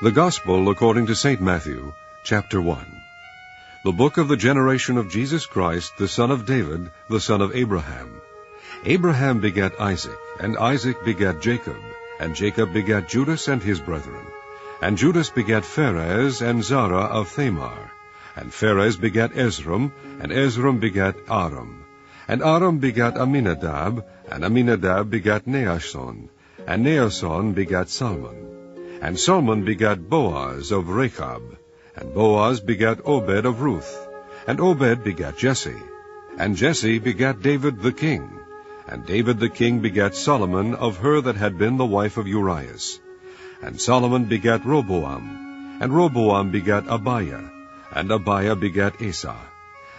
The Gospel according to St. Matthew, chapter 1. The book of the generation of Jesus Christ, the son of David, the son of Abraham. Abraham begat Isaac, and Isaac begat Jacob, and Jacob begat Judas and his brethren. And Judas begat Pharez and Zara of Thamar. And Pharez begat Ezram, and Ezram begat Aram. And Aram begat Aminadab, and Aminadab begat Naasson, and Naasson begat Salmon. And Salmon begat Boaz of Rechab, and Boaz begat Obed of Ruth, and Obed begat Jesse, and Jesse begat David the king, and David the king begat Solomon of her that had been the wife of Urias. And Solomon begat Roboam, and Roboam begat Abiah, and Abiah begat Asa,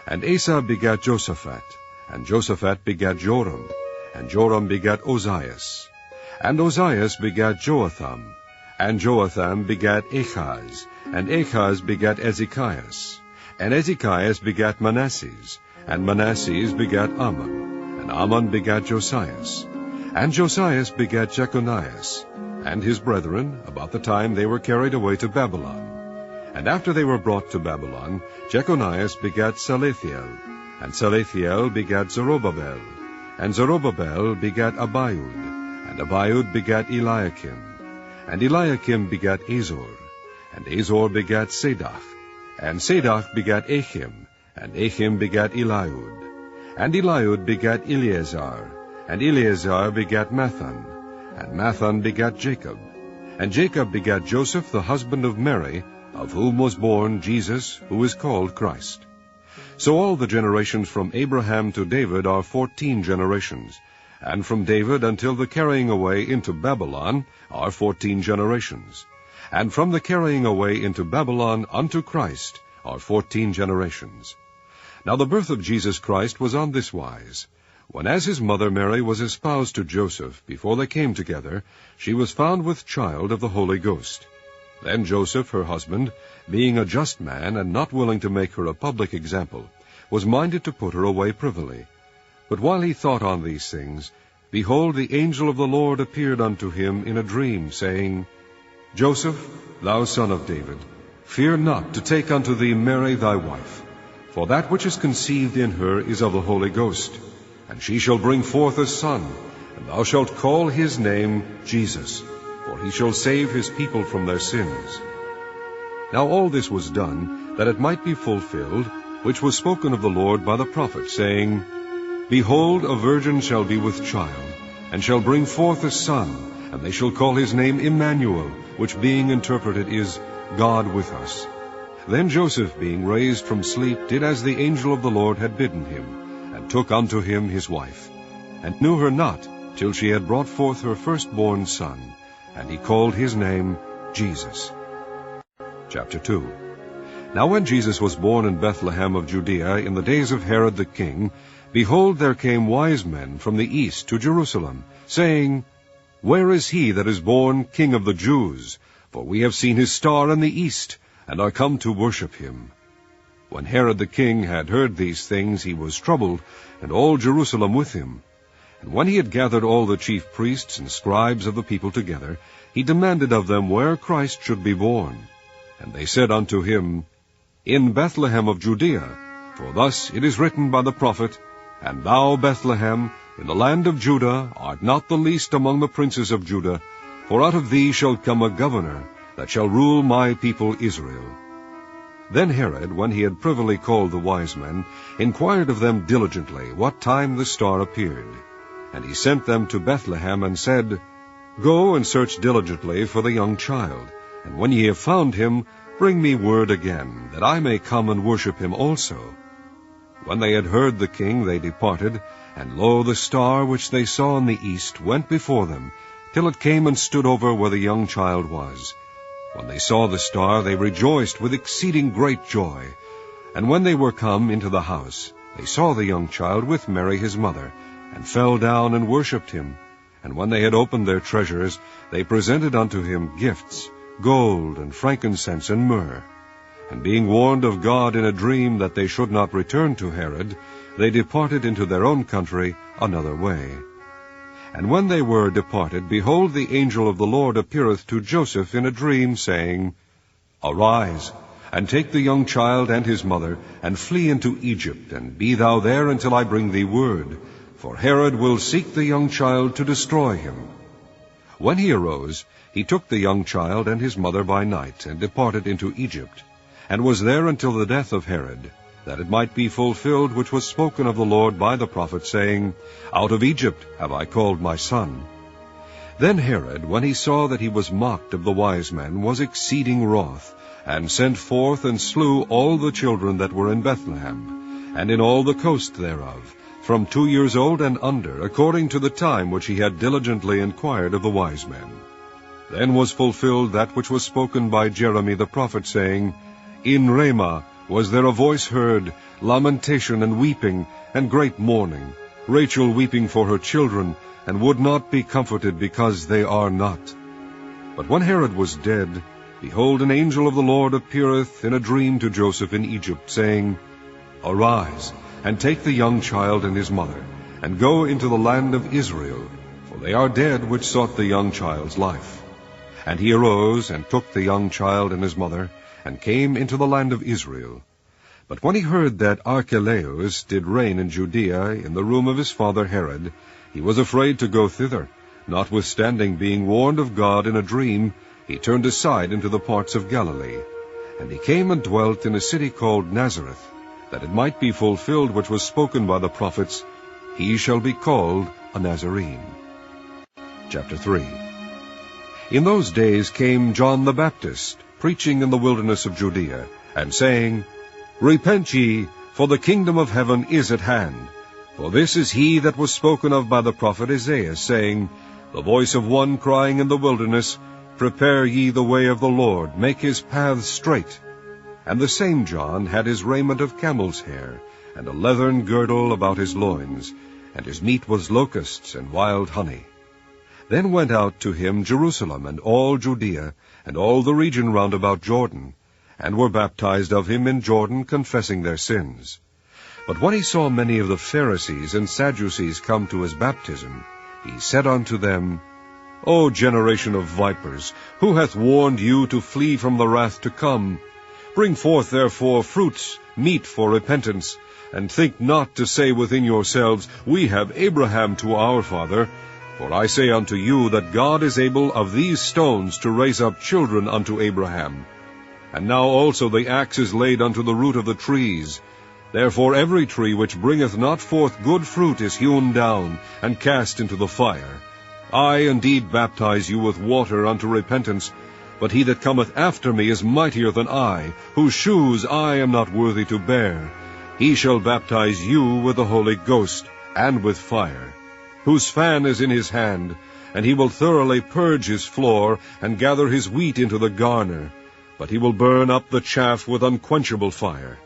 and Asa begat Josaphat, and Josaphat begat Joram, and Joram begat Ozias, and Ozias begat Joatham, and Joatham begat Achaz, and Achaz begat Ezekias, and Ezekias begat Manasses, and Manasses begat Ammon, and Ammon begat Josias, and Josias begat Jeconias, and his brethren, about the time they were carried away to Babylon. And after they were brought to Babylon, Jeconias begat Salathiel, and Salathiel begat Zerubbabel, and Zerubbabel begat Abiud, and Abiud begat Eliakim, and Eliakim begat Azor, and Azor begat Sadoc, and Sadoc begat Achim, and Achim begat Eliud, and Eliud begat Eleazar, and Eleazar begat Mathan, and Mathan begat Jacob, and Jacob begat Joseph the husband of Mary, of whom was born Jesus, who is called Christ. So all the generations from Abraham to David are 14 generations, and from David until the carrying away into Babylon are 14 generations, and from the carrying away into Babylon unto Christ are 14 generations. Now the birth of Jesus Christ was on this wise. When as his mother Mary was espoused to Joseph, before they came together, she was found with child of the Holy Ghost. Then Joseph, her husband, being a just man, and not willing to make her a public example, was minded to put her away privily. But while he thought on these things, behold, the angel of the Lord appeared unto him in a dream, saying, Joseph, thou son of David, fear not to take unto thee Mary thy wife, for that which is conceived in her is of the Holy Ghost, and she shall bring forth a son, and thou shalt call his name Jesus, for he shall save his people from their sins. Now all this was done, that it might be fulfilled, which was spoken of the Lord by the prophet, saying, Behold, a virgin shall be with child, and shall bring forth a son, and they shall call his name Emmanuel, which being interpreted is, God with us. Then Joseph, being raised from sleep, did as the angel of the Lord had bidden him, and took unto him his wife, and knew her not till she had brought forth her firstborn son, and he called his name Jesus. Chapter 2. Now when Jesus was born in Bethlehem of Judea in the days of Herod the king, behold, there came wise men from the east to Jerusalem, saying, Where is he that is born King of the Jews? For we have seen his star in the east, and are come to worship him. When Herod the king had heard these things, he was troubled, and all Jerusalem with him. And when he had gathered all the chief priests and scribes of the people together, he demanded of them where Christ should be born. And they said unto him, In Bethlehem of Judea, for thus it is written by the prophet, And thou, Bethlehem, in the land of Judah, art not the least among the princes of Judah, for out of thee shall come a governor, that shall rule my people Israel. Then Herod, when he had privily called the wise men, inquired of them diligently what time the star appeared. And he sent them to Bethlehem, and said, Go and search diligently for the young child, and when ye have found him, bring me word again, that I may come and worship him also. When they had heard the king, they departed, and lo, the star which they saw in the east went before them, till it came and stood over where the young child was. When they saw the star, they rejoiced with exceeding great joy. And when they were come into the house, they saw the young child with Mary his mother, and fell down and worshipped him. And when they had opened their treasures, they presented unto him gifts, gold, and frankincense, and myrrh. And being warned of God in a dream that they should not return to Herod, they departed into their own country another way. And when they were departed, behold, the angel of the Lord appeareth to Joseph in a dream, saying, Arise, and take the young child and his mother, and flee into Egypt, and be thou there until I bring thee word, for Herod will seek the young child to destroy him. When he arose, he took the young child and his mother by night, and departed into Egypt, and was there until the death of Herod, that it might be fulfilled which was spoken of the Lord by the prophet, saying, Out of Egypt have I called my son. Then Herod, when he saw that he was mocked of the wise men, was exceeding wroth, and sent forth and slew all the children that were in Bethlehem, and in all the coast thereof, from 2 years old and under, according to the time which he had diligently inquired of the wise men. Then was fulfilled that which was spoken by Jeremy the prophet, saying, In Ramah was there a voice heard, lamentation and weeping, and great mourning, Rachel weeping for her children, and would not be comforted, because they are not. But when Herod was dead, behold, an angel of the Lord appeareth in a dream to Joseph in Egypt, saying, Arise, and take the young child and his mother, and go into the land of Israel, for they are dead which sought the young child's life. And he arose, and took the young child and his mother, and came into the land of Israel. But when he heard that Archelaus did reign in Judea in the room of his father Herod, he was afraid to go thither. Notwithstanding, being warned of God in a dream, he turned aside into the parts of Galilee. And he came and dwelt in a city called Nazareth, that it might be fulfilled which was spoken by the prophets, He shall be called a Nazarene. Chapter 3. In those days came John the Baptist, preaching in the wilderness of Judea, and saying, Repent ye, for the kingdom of heaven is at hand. For this is he that was spoken of by the prophet Isaiah, saying, The voice of one crying in the wilderness, Prepare ye the way of the Lord, make his paths straight. And the same John had his raiment of camel's hair, and a leathern girdle about his loins, and his meat was locusts and wild honey. Then went out to him Jerusalem, and all Judea, and all the region round about Jordan, and were baptized of him in Jordan, confessing their sins. But when he saw many of the Pharisees and Sadducees come to his baptism, he said unto them, O generation of vipers, who hath warned you to flee from the wrath to come? Bring forth therefore fruits meet for repentance, and think not to say within yourselves, We have Abraham to our father. For I say unto you that God is able of these stones to raise up children unto Abraham. And now also the axe is laid unto the root of the trees. Therefore every tree which bringeth not forth good fruit is hewn down, and cast into the fire. I indeed baptize you with water unto repentance, but he that cometh after me is mightier than I, whose shoes I am not worthy to bear. He shall baptize you with the Holy Ghost and with fire, whose fan is in his hand, and he will thoroughly purge his floor, and gather his wheat into the garner, but he will burn up the chaff with unquenchable fire.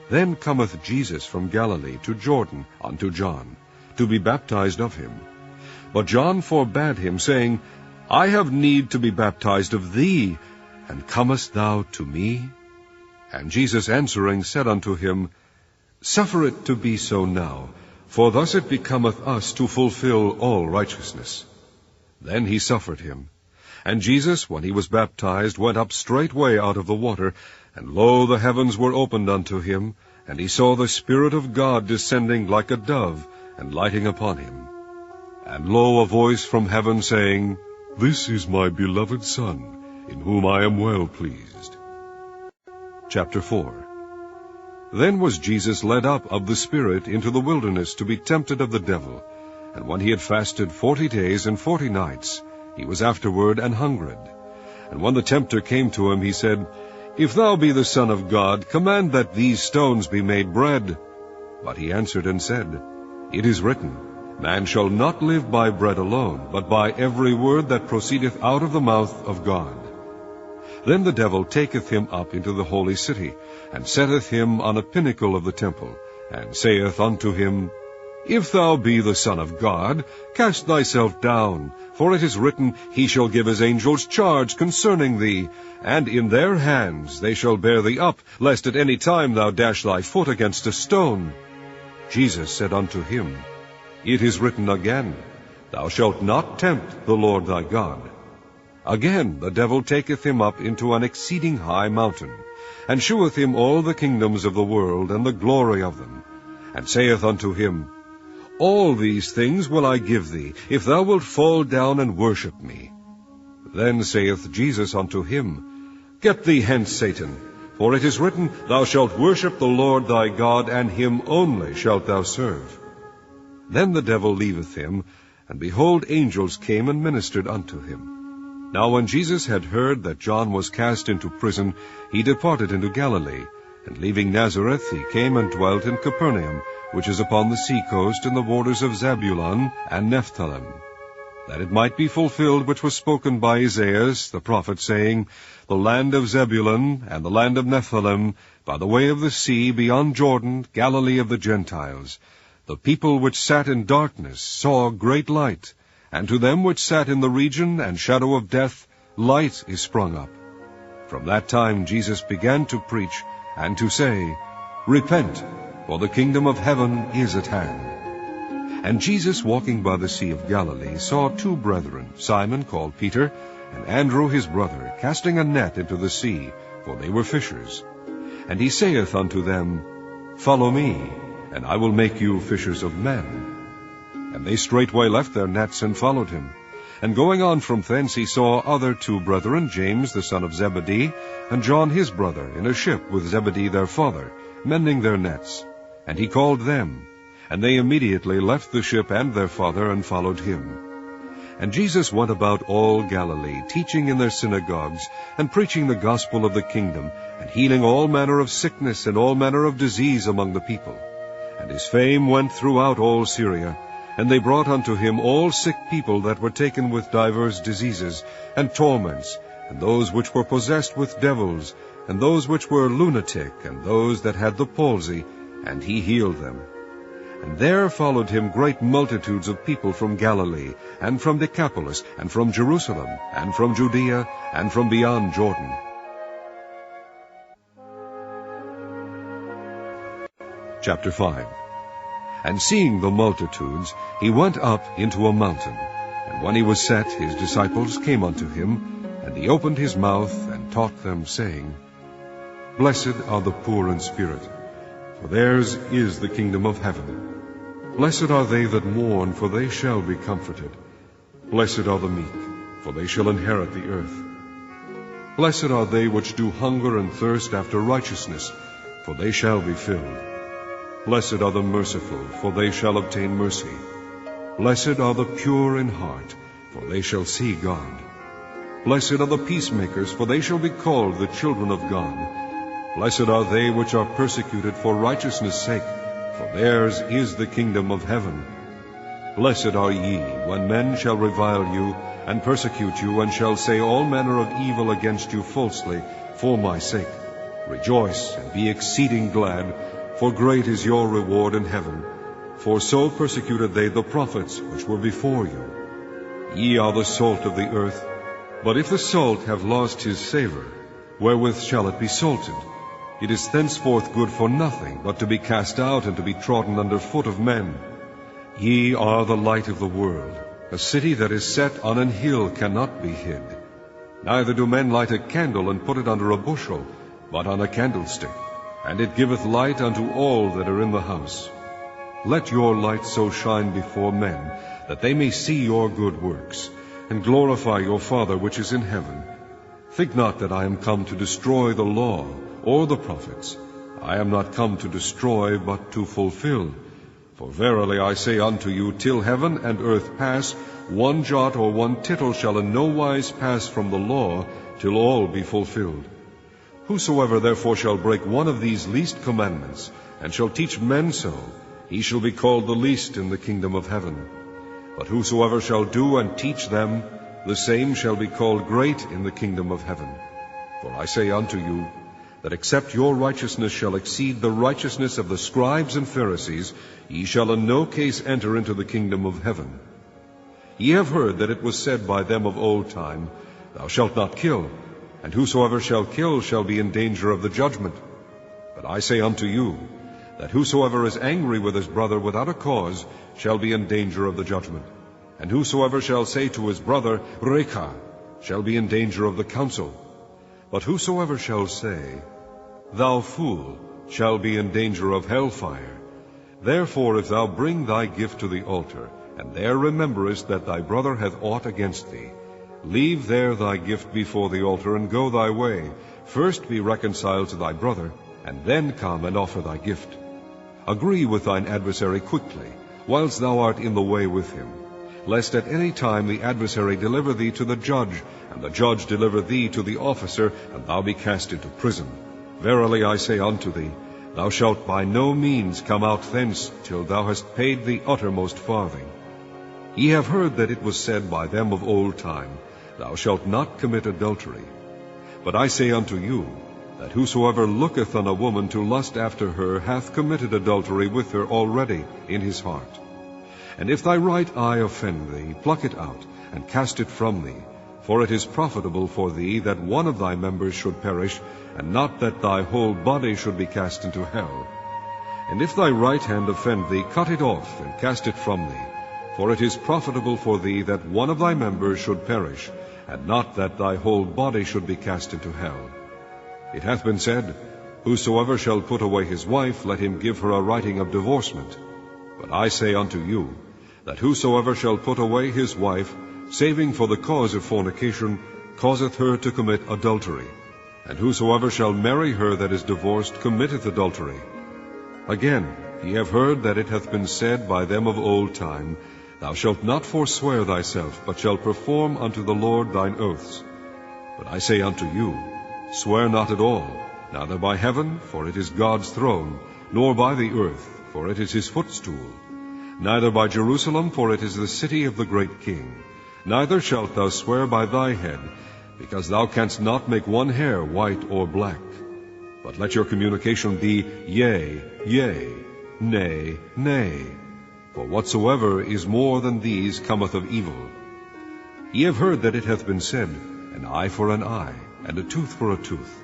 Then cometh Jesus from Galilee to Jordan unto John, to be baptized of him. But John forbade him, saying, I have need to be baptized of thee, and comest thou to me? And Jesus answering said unto him, Suffer it to be so now, for thus it becometh us to fulfill all righteousness. Then he suffered him. And Jesus, when he was baptized, went up straightway out of the water, and lo, the heavens were opened unto him, and he saw the Spirit of God descending like a dove, and lighting upon him. And lo, a voice from heaven saying, This is my beloved Son, in whom I am well pleased. Chapter 4. Then was Jesus led up of the Spirit into the wilderness to be tempted of the devil. And when he had fasted 40 days and 40 nights, he was afterward an hungered. And when the tempter came to him, he said, If thou be the Son of God, command that these stones be made bread. But he answered and said, It is written, Man shall not live by bread alone, but by every word that proceedeth out of the mouth of God. Then the devil taketh him up into the holy city, and setteth him on a pinnacle of the temple, and saith unto him, If thou be the Son of God, cast thyself down, for it is written, He shall give his angels charge concerning thee, and in their hands they shall bear thee up, lest at any time thou dash thy foot against a stone. Jesus said unto him, It is written again, Thou shalt not tempt the Lord thy God. Again the devil taketh him up into an exceeding high mountain, and sheweth him all the kingdoms of the world, and the glory of them, and saith unto him, All these things will I give thee, if thou wilt fall down and worship me. Then saith Jesus unto him, Get thee hence, Satan, for it is written, Thou shalt worship the Lord thy God, and him only shalt thou serve. Then the devil leaveth him, and behold, angels came and ministered unto him. Now when Jesus had heard that John was cast into prison, he departed into Galilee, and leaving Nazareth, he came and dwelt in Capernaum, which is upon the sea coast, in the borders of Zebulun and Nephthalim, that it might be fulfilled which was spoken by Esaias the prophet, saying, The land of Zebulun and the land of Nephthalim, by the way of the sea, beyond Jordan, Galilee of the Gentiles. The people which sat in darkness saw great light, and to them which sat in the region and shadow of death, light is sprung up. From that time Jesus began to preach, and to say, Repent, for the kingdom of heaven is at hand. And Jesus, walking by the sea of Galilee, saw two brethren, Simon called Peter, and Andrew his brother, casting a net into the sea, for they were fishers. And he saith unto them, Follow me, and I will make you fishers of men. And they straightway left their nets, and followed him. And going on from thence, he saw other two brethren, James the son of Zebedee, and John his brother, in a ship with Zebedee their father, mending their nets. And he called them. And they immediately left the ship and their father, and followed him. And Jesus went about all Galilee, teaching in their synagogues, and preaching the gospel of the kingdom, and healing all manner of sickness and all manner of disease among the people. And his fame went throughout all Syria. And they brought unto him all sick people that were taken with divers diseases and torments, and those which were possessed with devils, and those which were lunatic, and those that had the palsy, and he healed them. And there followed him great multitudes of people from Galilee, and from Decapolis, and from Jerusalem, and from Judea, and from beyond Jordan. Chapter 5. And seeing the multitudes, he went up into a mountain. And when he was set, his disciples came unto him, and he opened his mouth, and taught them, saying, Blessed are the poor in spirit, for theirs is the kingdom of heaven. Blessed are they that mourn, for they shall be comforted. Blessed are the meek, for they shall inherit the earth. Blessed are they which do hunger and thirst after righteousness, for they shall be filled. Blessed are the merciful, for they shall obtain mercy. Blessed are the pure in heart, for they shall see God. Blessed are the peacemakers, for they shall be called the children of God. Blessed are they which are persecuted for righteousness' sake, for theirs is the kingdom of heaven. Blessed are ye, when men shall revile you, and persecute you, and shall say all manner of evil against you falsely, for my sake. Rejoice, and be exceeding glad, for great is your reward in heaven. For so persecuted they the prophets which were before you. Ye are the salt of the earth. But if the salt have lost his savour, wherewith shall it be salted? It is thenceforth good for nothing, but to be cast out, and to be trodden under foot of men. Ye are the light of the world. A city that is set on an hill cannot be hid. Neither do men light a candle, and put it under a bushel, but on a candlestick, and it giveth light unto all that are in the house. Let your light so shine before men, that they may see your good works, and glorify your Father which is in heaven. Think not that I am come to destroy the law or the prophets. I am not come to destroy, but to fulfill. For verily I say unto you, till heaven and earth pass, one jot or one tittle shall in no wise pass from the law, till all be fulfilled. Whosoever therefore shall break one of these least commandments, and shall teach men so, he shall be called the least in the kingdom of heaven. But whosoever shall do and teach them, the same shall be called great in the kingdom of heaven. For I say unto you, that except your righteousness shall exceed the righteousness of the scribes and Pharisees, ye shall in no case enter into the kingdom of heaven. Ye have heard that it was said by them of old time, Thou shalt not kill, and whosoever shall kill shall be in danger of the judgment. But I say unto you, that whosoever is angry with his brother without a cause shall be in danger of the judgment. And whosoever shall say to his brother, Reka, shall be in danger of the council. But whosoever shall say, Thou fool, shall be in danger of hellfire. Therefore if thou bring thy gift to the altar, and there rememberest that thy brother hath aught against thee, leave there thy gift before the altar, and go thy way. First be reconciled to thy brother, and then come and offer thy gift. Agree with thine adversary quickly, whilst thou art in the way with him, lest at any time the adversary deliver thee to the judge, and the judge deliver thee to the officer, and thou be cast into prison. Verily I say unto thee, thou shalt by no means come out thence till thou hast paid the uttermost farthing. Ye have heard that it was said by them of old time, Thou shalt not commit adultery. But I say unto you, that whosoever looketh on a woman to lust after her hath committed adultery with her already in his heart. And if thy right eye offend thee, pluck it out, and cast it from thee. For it is profitable for thee that one of thy members should perish, and not that thy whole body should be cast into hell. And if thy right hand offend thee, cut it off, and cast it from thee. For it is profitable for thee that one of thy members should perish, and not that thy whole body should be cast into hell. It hath been said, Whosoever shall put away his wife, let him give her a writing of divorcement. But I say unto you, that whosoever shall put away his wife, saving for the cause of fornication, causeth her to commit adultery. And whosoever shall marry her that is divorced committeth adultery. Again, ye have heard that it hath been said by them of old time, Thou shalt not forswear thyself, but shalt perform unto the Lord thine oaths. But I say unto you, Swear not at all, neither by heaven, for it is God's throne, nor by the earth, for it is his footstool, neither by Jerusalem, for it is the city of the great King. Neither shalt thou swear by thy head, because thou canst not make one hair white or black. But let your communication be yea, yea, nay, nay. For whatsoever is more than these cometh of evil. Ye have heard that it hath been said, An eye for an eye, and a tooth for a tooth.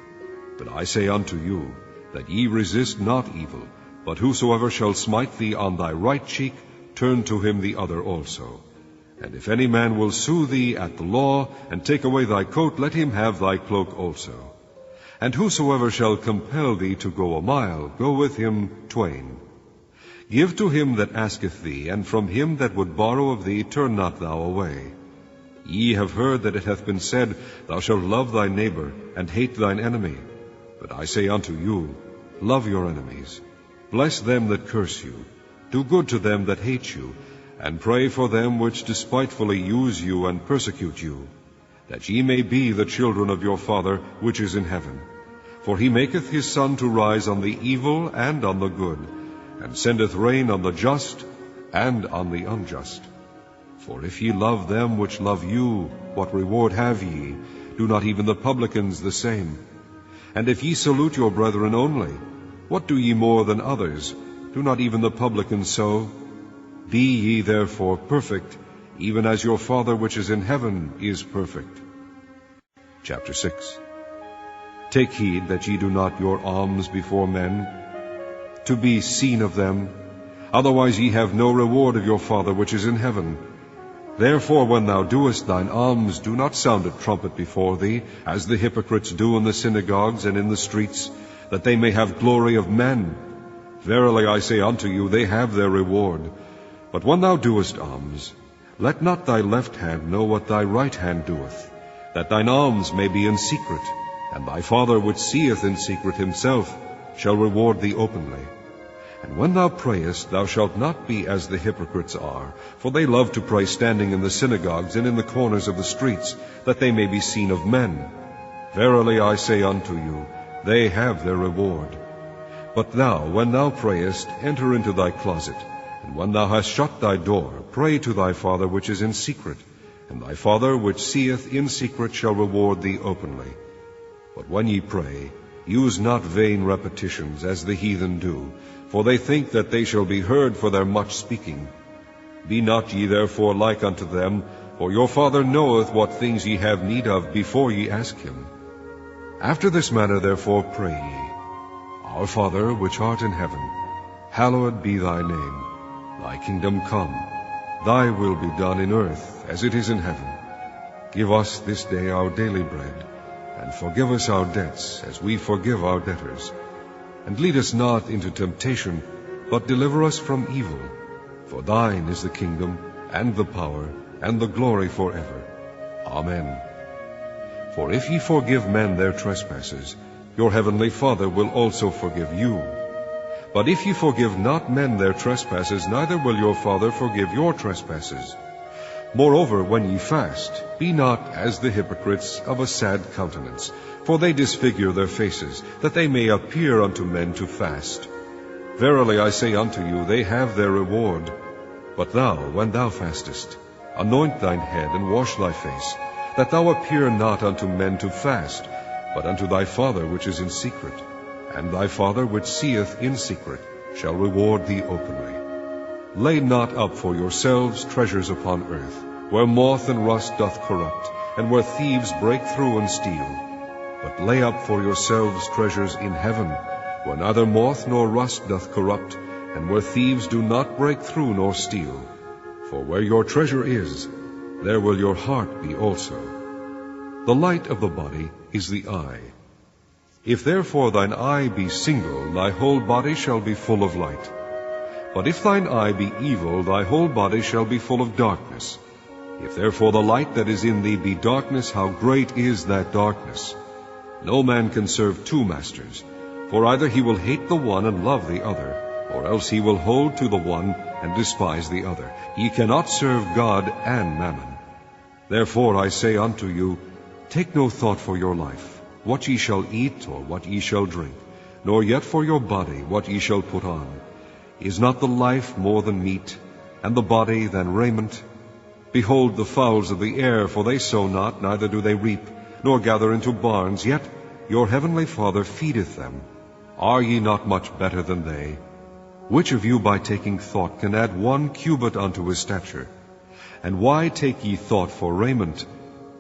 But I say unto you, that ye resist not evil, but whosoever shall smite thee on thy right cheek, turn to him the other also. And if any man will sue thee at the law, and take away thy coat, let him have thy cloak also. And whosoever shall compel thee to go a mile, go with him twain. Give to him that asketh thee, and from him that would borrow of thee turn not thou away. Ye have heard that it hath been said, Thou shalt love thy neighbor, and hate thine enemy. But I say unto you, Love your enemies, bless them that curse you, do good to them that hate you, and pray for them which despitefully use you and persecute you, that ye may be the children of your Father which is in heaven. For he maketh his sun to rise on the evil and on the good, and sendeth rain on the just and on the unjust. For if ye love them which love you, what reward have ye? Do not even the publicans the same? And if ye salute your brethren only, what do ye more than others? Do not even the publicans so? Be ye therefore perfect, even as your Father which is in heaven is perfect. Chapter 6. Take heed that ye do not your alms before men, to be seen of them. Otherwise ye have no reward of your Father which is in heaven. Therefore when thou doest thine alms, do not sound a trumpet before thee, as the hypocrites do in the synagogues and in the streets, that they may have glory of men. Verily I say unto you, they have their reward. But when thou doest alms, let not thy left hand know what thy right hand doeth, that thine alms may be in secret, and thy Father which seeth in secret himself shall reward thee openly. And when thou prayest, thou shalt not be as the hypocrites are, for they love to pray standing in the synagogues and in the corners of the streets, that they may be seen of men. Verily I say unto you, they have their reward. But thou, when thou prayest, enter into thy closet, and when thou hast shut thy door, pray to thy Father which is in secret, and thy Father which seeth in secret shall reward thee openly. But when ye pray, use not vain repetitions, as the heathen do, for they think that they shall be heard for their much speaking. Be not ye therefore like unto them, for your Father knoweth what things ye have need of before ye ask him. After this manner therefore pray ye, Our Father which art in heaven, hallowed be thy name. Thy kingdom come. Thy will be done in earth as it is in heaven. Give us this day our daily bread, and forgive us our debts as we forgive our debtors. And lead us not into temptation, but deliver us from evil. For thine is the kingdom, and the power, and the glory forever. Amen. For if ye forgive men their trespasses, your heavenly Father will also forgive you. But if ye forgive not men their trespasses, neither will your Father forgive your trespasses. Moreover, when ye fast, be not as the hypocrites of a sad countenance, for they disfigure their faces, that they may appear unto men to fast. Verily I say unto you, they have their reward. But thou, when thou fastest, anoint thine head, and wash thy face, that thou appear not unto men to fast, but unto thy Father which is in secret. And thy Father which seeth in secret shall reward thee openly. Lay not up for yourselves treasures upon earth, where moth and rust doth corrupt, and where thieves break through and steal. But lay up for yourselves treasures in heaven, where neither moth nor rust doth corrupt, and where thieves do not break through nor steal. For where your treasure is, there will your heart be also. The light of the body is the eye. If therefore thine eye be single, thy whole body shall be full of light. But if thine eye be evil, thy whole body shall be full of darkness. If therefore the light that is in thee be darkness, how great is that darkness! No man can serve two masters, for either he will hate the one and love the other, or else he will hold to the one and despise the other. Ye cannot serve God and mammon. Therefore I say unto you, take no thought for your life, what ye shall eat, or what ye shall drink, nor yet for your body, what ye shall put on. Is not the life more than meat, and the body than raiment? Behold the fowls of the air, for they sow not, neither do they reap, nor gather into barns, yet your heavenly Father feedeth them. Are ye not much better than they? Which of you by taking thought can add 1 cubit unto his stature? And why take ye thought for raiment?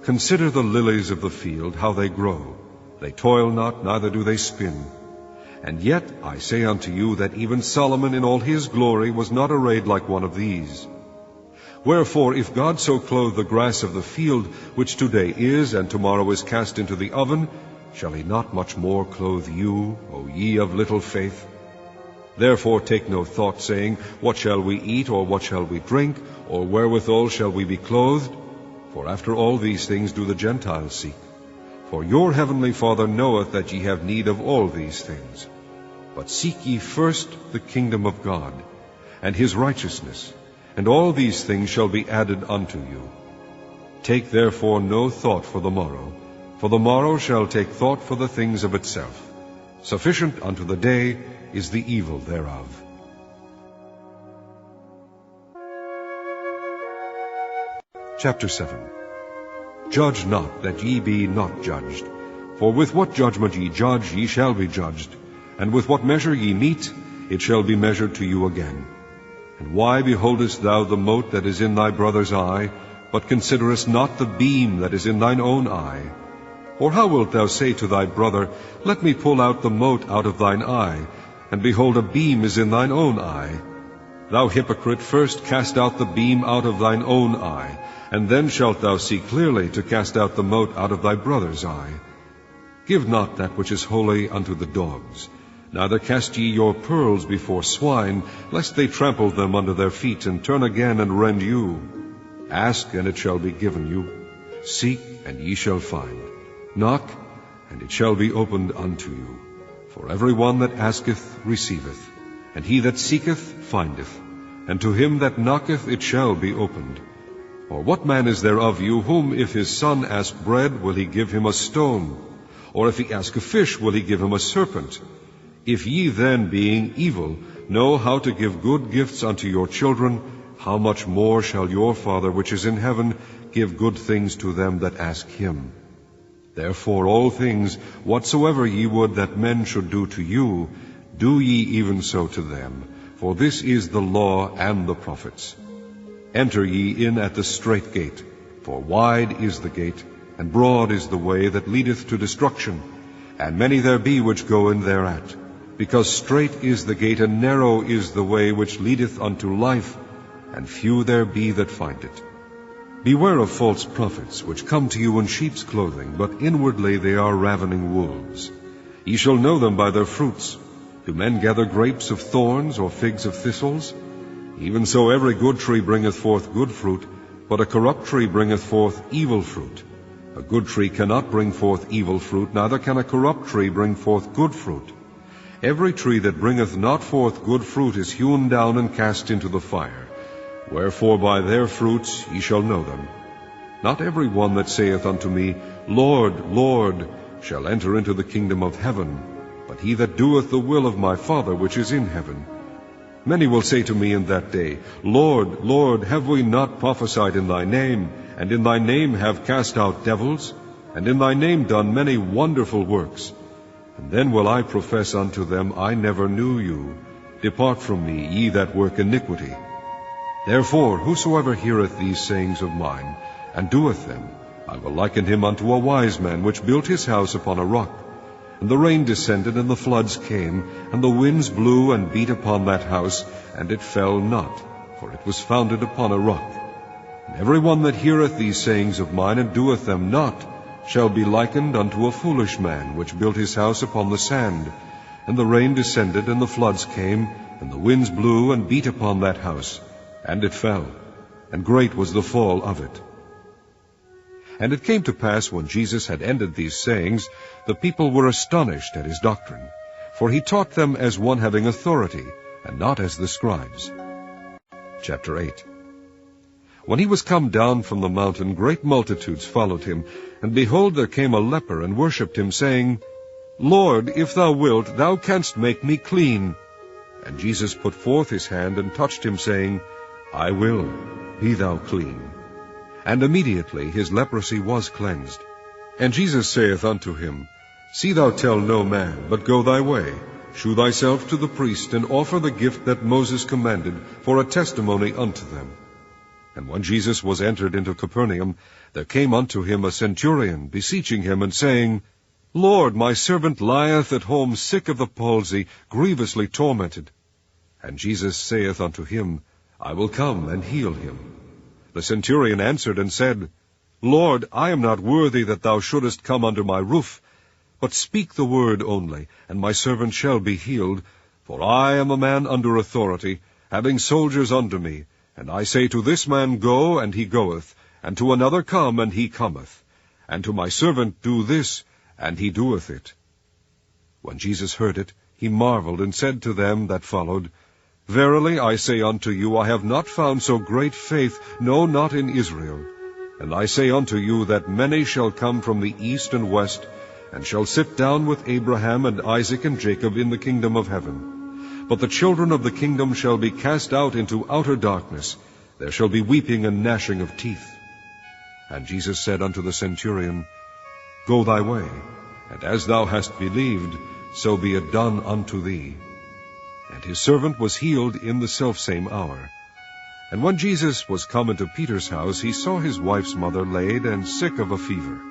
Consider the lilies of the field, how they grow. They toil not, neither do they spin. And yet I say unto you that even Solomon in all his glory was not arrayed like one of these. Wherefore, if God so clothe the grass of the field, which today is, and tomorrow is cast into the oven, shall he not much more clothe you, O ye of little faith? Therefore take no thought, saying, what shall we eat, or what shall we drink, or wherewithal shall we be clothed? For after all these things do the Gentiles seek. For your heavenly Father knoweth that ye have need of all these things. But seek ye first the kingdom of God, and his righteousness, and all these things shall be added unto you. Take therefore no thought for the morrow shall take thought for the things of itself. Sufficient unto the day is the evil thereof. Chapter 7. Judge not, that ye be not judged. For with what judgment ye judge, ye shall be judged. And with what measure ye mete, it shall be measured to you again. And why beholdest thou the mote that is in thy brother's eye, but considerest not the beam that is in thine own eye? Or how wilt thou say to thy brother, let me pull out the mote out of thine eye, and behold, a beam is in thine own eye? Thou hypocrite, first cast out the beam out of thine own eye, and then shalt thou see clearly to cast out the mote out of thy brother's eye. Give not that which is holy unto the dogs, neither cast ye your pearls before swine, lest they trample them under their feet, and turn again and rend you. Ask, and it shall be given you. Seek, and ye shall find. Knock, and it shall be opened unto you. For every one that asketh receiveth, and he that seeketh findeth, and to him that knocketh it shall be opened. Or what man is there of you, whom if his son ask bread, will he give him a stone? Or if he ask a fish, will he give him a serpent? If ye then, being evil, know how to give good gifts unto your children, how much more shall your Father which is in heaven give good things to them that ask him? Therefore all things, whatsoever ye would that men should do to you, do ye even so to them. For this is the law and the prophets. Enter ye in at the strait gate, for wide is the gate, and broad is the way that leadeth to destruction, and many there be which go in thereat. Because strait is the gate, and narrow is the way which leadeth unto life, and few there be that find it. Beware of false prophets, which come to you in sheep's clothing, but inwardly they are ravening wolves. Ye shall know them by their fruits. Do men gather grapes of thorns, or figs of thistles? Even so every good tree bringeth forth good fruit, but a corrupt tree bringeth forth evil fruit. A good tree cannot bring forth evil fruit, neither can a corrupt tree bring forth good fruit. Every tree that bringeth not forth good fruit is hewn down and cast into the fire. Wherefore by their fruits ye shall know them. Not every one that saith unto me, Lord, Lord, shall enter into the kingdom of heaven, but he that doeth the will of my Father which is in heaven. Many will say to me in that day, Lord, Lord, have we not prophesied in thy name, and in thy name have cast out devils, and in thy name done many wonderful works? And then will I profess unto them, I never knew you. Depart from me, ye that work iniquity. Therefore whosoever heareth these sayings of mine, and doeth them, I will liken him unto a wise man, which built his house upon a rock. And the rain descended, and the floods came, and the winds blew and beat upon that house, and it fell not, for it was founded upon a rock. And every one that heareth these sayings of mine, and doeth them not, shall be likened unto a foolish man, which built his house upon the sand. And the rain descended, and the floods came, and the winds blew and beat upon that house, and it fell, and great was the fall of it. And it came to pass, when Jesus had ended these sayings, the people were astonished at his doctrine, for he taught them as one having authority, and not as the scribes. Chapter 8. When he was come down from the mountain, great multitudes followed him, and behold, there came a leper, and worshipped him, saying, Lord, if thou wilt, thou canst make me clean. And Jesus put forth his hand, and touched him, saying, I will, be thou clean. And immediately his leprosy was cleansed. And Jesus saith unto him, See thou tell no man, but go thy way, shew thyself to the priest, and offer the gift that Moses commanded, for a testimony unto them. And when Jesus was entered into Capernaum, there came unto him a centurion, beseeching him, and saying, Lord, my servant lieth at home sick of the palsy, grievously tormented. And Jesus saith unto him, I will come and heal him. The centurion answered and said, Lord, I am not worthy that thou shouldest come under my roof, but speak the word only, and my servant shall be healed. For I am a man under authority, having soldiers under me. And I say to this man, Go, and he goeth, and to another, Come, and he cometh, and to my servant, Do this, and he doeth it. When Jesus heard it, he marveled, and said to them that followed, Verily I say unto you, I have not found so great faith, no, not in Israel. And I say unto you, that many shall come from the east and west, and shall sit down with Abraham and Isaac and Jacob in the kingdom of heaven. But the children of the kingdom shall be cast out into outer darkness. There shall be weeping and gnashing of teeth. And Jesus said unto the centurion, Go thy way, and as thou hast believed, so be it done unto thee. And his servant was healed in the selfsame hour. And when Jesus was come into Peter's house, he saw his wife's mother laid and sick of a fever.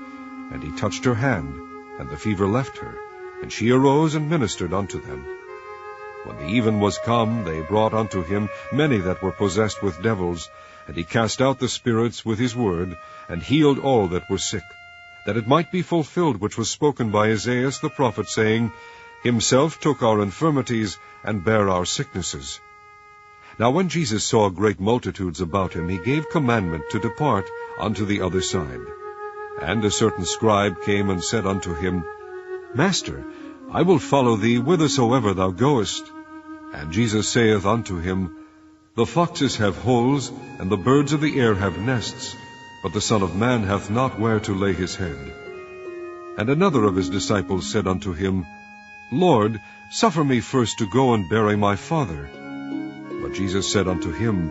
And he touched her hand, and the fever left her, and she arose and ministered unto them. When the even was come, they brought unto him many that were possessed with devils, and he cast out the spirits with his word, and healed all that were sick, that it might be fulfilled which was spoken by Isaiah the prophet, saying, Himself took our infirmities, and bare our sicknesses. Now when Jesus saw great multitudes about him, he gave commandment to depart unto the other side. And a certain scribe came and said unto him, Master, I will follow thee whithersoever thou goest. And Jesus saith unto him, The foxes have holes, and the birds of the air have nests, but the Son of Man hath not where to lay his head. And another of his disciples said unto him, Lord, suffer me first to go and bury my father. But Jesus said unto him,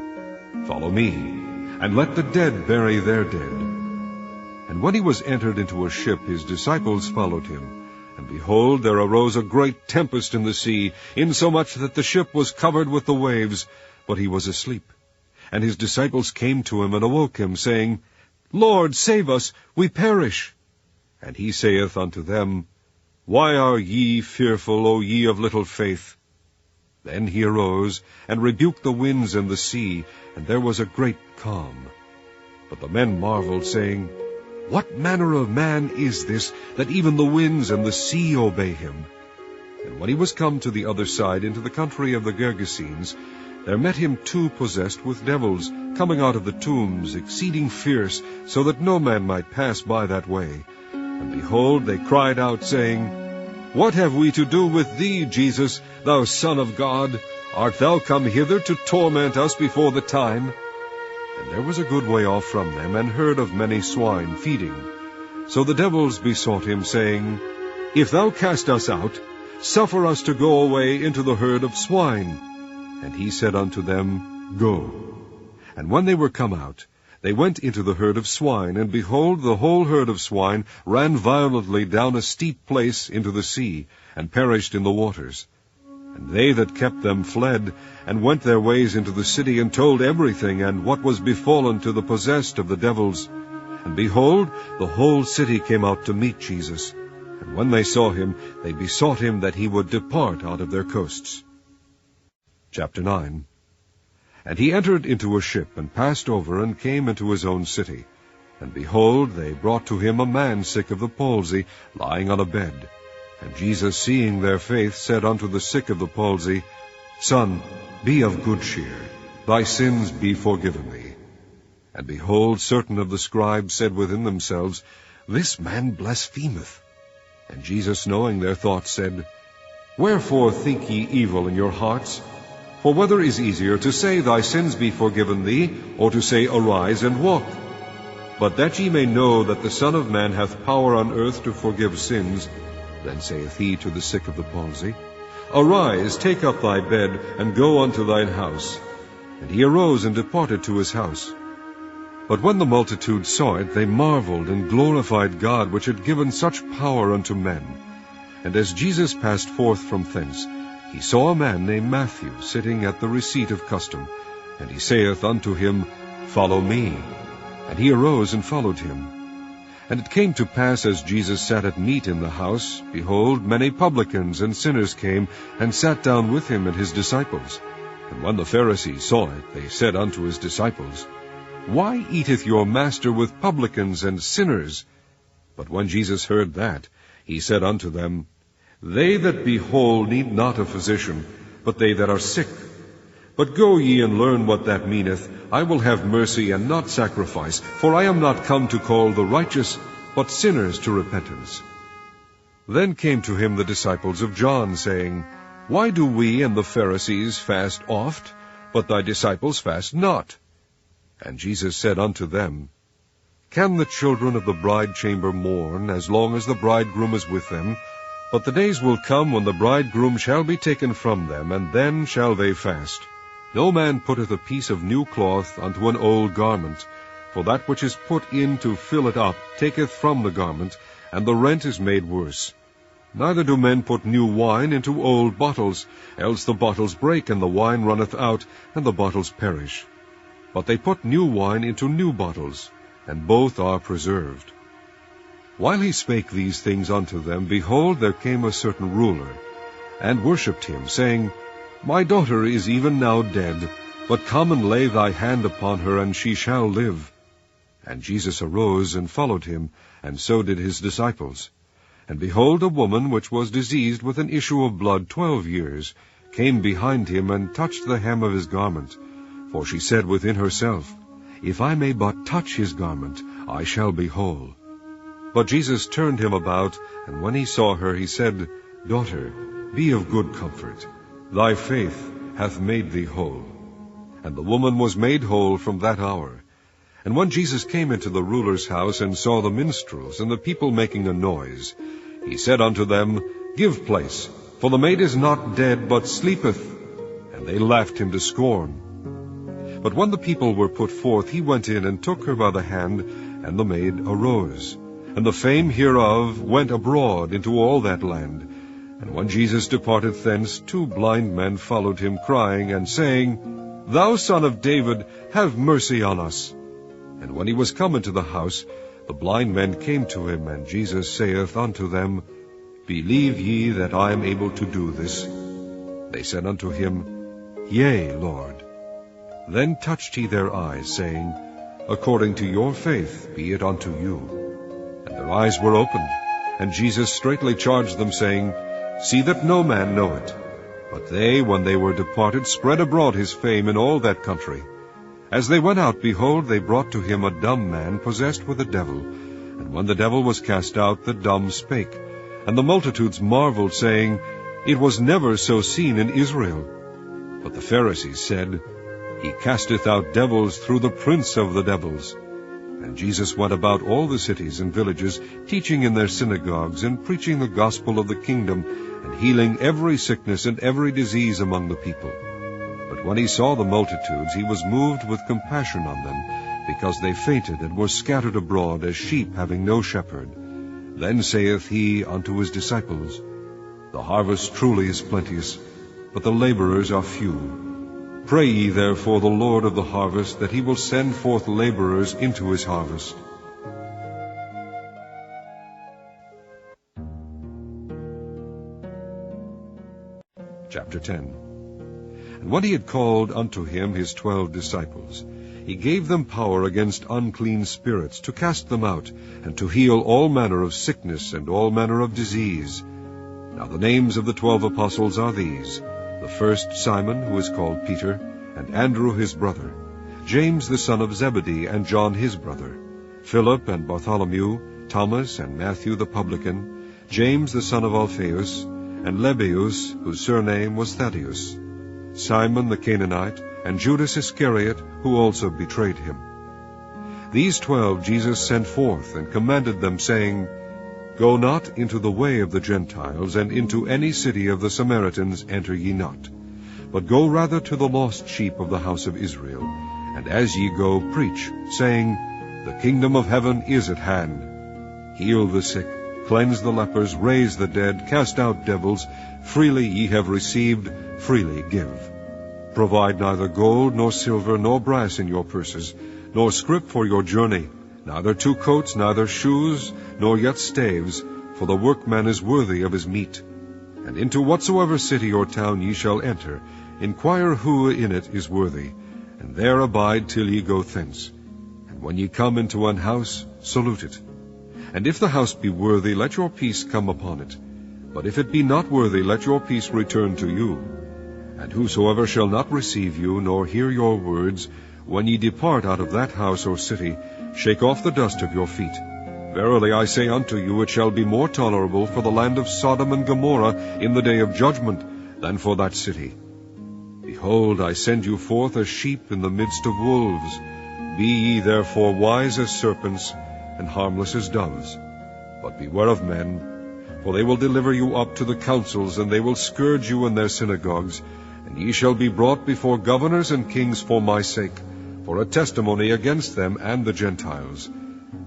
Follow me, and let the dead bury their dead. And when he was entered into a ship, his disciples followed him. And behold, there arose a great tempest in the sea, insomuch that the ship was covered with the waves, but he was asleep. And his disciples came to him and awoke him, saying, Lord, save us, we perish. And he saith unto them, Why are ye fearful, O ye of little faith? Then he arose, and rebuked the winds and the sea, and there was a great calm. But the men marveled, saying, What manner of man is this, that even the winds and the sea obey him? And when he was come to the other side, into the country of the Gergesenes, there met him 2 possessed with devils, coming out of the tombs, exceeding fierce, so that no man might pass by that way. And behold, they cried out, saying, What have we to do with thee, Jesus, thou Son of God? Art thou come hither to torment us before the time? And there was a good way off from them an herd of many swine feeding. So the devils besought him, saying, If thou cast us out, suffer us to go away into the herd of swine. And he said unto them, Go. And when they were come out, they went into the herd of swine, and behold, the whole herd of swine ran violently down a steep place into the sea, and perished in the waters. And they that kept them fled, and went their ways into the city, and told everything, and what was befallen to the possessed of the devils. And behold, the whole city came out to meet Jesus. And when they saw him, they besought him that he would depart out of their coasts. Chapter 9. And he entered into a ship, and passed over, and came into his own city. And behold, they brought to him a man sick of the palsy, lying on a bed. And Jesus, seeing their faith, said unto the sick of the palsy, Son, be of good cheer, thy sins be forgiven thee. And behold, certain of the scribes said within themselves, This man blasphemeth. And Jesus, knowing their thoughts, said, Wherefore think ye evil in your hearts? For whether is easier, to say, Thy sins be forgiven thee, or to say, Arise and walk? But that ye may know that the Son of Man hath power on earth to forgive sins, then saith he to the sick of the palsy, Arise, take up thy bed, and go unto thine house. And he arose and departed to his house. But when the multitude saw it, they marveled, and glorified God, which had given such power unto men. And as Jesus passed forth from thence, he saw a man named Matthew sitting at the receipt of custom. And he saith unto him, Follow me. And he arose and followed him. And it came to pass, as Jesus sat at meat in the house, behold, many publicans and sinners came, and sat down with him and his disciples. And when the Pharisees saw it, they said unto his disciples, Why eateth your master with publicans and sinners? But when Jesus heard that, he said unto them, They that be whole need not a physician, but they that are sick. But go ye and learn what that meaneth, I will have mercy and not sacrifice, for I am not come to call the righteous, but sinners to repentance. Then came to him the disciples of John, saying, Why do we and the Pharisees fast oft, but thy disciples fast not? And Jesus said unto them, Can the children of the bride chamber mourn, as long as the bridegroom is with them? But the days will come when the bridegroom shall be taken from them, and then shall they fast. No man putteth a piece of new cloth unto an old garment, for that which is put in to fill it up taketh from the garment, and the rent is made worse. Neither do men put new wine into old bottles, else the bottles break, and the wine runneth out, and the bottles perish. But they put new wine into new bottles, and both are preserved. While he spake these things unto them, behold, there came a certain ruler, and worshipped him, saying, My daughter is even now dead, but come and lay thy hand upon her, and she shall live. And Jesus arose and followed him, and so did his disciples. And behold, a woman which was diseased with an issue of blood 12 years, came behind him, and touched the hem of his garment. For she said within herself, If I may but touch his garment, I shall be whole. But Jesus turned him about, and when he saw her, he said, Daughter, be of good comfort. Thy faith hath made thee whole. And the woman was made whole from that hour. And when Jesus came into the ruler's house, and saw the minstrels and the people making a noise, he said unto them, Give place, for the maid is not dead, but sleepeth. And they laughed him to scorn. But when the people were put forth, he went in and took her by the hand, and the maid arose. And the fame hereof went abroad into all that land. And when Jesus departed thence, 2 blind men followed him, crying and saying, Thou Son of David, have mercy on us. And when he was come into the house, the blind men came to him, and Jesus saith unto them, Believe ye that I am able to do this? They said unto him, Yea, Lord. Then touched he their eyes, saying, According to your faith be it unto you. And their eyes were opened, and Jesus straitly charged them, saying, See that no man know it. But they, when they were departed, spread abroad his fame in all that country. As they went out, behold, they brought to him a dumb man possessed with a devil. And when the devil was cast out, the dumb spake. And the multitudes marveled, saying, It was never so seen in Israel. But the Pharisees said, He casteth out devils through the prince of the devils. And Jesus went about all the cities and villages, teaching in their synagogues, and preaching the gospel of the kingdom, and healing every sickness and every disease among the people. But when he saw the multitudes, he was moved with compassion on them, because they fainted and were scattered abroad as sheep having no shepherd. Then saith he unto his disciples, The harvest truly is plenteous, but the laborers are few. Pray ye therefore the Lord of the harvest, that he will send forth laborers into his harvest. Chapter 10. And when he had called unto him his 12 disciples, he gave them power against unclean spirits, to cast them out, and to heal all manner of sickness and all manner of disease. Now the names of the 12 apostles are these: the first Simon, who is called Peter, and Andrew his brother, James the son of Zebedee, and John his brother, Philip and Bartholomew, Thomas and Matthew the publican, James the son of Alphaeus, and Lebbaeus, whose surname was Thaddeus, Simon the Canaanite, and Judas Iscariot, who also betrayed him. These 12 Jesus sent forth, and commanded them, saying, Go not into the way of the Gentiles, and into any city of the Samaritans enter ye not, but go rather to the lost sheep of the house of Israel. And as ye go, preach, saying, The kingdom of heaven is at hand. Heal the sick, cleanse the lepers, raise the dead, cast out devils. Freely ye have received, freely give. Provide neither gold, nor silver, nor brass in your purses, nor scrip for your journey, neither 2 coats, neither shoes, nor yet staves, for the workman is worthy of his meat. And into whatsoever city or town ye shall enter, inquire who in it is worthy, and there abide till ye go thence. And when ye come into an house, salute it. And if the house be worthy, let your peace come upon it. But if it be not worthy, let your peace return to you. And whosoever shall not receive you, nor hear your words, when ye depart out of that house or city, shake off the dust of your feet. Verily I say unto you, it shall be more tolerable for the land of Sodom and Gomorrah in the day of judgment than for that city. Behold, I send you forth as sheep in the midst of wolves. Be ye therefore wise as serpents, and harmless as doves. But beware of men, for they will deliver you up to the councils, and they will scourge you in their synagogues. And ye shall be brought before governors and kings for my sake, for a testimony against them and the Gentiles.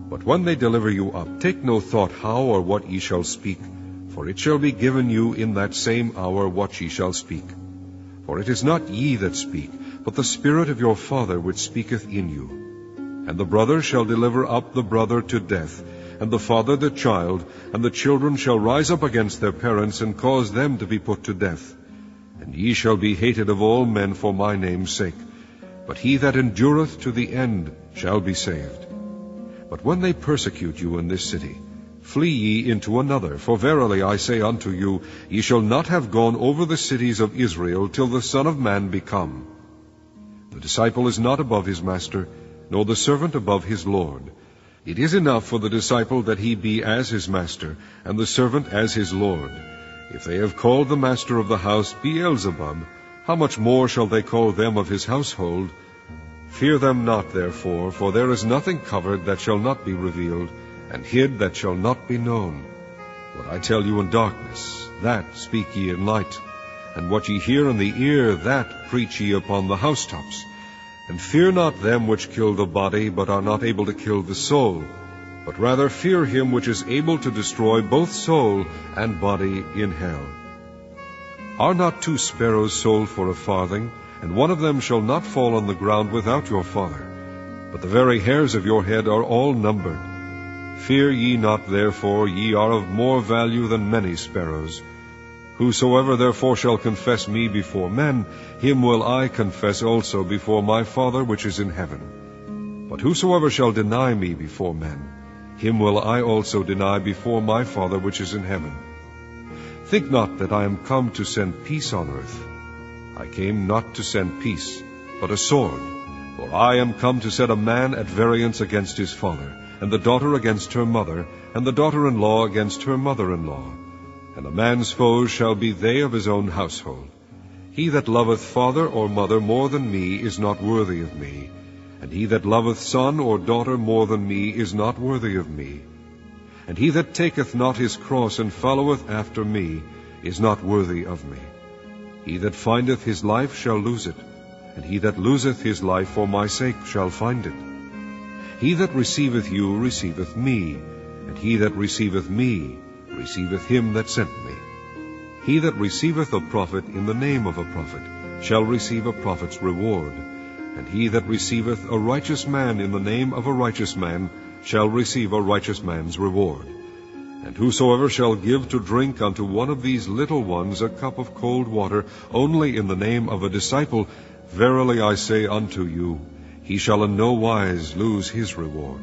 But when they deliver you up, take no thought how or what ye shall speak, for it shall be given you in that same hour what ye shall speak. For it is not ye that speak, but the Spirit of your Father which speaketh in you. And the brother shall deliver up the brother to death, and the father the child, and the children shall rise up against their parents, and cause them to be put to death. And ye shall be hated of all men for my name's sake, but he that endureth to the end shall be saved. But when they persecute you in this city, flee ye into another. For verily I say unto you, ye shall not have gone over the cities of Israel till the Son of Man be come. The disciple is not above his master, nor the servant above his Lord. It is enough for the disciple that he be as his master, and the servant as his Lord. If they have called the master of the house Beelzebub, how much more shall they call them of his household? Fear them not, therefore, for there is nothing covered that shall not be revealed, and hid that shall not be known. What I tell you in darkness, that speak ye in light, and what ye hear in the ear, that preach ye upon the housetops. And fear not them which kill the body, but are not able to kill the soul, but rather fear him which is able to destroy both soul and body in hell. Are not 2 sparrows sold for a farthing, and one of them shall not fall on the ground without your Father? But the very hairs of your head are all numbered. Fear ye not, therefore, ye are of more value than many sparrows. Whosoever therefore shall confess me before men, him will I confess also before my Father which is in heaven. But whosoever shall deny me before men, him will I also deny before my Father which is in heaven. Think not that I am come to send peace on earth. I came not to send peace, but a sword. For I am come to set a man at variance against his father, and the daughter against her mother, and the daughter-in-law against her mother-in-law. And a man's foes shall be they of his own household. He that loveth father or mother more than me is not worthy of me, and he that loveth son or daughter more than me is not worthy of me. And he that taketh not his cross and followeth after me is not worthy of me. He that findeth his life shall lose it, and he that loseth his life for my sake shall find it. He that receiveth you receiveth me, and he that receiveth me receiveth him that sent me. He that receiveth a prophet in the name of a prophet shall receive a prophet's reward, and he that receiveth a righteous man in the name of a righteous man shall receive a righteous man's reward. And whosoever shall give to drink unto one of these little ones a cup of cold water only in the name of a disciple, verily I say unto you, he shall in no wise lose his reward.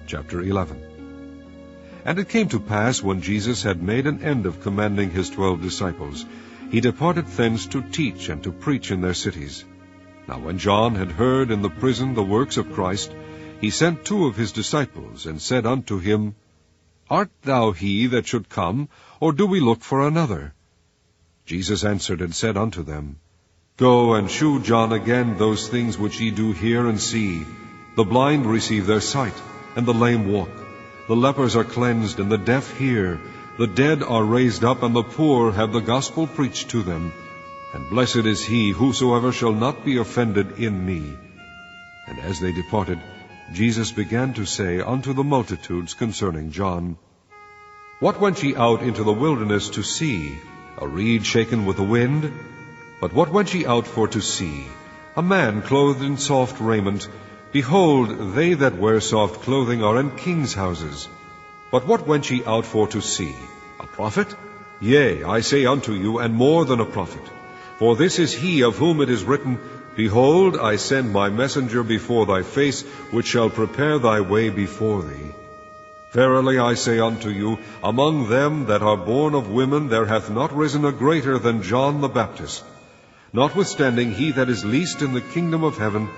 Chapter 11. And it came to pass, when Jesus had made an end of commanding his 12 disciples, he departed thence to teach and to preach in their cities. Now when John had heard in the prison the works of Christ, he sent 2 of his disciples, and said unto him, Art thou he that should come, or do we look for another? Jesus answered and said unto them, Go and shew John again those things which ye do hear and see. The blind receive their sight, and the lame walk. The lepers are cleansed, and the deaf hear. The dead are raised up, and the poor have the gospel preached to them. And blessed is he whosoever shall not be offended in me. And as they departed, Jesus began to say unto the multitudes concerning John, What went ye out into the wilderness to see? A reed shaken with the wind? But what went ye out for to see? A man clothed in soft raiment? Behold, they that wear soft clothing are in kings' houses. But what went ye out for to see? A prophet? Yea, I say unto you, and more than a prophet. For this is he of whom it is written, Behold, I send my messenger before thy face, which shall prepare thy way before thee. Verily I say unto you, among them that are born of women there hath not risen a greater than John the Baptist. Notwithstanding, he that is least in the kingdom of heaven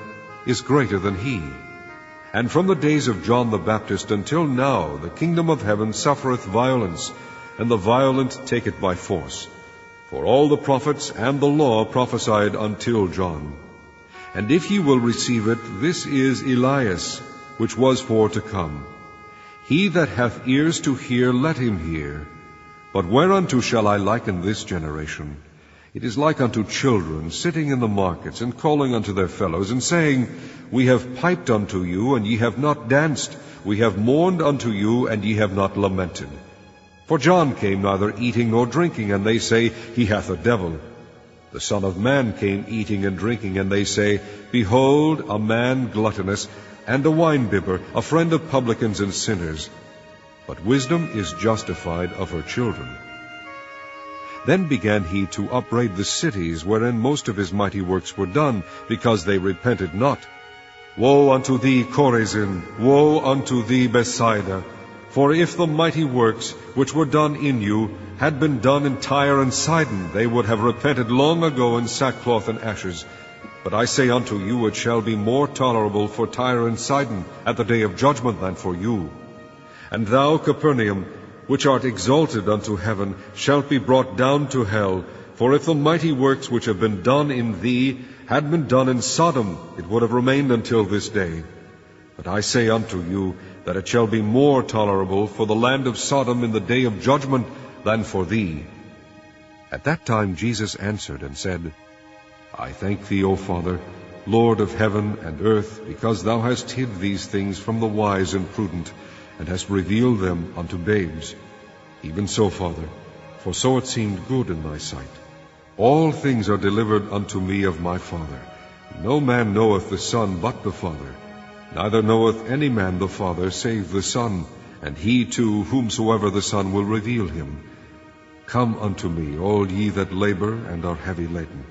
is greater than he. And from the days of John the Baptist until now the kingdom of heaven suffereth violence, and the violent take it by force. For all the prophets and the law prophesied until John. And if ye will receive it, this is Elias, which was for to come. He that hath ears to hear, let him hear. But whereunto shall I liken this generation? It is like unto children sitting in the markets, and calling unto their fellows, and saying, We have piped unto you, and ye have not danced. We have mourned unto you, and ye have not lamented. For John came neither eating nor drinking, and they say, He hath a devil. The Son of Man came eating and drinking, and they say, Behold, a man gluttonous, and a winebibber, a friend of publicans and sinners. But wisdom is justified of her children. Then began he to upbraid the cities wherein most of his mighty works were done, because they repented not. Woe unto thee, Chorazin! Woe unto thee, Bethsaida! For if the mighty works which were done in you had been done in Tyre and Sidon, they would have repented long ago in sackcloth and ashes. But I say unto you, it shall be more tolerable for Tyre and Sidon at the day of judgment than for you. And thou, Capernaum, which art exalted unto heaven, shalt be brought down to hell. For if the mighty works which have been done in thee had been done in Sodom, it would have remained until this day. But I say unto you, that it shall be more tolerable for the land of Sodom in the day of judgment than for thee. At that time Jesus answered and said, I thank thee, O Father, Lord of heaven and earth, because thou hast hid these things from the wise and prudent, and hast revealed them unto babes. Even so, Father, for so it seemed good in thy sight. All things are delivered unto me of my Father. No man knoweth the Son but the Father, neither knoweth any man the Father save the Son, and he too whomsoever the Son will reveal him. Come unto me, all ye that labor and are heavy laden,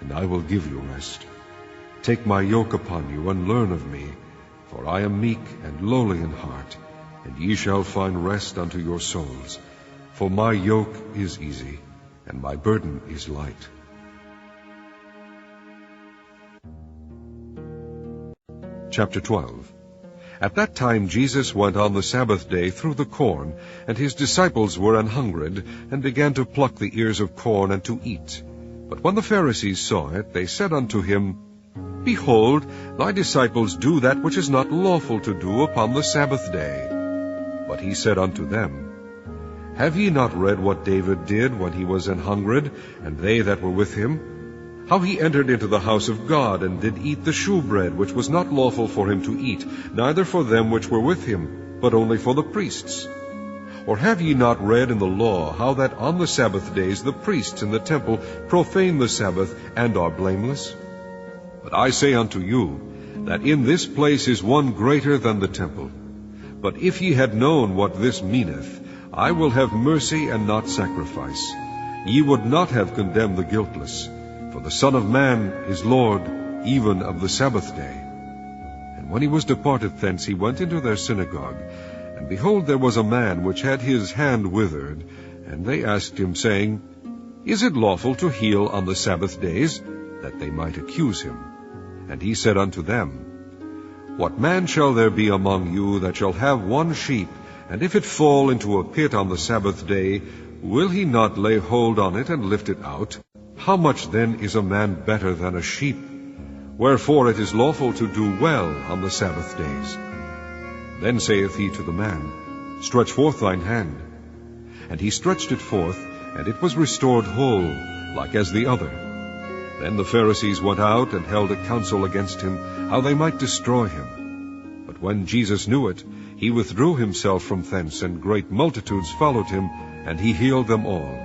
and I will give you rest. Take my yoke upon you, and learn of me, for I am meek and lowly in heart, and ye shall find rest unto your souls. For my yoke is easy, and my burden is light. Chapter 12. At that time Jesus went on the Sabbath day through the corn, and his disciples were an hungred, and began to pluck the ears of corn and to eat. But when the Pharisees saw it, they said unto him, Behold, thy disciples do that which is not lawful to do upon the Sabbath day. But he said unto them, Have ye not read what David did when he was an hungred, and they that were with him? How he entered into the house of God, and did eat the shewbread, which was not lawful for him to eat, neither for them which were with him, but only for the priests. Or have ye not read in the law how that on the Sabbath days the priests in the temple profane the Sabbath, and are blameless? But I say unto you, that in this place is one greater than the temple. But if ye had known what this meaneth, I will have mercy and not sacrifice, ye would not have condemned the guiltless. For the Son of Man is Lord even of the Sabbath day. And when he was departed thence, he went into their synagogue. And behold, there was a man which had his hand withered. And they asked him, saying, Is it lawful to heal on the Sabbath days? That they might accuse him. And he said unto them, What man shall there be among you that shall have one sheep, and if it fall into a pit on the Sabbath day, will he not lay hold on it and lift it out? How much then is a man better than a sheep? Wherefore it is lawful to do well on the Sabbath days. Then saith he to the man, Stretch forth thine hand. And he stretched it forth, and it was restored whole, like as the other. Then the Pharisees went out and held a council against him, how they might destroy him. But when Jesus knew it, he withdrew himself from thence, and great multitudes followed him, and he healed them all.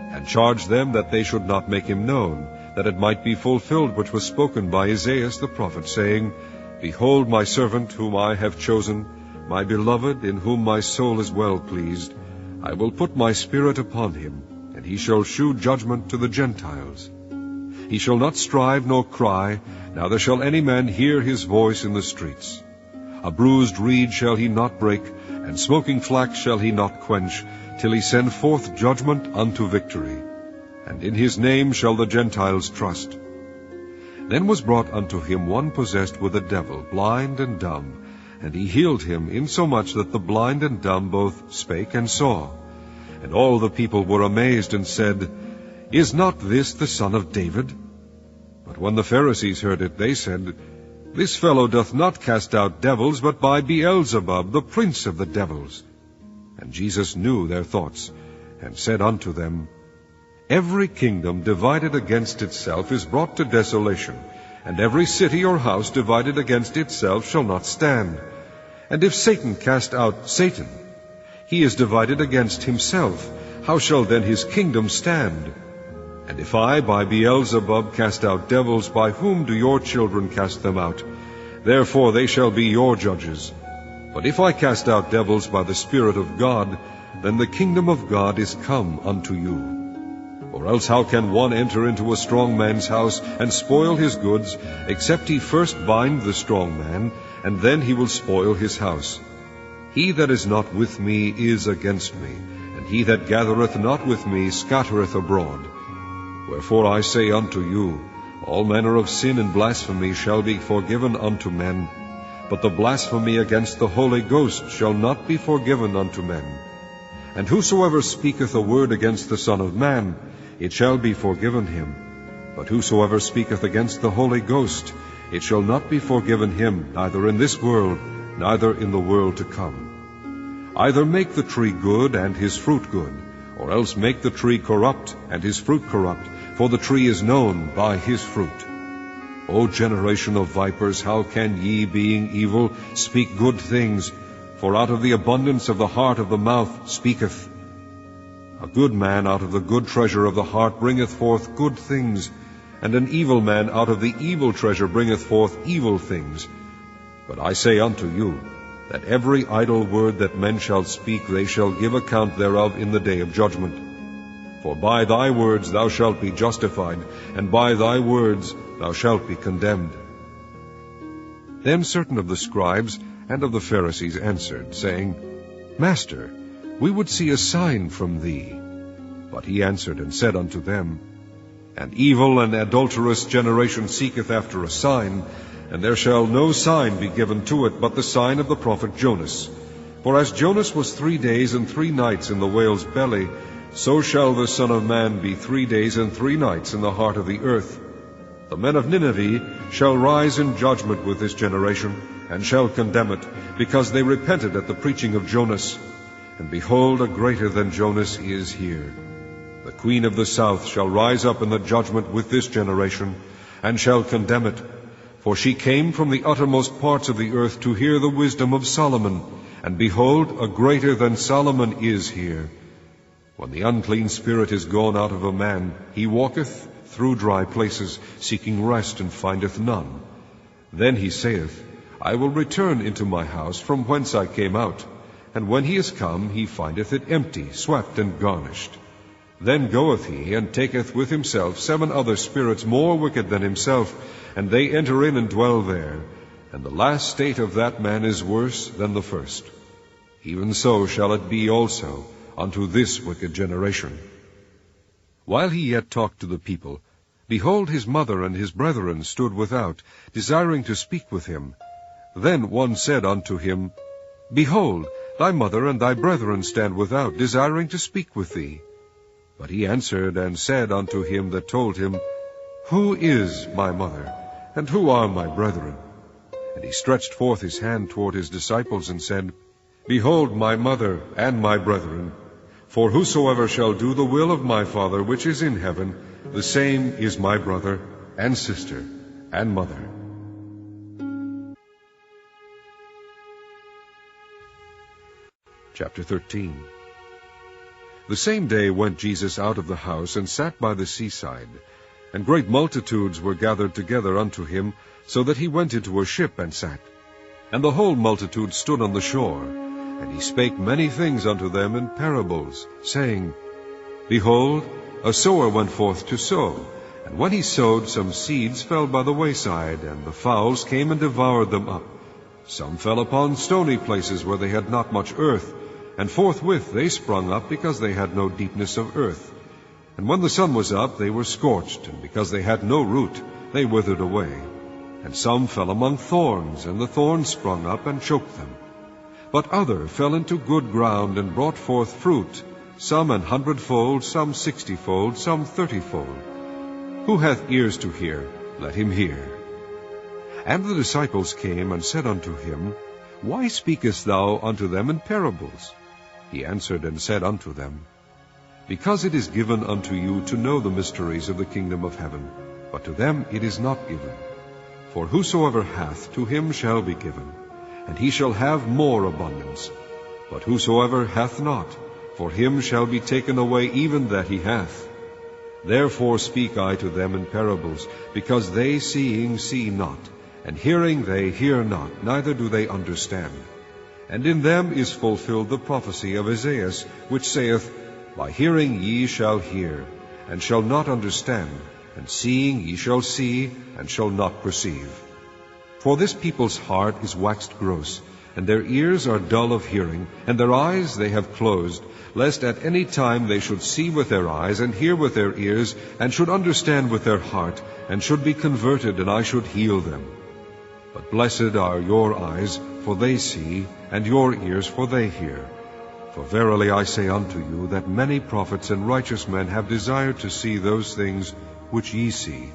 And charged them that they should not make him known, that it might be fulfilled which was spoken by Isaiah the prophet, saying, Behold my servant whom I have chosen, my beloved, in whom my soul is well pleased. I will put my spirit upon him, and he shall shew judgment to the Gentiles. He shall not strive nor cry, neither shall any man hear his voice in the streets. A bruised reed shall he not break, and smoking flax shall he not quench, till he send forth judgment unto victory. And in his name shall the Gentiles trust. Then was brought unto him one possessed with a devil, blind and dumb, and he healed him, insomuch that the blind and dumb both spake and saw. And all the people were amazed, and said, Is not this the son of David? But when the Pharisees heard it, they said, This fellow doth not cast out devils, but by Beelzebub, the prince of the devils. And Jesus knew their thoughts, and said unto them, Every kingdom divided against itself is brought to desolation, and every city or house divided against itself shall not stand. And if Satan cast out Satan, he is divided against himself. How shall then his kingdom stand? And if I by Beelzebub cast out devils, by whom do your children cast them out? Therefore they shall be your judges. But if I cast out devils by the Spirit of God, then the kingdom of God is come unto you. Or else how can one enter into a strong man's house, and spoil his goods, except he first bind the strong man, and then he will spoil his house? He that is not with me is against me, and he that gathereth not with me scattereth abroad. Wherefore I say unto you, all manner of sin and blasphemy shall be forgiven unto men, but the blasphemy against the Holy Ghost shall not be forgiven unto men. And whosoever speaketh a word against the Son of Man, it shall be forgiven him. But whosoever speaketh against the Holy Ghost, it shall not be forgiven him, neither in this world, neither in the world to come. Either make the tree good, and his fruit good, or else make the tree corrupt, and his fruit corrupt, for the tree is known by his fruit. O generation of vipers, how can ye, being evil, speak good things? For out of the abundance of the heart of the mouth speaketh. A good man out of the good treasure of the heart bringeth forth good things, and an evil man out of the evil treasure bringeth forth evil things. But I say unto you, that every idle word that men shall speak, they shall give account thereof in the day of judgment. For by thy words thou shalt be justified, and by thy words thou shalt be condemned. Then certain of the scribes and of the Pharisees answered, saying, Master, we would see a sign from thee. But he answered and said unto them, An evil and adulterous generation seeketh after a sign, and there shall no sign be given to it but the sign of the prophet Jonas. For as Jonas was 3 days and 3 nights in the whale's belly, so shall the Son of Man be 3 days and 3 nights in the heart of the earth. The men of Nineveh shall rise in judgment with this generation, and shall condemn it, because they repented at the preaching of Jonas. And behold, a greater than Jonas is here. The queen of the south shall rise up in the judgment with this generation, and shall condemn it. For she came from the uttermost parts of the earth to hear the wisdom of Solomon. And behold, a greater than Solomon is here. When the unclean spirit is gone out of a man, he walketh through dry places, seeking rest, and findeth none. Then he saith, I will return into my house from whence I came out. And when he is come, he findeth it empty, swept, and garnished. Then goeth he, and taketh with himself 7 other spirits more wicked than himself, and they enter in and dwell there. And the last state of that man is worse than the first. Even so shall it be also unto this wicked generation. While he yet talked to the people, behold, his mother and his brethren stood without, desiring to speak with him. Then one said unto him, Behold, thy mother and thy brethren stand without, desiring to speak with thee. But he answered and said unto him that told him, Who is my mother, and who are my brethren? And he stretched forth his hand toward his disciples, and said, Behold my mother and my brethren. For whosoever shall do the will of my Father which is in heaven, the same is my brother and sister and mother. Chapter 13. The same day went Jesus out of the house, and sat by the seaside. And great multitudes were gathered together unto him, so that he went into a ship and sat. And the whole multitude stood on the shore. And he spake many things unto them in parables, saying, Behold, a sower went forth to sow. And when he sowed, some seeds fell by the wayside, and the fowls came and devoured them up. Some fell upon stony places where they had not much earth, and forthwith they sprung up, because they had no deepness of earth. And when the sun was up, they were scorched, and because they had no root, they withered away. And some fell among thorns, and the thorns sprung up and choked them. But other fell into good ground, and brought forth fruit, some 100-fold, some 60-fold, some 30-fold. Who hath ears to hear, let him hear. And the disciples came and said unto him, Why speakest thou unto them in parables? He answered and said unto them, Because it is given unto you to know the mysteries of the kingdom of heaven, but to them it is not given. For whosoever hath, to him shall be given, and he shall have more abundance. But whosoever hath not, for him shall be taken away even that he hath. Therefore speak I to them in parables, because they seeing see not, and hearing they hear not, neither do they understand. And in them is fulfilled the prophecy of Isaiah, which saith, By hearing ye shall hear, and shall not understand, and seeing ye shall see, and shall not perceive. For this people's heart is waxed gross, and their ears are dull of hearing, and their eyes they have closed, lest at any time they should see with their eyes, and hear with their ears, and should understand with their heart, and should be converted, and I should heal them. But blessed are your eyes, for they see, and your ears, for they hear. For verily I say unto you, that many prophets and righteous men have desired to see those things which ye see,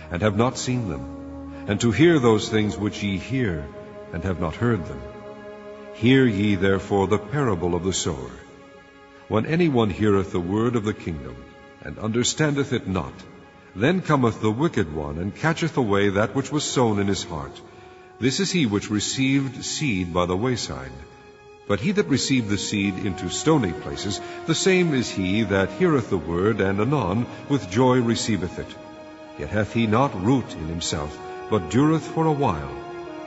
and have not seen them, and to hear those things which ye hear, and have not heard them. Hear ye therefore the parable of the sower. When any one heareth the word of the kingdom, and understandeth it not, then cometh the wicked one, and catcheth away that which was sown in his heart. This is he which received seed by the wayside. But he that received the seed into stony places, the same is he that heareth the word, and anon with joy receiveth it. Yet hath he not root in himself, but dureth for a while.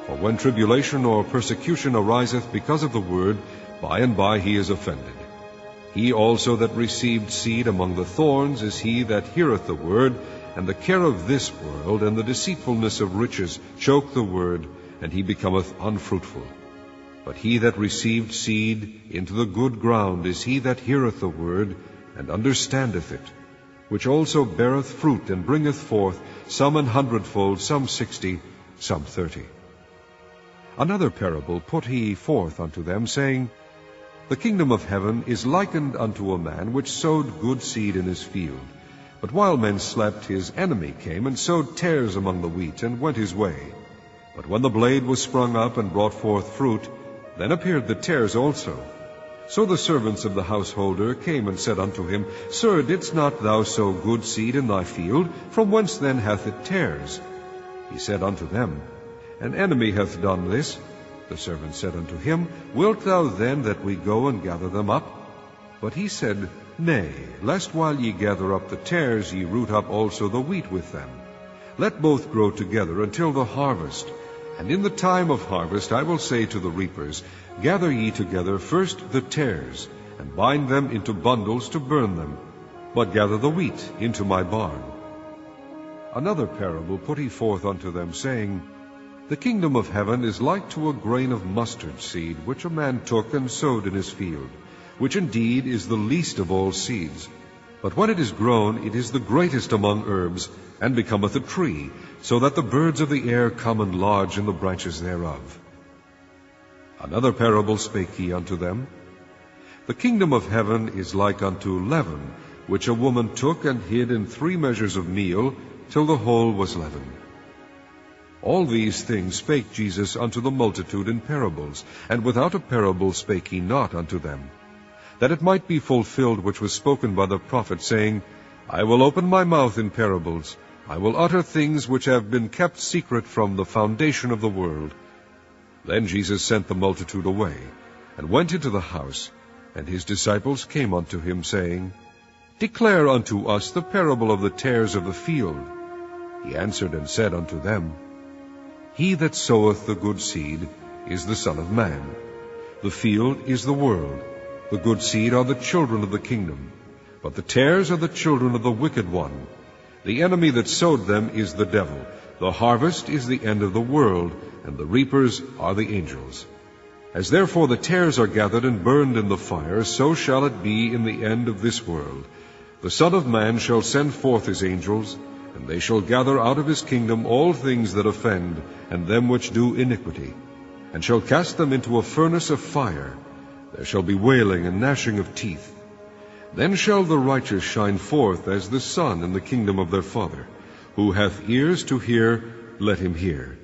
For when tribulation or persecution ariseth because of the word, by and by he is offended. He also that received seed among the thorns is he that heareth the word, and the care of this world and the deceitfulness of riches choke the word, and he becometh unfruitful. But he that received seed into the good ground is he that heareth the word, and understandeth it, which also beareth fruit, and bringeth forth some 100-fold, some 60, some 30. Another parable put he forth unto them, saying, The kingdom of heaven is likened unto a man which sowed good seed in his field. But while men slept, his enemy came and sowed tares among the wheat, and went his way. But when the blade was sprung up and brought forth fruit, then appeared the tares also. So the servants of the householder came and said unto him, Sir, didst not thou sow good seed in thy field? From whence then hath it tares? He said unto them, An enemy hath done this. The servants said unto him, Wilt thou then that we go and gather them up? But he said, Nay, lest while ye gather up the tares ye root up also the wheat with them. Let both grow together until the harvest. And in the time of harvest I will say to the reapers, Gather ye together first the tares, and bind them into bundles to burn them, but gather the wheat into my barn. Another parable put he forth unto them, saying, The kingdom of heaven is like to a grain of mustard seed, which a man took and sowed in his field, which indeed is the least of all seeds. But when it is grown, it is the greatest among herbs, and becometh a tree, so that the birds of the air come and lodge in the branches thereof. Another parable spake he unto them, The kingdom of heaven is like unto leaven, which a woman took and hid in 3 measures of meal, till the whole was leavened. All these things spake Jesus unto the multitude in parables, and without a parable spake he not unto them, that it might be fulfilled which was spoken by the prophet, saying, I will open my mouth in parables, I will utter things which have been kept secret from the foundation of the world. Then Jesus sent the multitude away, and went into the house, and his disciples came unto him, saying, Declare unto us the parable of the tares of the field. He answered and said unto them, He that soweth the good seed is the Son of Man. The field is the world. The good seed are the children of the kingdom, but the tares are the children of the wicked one. The enemy that sowed them is the devil. The harvest is the end of the world, and the reapers are the angels. As therefore the tares are gathered and burned in the fire, so shall it be in the end of this world. The Son of Man shall send forth his angels, and they shall gather out of his kingdom all things that offend, and them which do iniquity, and shall cast them into a furnace of fire. There shall be wailing and gnashing of teeth. Then shall the righteous shine forth as the sun in the kingdom of their Father. Who hath ears to hear, let him hear.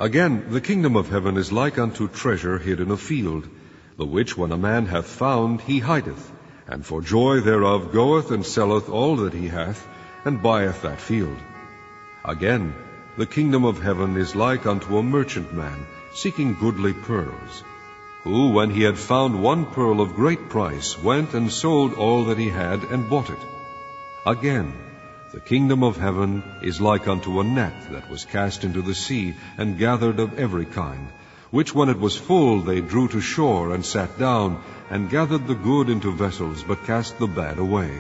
Again, the kingdom of heaven is like unto treasure hid in a field, the which when a man hath found, he hideth, and for joy thereof goeth and selleth all that he hath, and buyeth that field. Again, the kingdom of heaven is like unto a merchant man, seeking goodly pearls, who, when he had found one pearl of great price, went and sold all that he had, and bought it. Again, the kingdom of heaven is like unto a net that was cast into the sea, and gathered of every kind, which when it was full they drew to shore, and sat down, and gathered the good into vessels, but cast the bad away.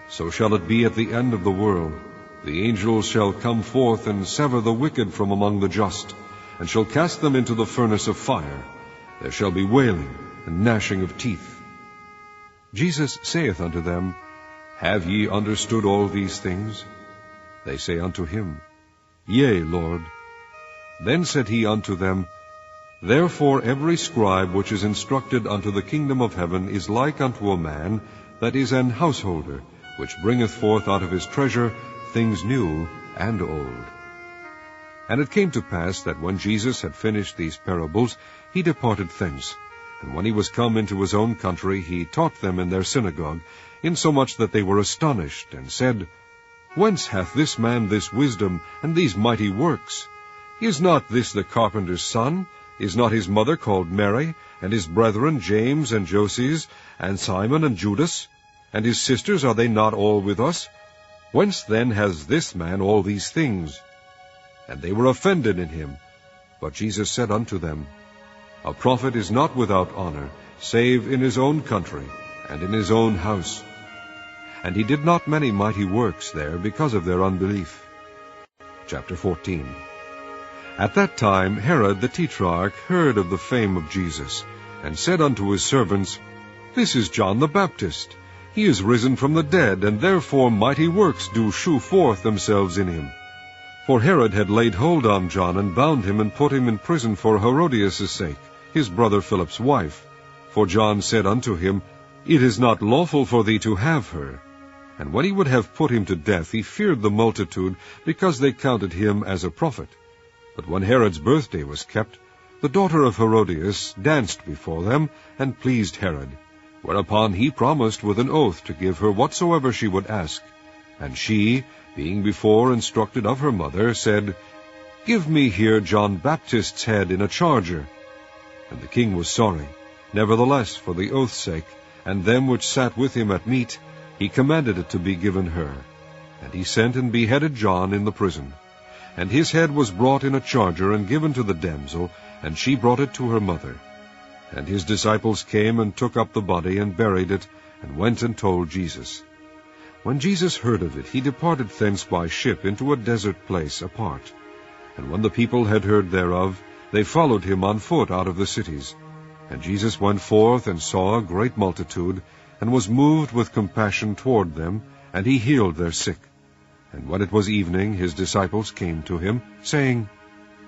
So shall it be at the end of the world. The angels shall come forth, and sever the wicked from among the just, and shall cast them into the furnace of fire. There shall be wailing and gnashing of teeth. Jesus saith unto them, Have ye understood all these things? They say unto him, Yea, Lord. Then said he unto them, Therefore every scribe which is instructed unto the kingdom of heaven is like unto a man that is an householder, which bringeth forth out of his treasure things new and old. And it came to pass that when Jesus had finished these parables, he departed thence. And when he was come into his own country, he taught them in their synagogue, insomuch that they were astonished, and said, Whence hath this man this wisdom, and these mighty works? Is not this the carpenter's son? Is not his mother called Mary, and his brethren James and Joses, and Simon and Judas? And his sisters, are they not all with us? Whence then has this man all these things? And they were offended in him. But Jesus said unto them, A prophet is not without honor, save in his own country, and in his own house. And he did not many mighty works there because of their unbelief. Chapter 14. At that time Herod the Tetrarch heard of the fame of Jesus, and said unto his servants, This is John the Baptist. He is risen from the dead, and therefore mighty works do shew forth themselves in him. For Herod had laid hold on John, and bound him, and put him in prison for Herodias' sake, his brother Philip's wife. For John said unto him, It is not lawful for thee to have her. And when he would have put him to death, he feared the multitude, because they counted him as a prophet. But when Herod's birthday was kept, the daughter of Herodias danced before them, and pleased Herod. Whereupon he promised with an oath to give her whatsoever she would ask. And she, being before instructed of her mother, said, Give me here John Baptist's head in a charger. And the king was sorry. Nevertheless, for the oath's sake, and them which sat with him at meat, he commanded it to be given her. And he sent and beheaded John in the prison. And his head was brought in a charger, and given to the damsel, and she brought it to her mother. And his disciples came and took up the body, and buried it, and went and told Jesus. When Jesus heard of it, he departed thence by ship into a desert place apart. And when the people had heard thereof, they followed him on foot out of the cities. And Jesus went forth and saw a great multitude, and was moved with compassion toward them, and he healed their sick. And when it was evening, his disciples came to him, saying,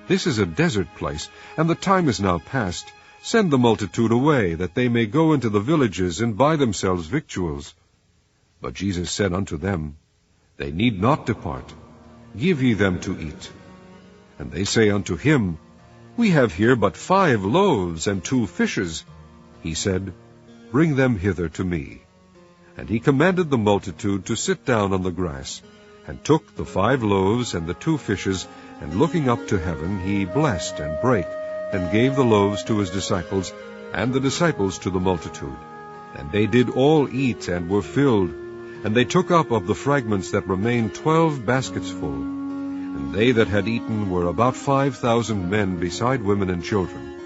This is a desert place, and the time is now past. Send the multitude away, that they may go into the villages, and buy themselves victuals. But Jesus said unto them, They need not depart. Give ye them to eat. And they say unto him, We have here but 5 loaves and 2 fishes. He said, Bring them hither to me. And he commanded the multitude to sit down on the grass, and took the 5 loaves and the 2 fishes, and looking up to heaven, he blessed and brake, and gave the loaves to his disciples, and the disciples to the multitude. And they did all eat, and were filled. And they took up of the fragments that remained 12 baskets full. And they that had eaten were about 5,000 men, beside women and children.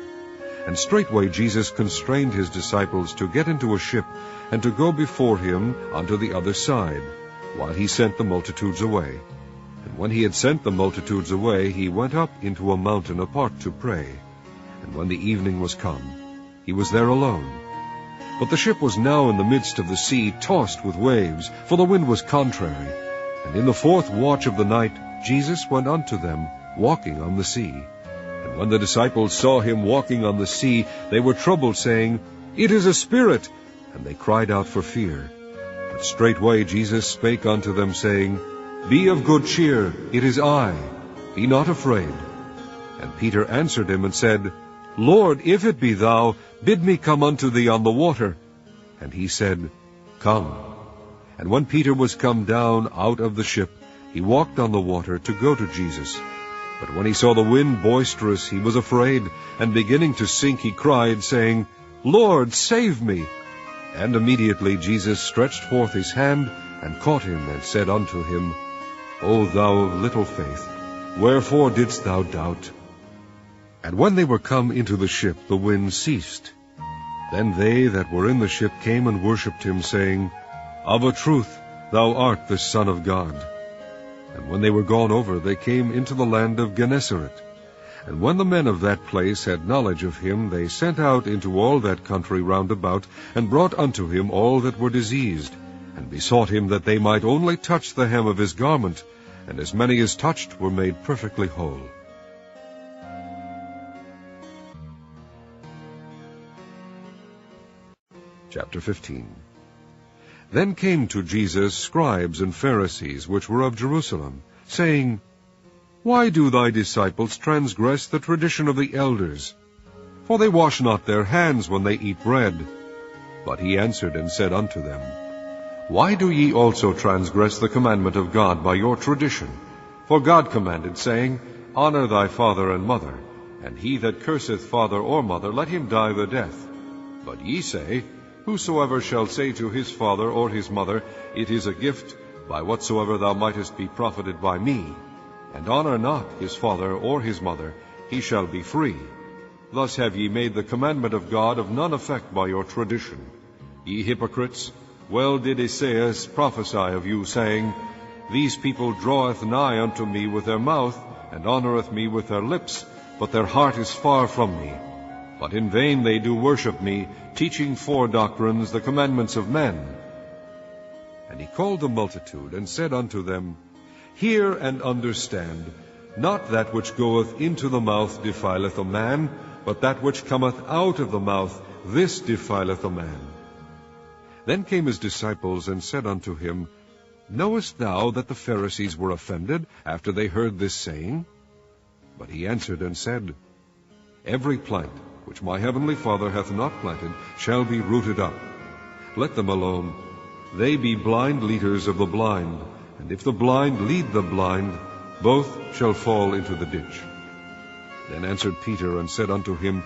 And straightway Jesus constrained his disciples to get into a ship, and to go before him unto the other side, while he sent the multitudes away. And when he had sent the multitudes away, he went up into a mountain apart to pray. And when the evening was come, he was there alone. But the ship was now in the midst of the sea, tossed with waves, for the wind was contrary. And in the 4th watch of the night Jesus went unto them, walking on the sea. And when the disciples saw him walking on the sea, they were troubled, saying, It is a spirit! And they cried out for fear. But straightway Jesus spake unto them, saying, Be of good cheer, it is I. Be not afraid. And Peter answered him and said, Lord, if it be thou, bid me come unto thee on the water. And he said, Come. And when Peter was come down out of the ship, he walked on the water to go to Jesus. But when he saw the wind boisterous, he was afraid, and beginning to sink, he cried, saying, Lord, save me. And immediately Jesus stretched forth his hand, and caught him, and said unto him, O thou of little faith, wherefore didst thou doubt? And when they were come into the ship, the wind ceased. Then they that were in the ship came and worshipped him, saying, Of a truth, thou art the Son of God. And when they were gone over, they came into the land of Gennesaret. And when the men of that place had knowledge of him, they sent out into all that country round about, and brought unto him all that were diseased, and besought him that they might only touch the hem of his garment, and as many as touched were made perfectly whole. Chapter 15. Then came to Jesus scribes and Pharisees, which were of Jerusalem, saying, Why do thy disciples transgress the tradition of the elders? For they wash not their hands when they eat bread. But he answered and said unto them, Why do ye also transgress the commandment of God by your tradition? For God commanded, saying, Honor thy father and mother, and he that curseth father or mother, let him die the death. But ye say, Whosoever shall say to his father or his mother, It is a gift, by whatsoever thou mightest be profited by me, and honor not his father or his mother, he shall be free. Thus have ye made the commandment of God of none effect by your tradition. Ye hypocrites, well did Esaias prophesy of you, saying, These people draweth nigh unto me with their mouth, and honoureth me with their lips, but their heart is far from me. But in vain they do worship me, teaching for doctrines the commandments of men. And he called the multitude, and said unto them, Hear and understand. Not that which goeth into the mouth defileth a man, but that which cometh out of the mouth, this defileth a man. Then came his disciples, and said unto him, Knowest thou that the Pharisees were offended, after they heard this saying? But he answered and said, Every plant which my heavenly Father hath not planted shall be rooted up. Let them alone. They be blind leaders of the blind, and if the blind lead the blind, both shall fall into the ditch. Then answered Peter, and said unto him,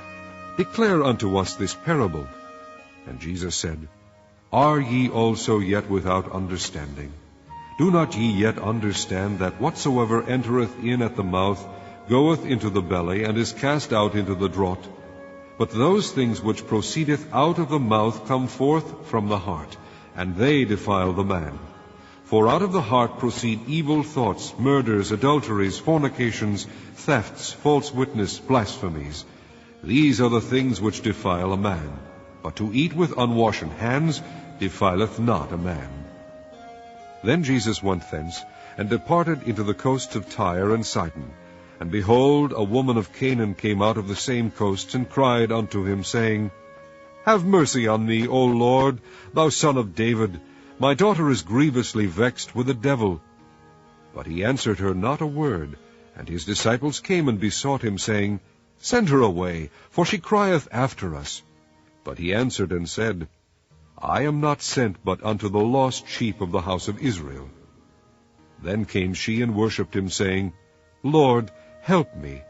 Declare unto us this parable. And Jesus said, Are ye also yet without understanding? Do not ye yet understand that whatsoever entereth in at the mouth goeth into the belly, and is cast out into the draught? But those things which proceedeth out of the mouth come forth from the heart, and they defile the man. For out of the heart proceed evil thoughts, murders, adulteries, fornications, thefts, false witness, blasphemies. These are the things which defile a man. But to eat with unwashen hands defileth not a man. Then Jesus went thence, and departed into the coasts of Tyre and Sidon. And behold, a woman of Canaan came out of the same coasts, and cried unto him, saying, Have mercy on me, O Lord, thou Son of David. My daughter is grievously vexed with a devil. But he answered her not a word. And his disciples came and besought him, saying, Send her away, for she crieth after us. But he answered and said, I am not sent but unto the lost sheep of the house of Israel. Then came she and worshipped him, saying, Lord, help me.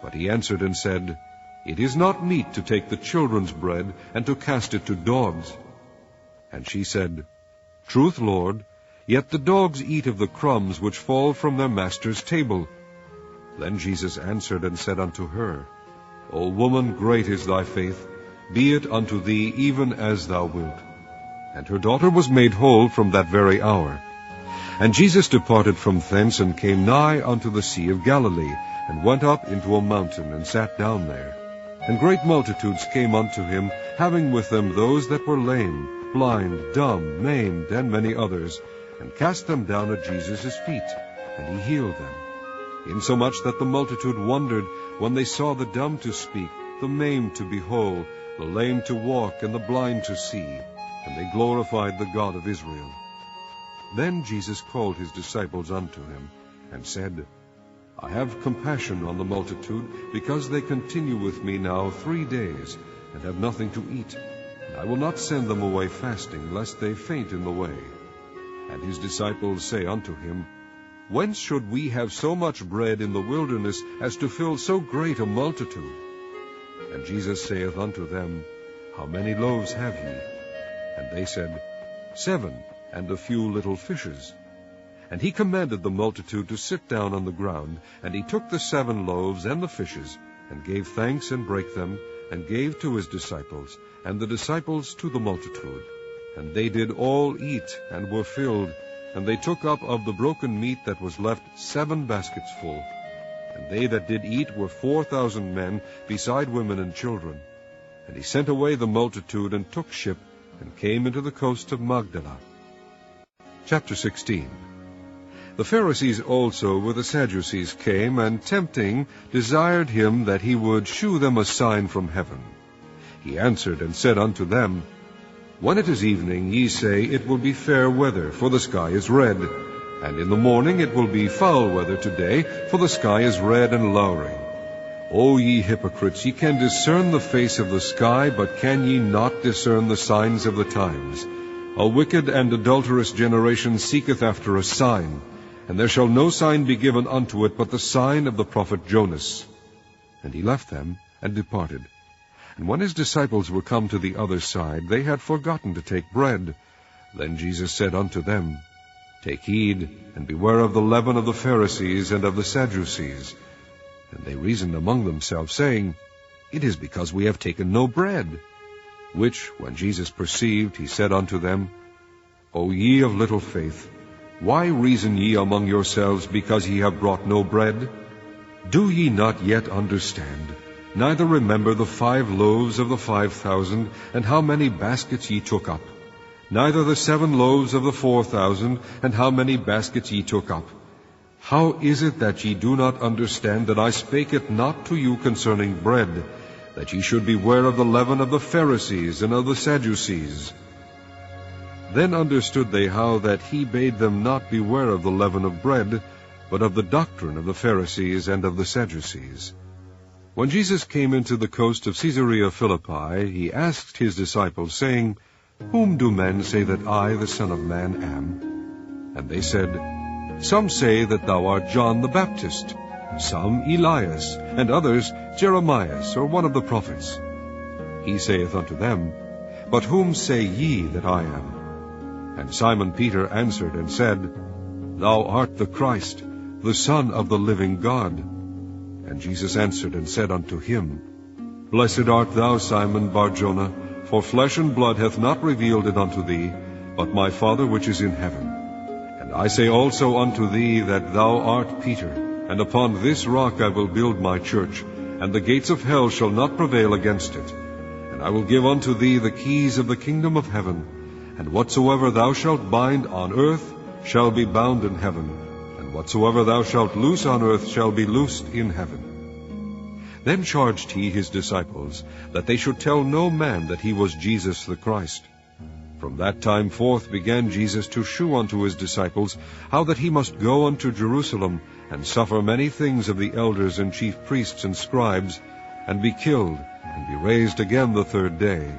But he answered and said, It is not meet to take the children's bread, and to cast it to dogs. And she said, Truth, Lord, yet the dogs eat of the crumbs which fall from their master's table. Then Jesus answered and said unto her, O woman, great is thy faith. Be it unto thee even as thou wilt. And her daughter was made whole from that very hour. And Jesus departed from thence, and came nigh unto the sea of Galilee, and went up into a mountain, and sat down there. And great multitudes came unto him, having with them those that were lame, blind, dumb, maimed, and many others, and cast them down at Jesus' feet, and he healed them. Insomuch that the multitude wondered when they saw the dumb to speak, the maimed to be whole, the lame to walk, and the blind to see, and they glorified the God of Israel. Then Jesus called his disciples unto him, and said, I have compassion on the multitude, because they continue with me now 3 days, and have nothing to eat. And I will not send them away fasting, lest they faint in the way. And his disciples say unto him, Whence should we have so much bread in the wilderness, as to fill so great a multitude? And Jesus saith unto them, How many loaves have ye? And they said, 7, and a few little fishes. And he commanded the multitude to sit down on the ground. And he took the 7 loaves and the fishes, and gave thanks, and brake them, and gave to his disciples, and the disciples to the multitude. And they did all eat, and were filled. And they took up of the broken meat that was left 7 baskets full. And they that did eat were 4,000 men, beside women and children. And he sent away the multitude, and took ship, and came into the coast of Magdala. Chapter 16. The Pharisees also with the Sadducees came, and tempting, desired him that he would shew them a sign from heaven. He answered and said unto them, When it is evening, ye say, It will be fair weather, for the sky is red. And in the morning it will be foul weather today, for the sky is red and lowering. O ye hypocrites, ye can discern the face of the sky, but can ye not discern the signs of the times? A wicked and adulterous generation seeketh after a sign, and there shall no sign be given unto it but the sign of the prophet Jonas. And he left them, and departed. And when his disciples were come to the other side, they had forgotten to take bread. Then Jesus said unto them, Take heed, and beware of the leaven of the Pharisees and of the Sadducees. And they reasoned among themselves, saying, It is because we have taken no bread. which, when Jesus perceived, he said unto them, O ye of little faith, why reason ye among yourselves, because ye have brought no bread? Do ye not yet understand, neither remember the 5 loaves of the 5,000, and how many baskets ye took up? Neither the 7 loaves of the 4,000, and how many baskets ye took up? How is it that ye do not understand that I spake it not to you concerning bread, that ye should beware of the leaven of the Pharisees and of the Sadducees? Then understood they how that he bade them not beware of the leaven of bread, but of the doctrine of the Pharisees and of the Sadducees. When Jesus came into the coast of Caesarea Philippi, he asked his disciples, saying, Whom do men say that I, the Son of Man, am? And they said, Some say that thou art John the Baptist, some Elias, and others Jeremias, or one of the prophets. He saith unto them, But whom say ye that I am? And Simon Peter answered and said, Thou art the Christ, the Son of the living God. And Jesus answered and said unto him, Blessed art thou, Simon Bar-Jonah, for flesh and blood hath not revealed it unto thee, but my Father which is in heaven. And I say also unto thee that thou art Peter, and upon this rock I will build my church, and the gates of hell shall not prevail against it. And I will give unto thee the keys of the kingdom of heaven, and whatsoever thou shalt bind on earth shall be bound in heaven, and whatsoever thou shalt loose on earth shall be loosed in heaven. Then charged he his disciples that they should tell no man that he was Jesus the Christ. From that time forth began Jesus to shew unto his disciples how that he must go unto Jerusalem, and suffer many things of the elders and chief priests and scribes, and be killed, and be raised again the 3rd day.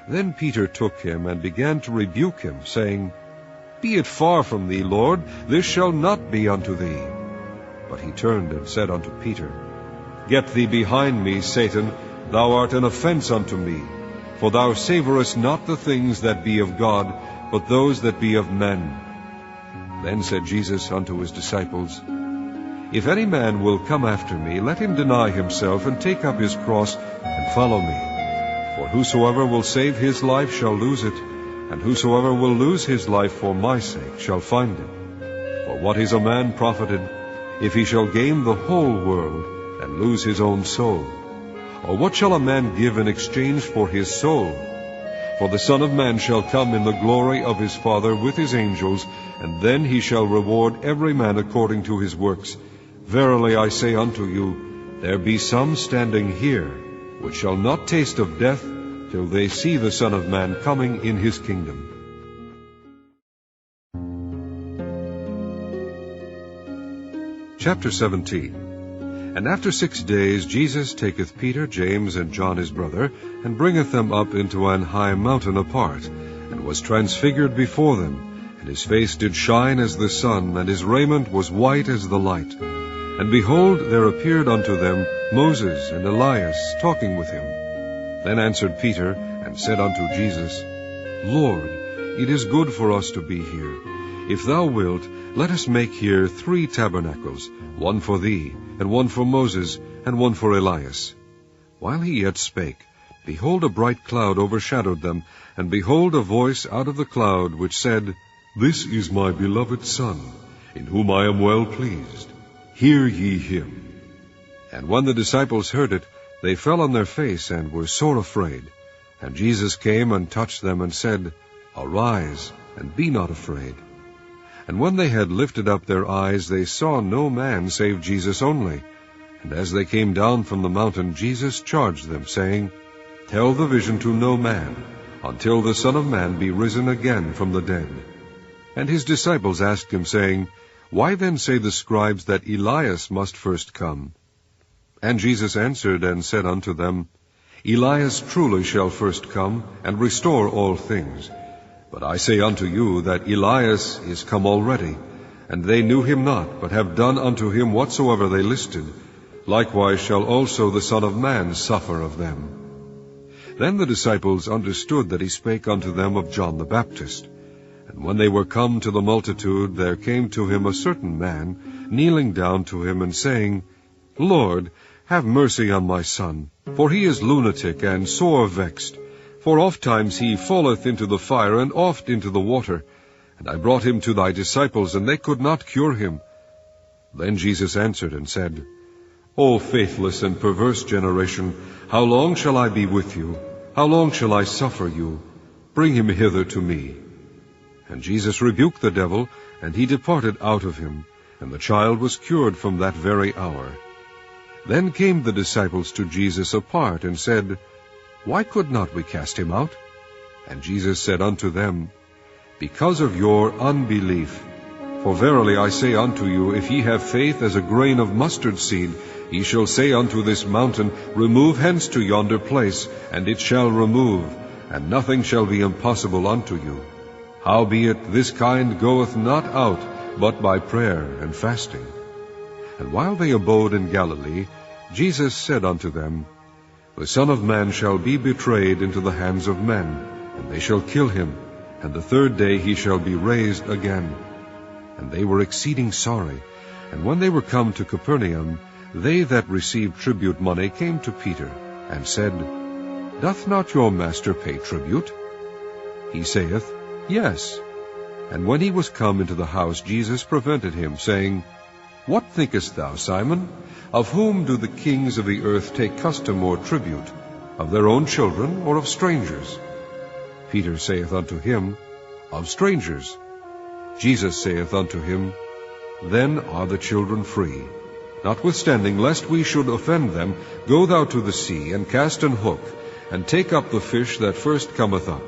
Then Peter took him, and began to rebuke him, saying, Be it far from thee, Lord, this shall not be unto thee. But he turned and said unto Peter, Get thee behind me, Satan, thou art an offense unto me, for thou savorest not the things that be of God, but those that be of men. Then said Jesus unto his disciples, If any man will come after me, let him deny himself, and take up his cross, and follow me. For whosoever will save his life shall lose it, and whosoever will lose his life for my sake shall find it. For what is a man profited, if he shall gain the whole world, and lose his own soul? Or what shall a man give in exchange for his soul? For the Son of Man shall come in the glory of his Father with his angels, and then he shall reward every man according to his works. Verily I say unto you, there be some standing here, which shall not taste of death, till they see the Son of Man coming in his kingdom. Chapter 17. And after 6 days Jesus taketh Peter, James, and John his brother, and bringeth them up into an high mountain apart, and was transfigured before them, and his face did shine as the sun, and his raiment was white as the light. And behold, there appeared unto them Moses and Elias, talking with him. Then answered Peter, and said unto Jesus, Lord, it is good for us to be here. If thou wilt, let us make here 3 tabernacles, one for thee, and one for Moses, and one for Elias. While he yet spake, behold, a bright cloud overshadowed them, and behold, a voice out of the cloud, which said, This is my beloved Son, in whom I am well pleased. Hear ye him. And when the disciples heard it, they fell on their face, and were sore afraid. And Jesus came and touched them, and said, Arise, and be not afraid. And when they had lifted up their eyes, they saw no man save Jesus only. And as they came down from the mountain, Jesus charged them, saying, Tell the vision to no man, until the Son of Man be risen again from the dead. And his disciples asked him, saying, Why then say the scribes that Elias must first come? And Jesus answered and said unto them, Elias truly shall first come, and restore all things. But I say unto you that Elias is come already, and they knew him not, but have done unto him whatsoever they listed. Likewise shall also the Son of Man suffer of them. Then the disciples understood that he spake unto them of John the Baptist. And when they were come to the multitude, there came to him a certain man, kneeling down to him, and saying, Lord, have mercy on my son, for he is lunatic and sore vexed. For ofttimes he falleth into the fire, and oft into the water. And I brought him to thy disciples, and they could not cure him. Then Jesus answered and said, O faithless and perverse generation, how long shall I be with you? How long shall I suffer you? Bring him hither to me. And Jesus rebuked the devil, and he departed out of him, and the child was cured from that very hour. Then came the disciples to Jesus apart, and said, Why could not we cast him out? And Jesus said unto them, Because of your unbelief. For verily I say unto you, if ye have faith as a grain of mustard seed, ye shall say unto this mountain, Remove hence to yonder place, and it shall remove, and nothing shall be impossible unto you. Howbeit this kind goeth not out, but by prayer and fasting. And while they abode in Galilee, Jesus said unto them, The Son of Man shall be betrayed into the hands of men, and they shall kill him, and the third day he shall be raised again. And they were exceeding sorry. And when they were come to Capernaum, they that received tribute money came to Peter, and said, Doth not your master pay tribute? He saith, Yes. And when he was come into the house, Jesus prevented him, saying, What thinkest thou, Simon? Of whom do the kings of the earth take custom or tribute? Of their own children, or of strangers? Peter saith unto him, Of strangers. Jesus saith unto him, Then are the children free. Notwithstanding, lest we should offend them, go thou to the sea, and cast an hook, and take up the fish that first cometh up.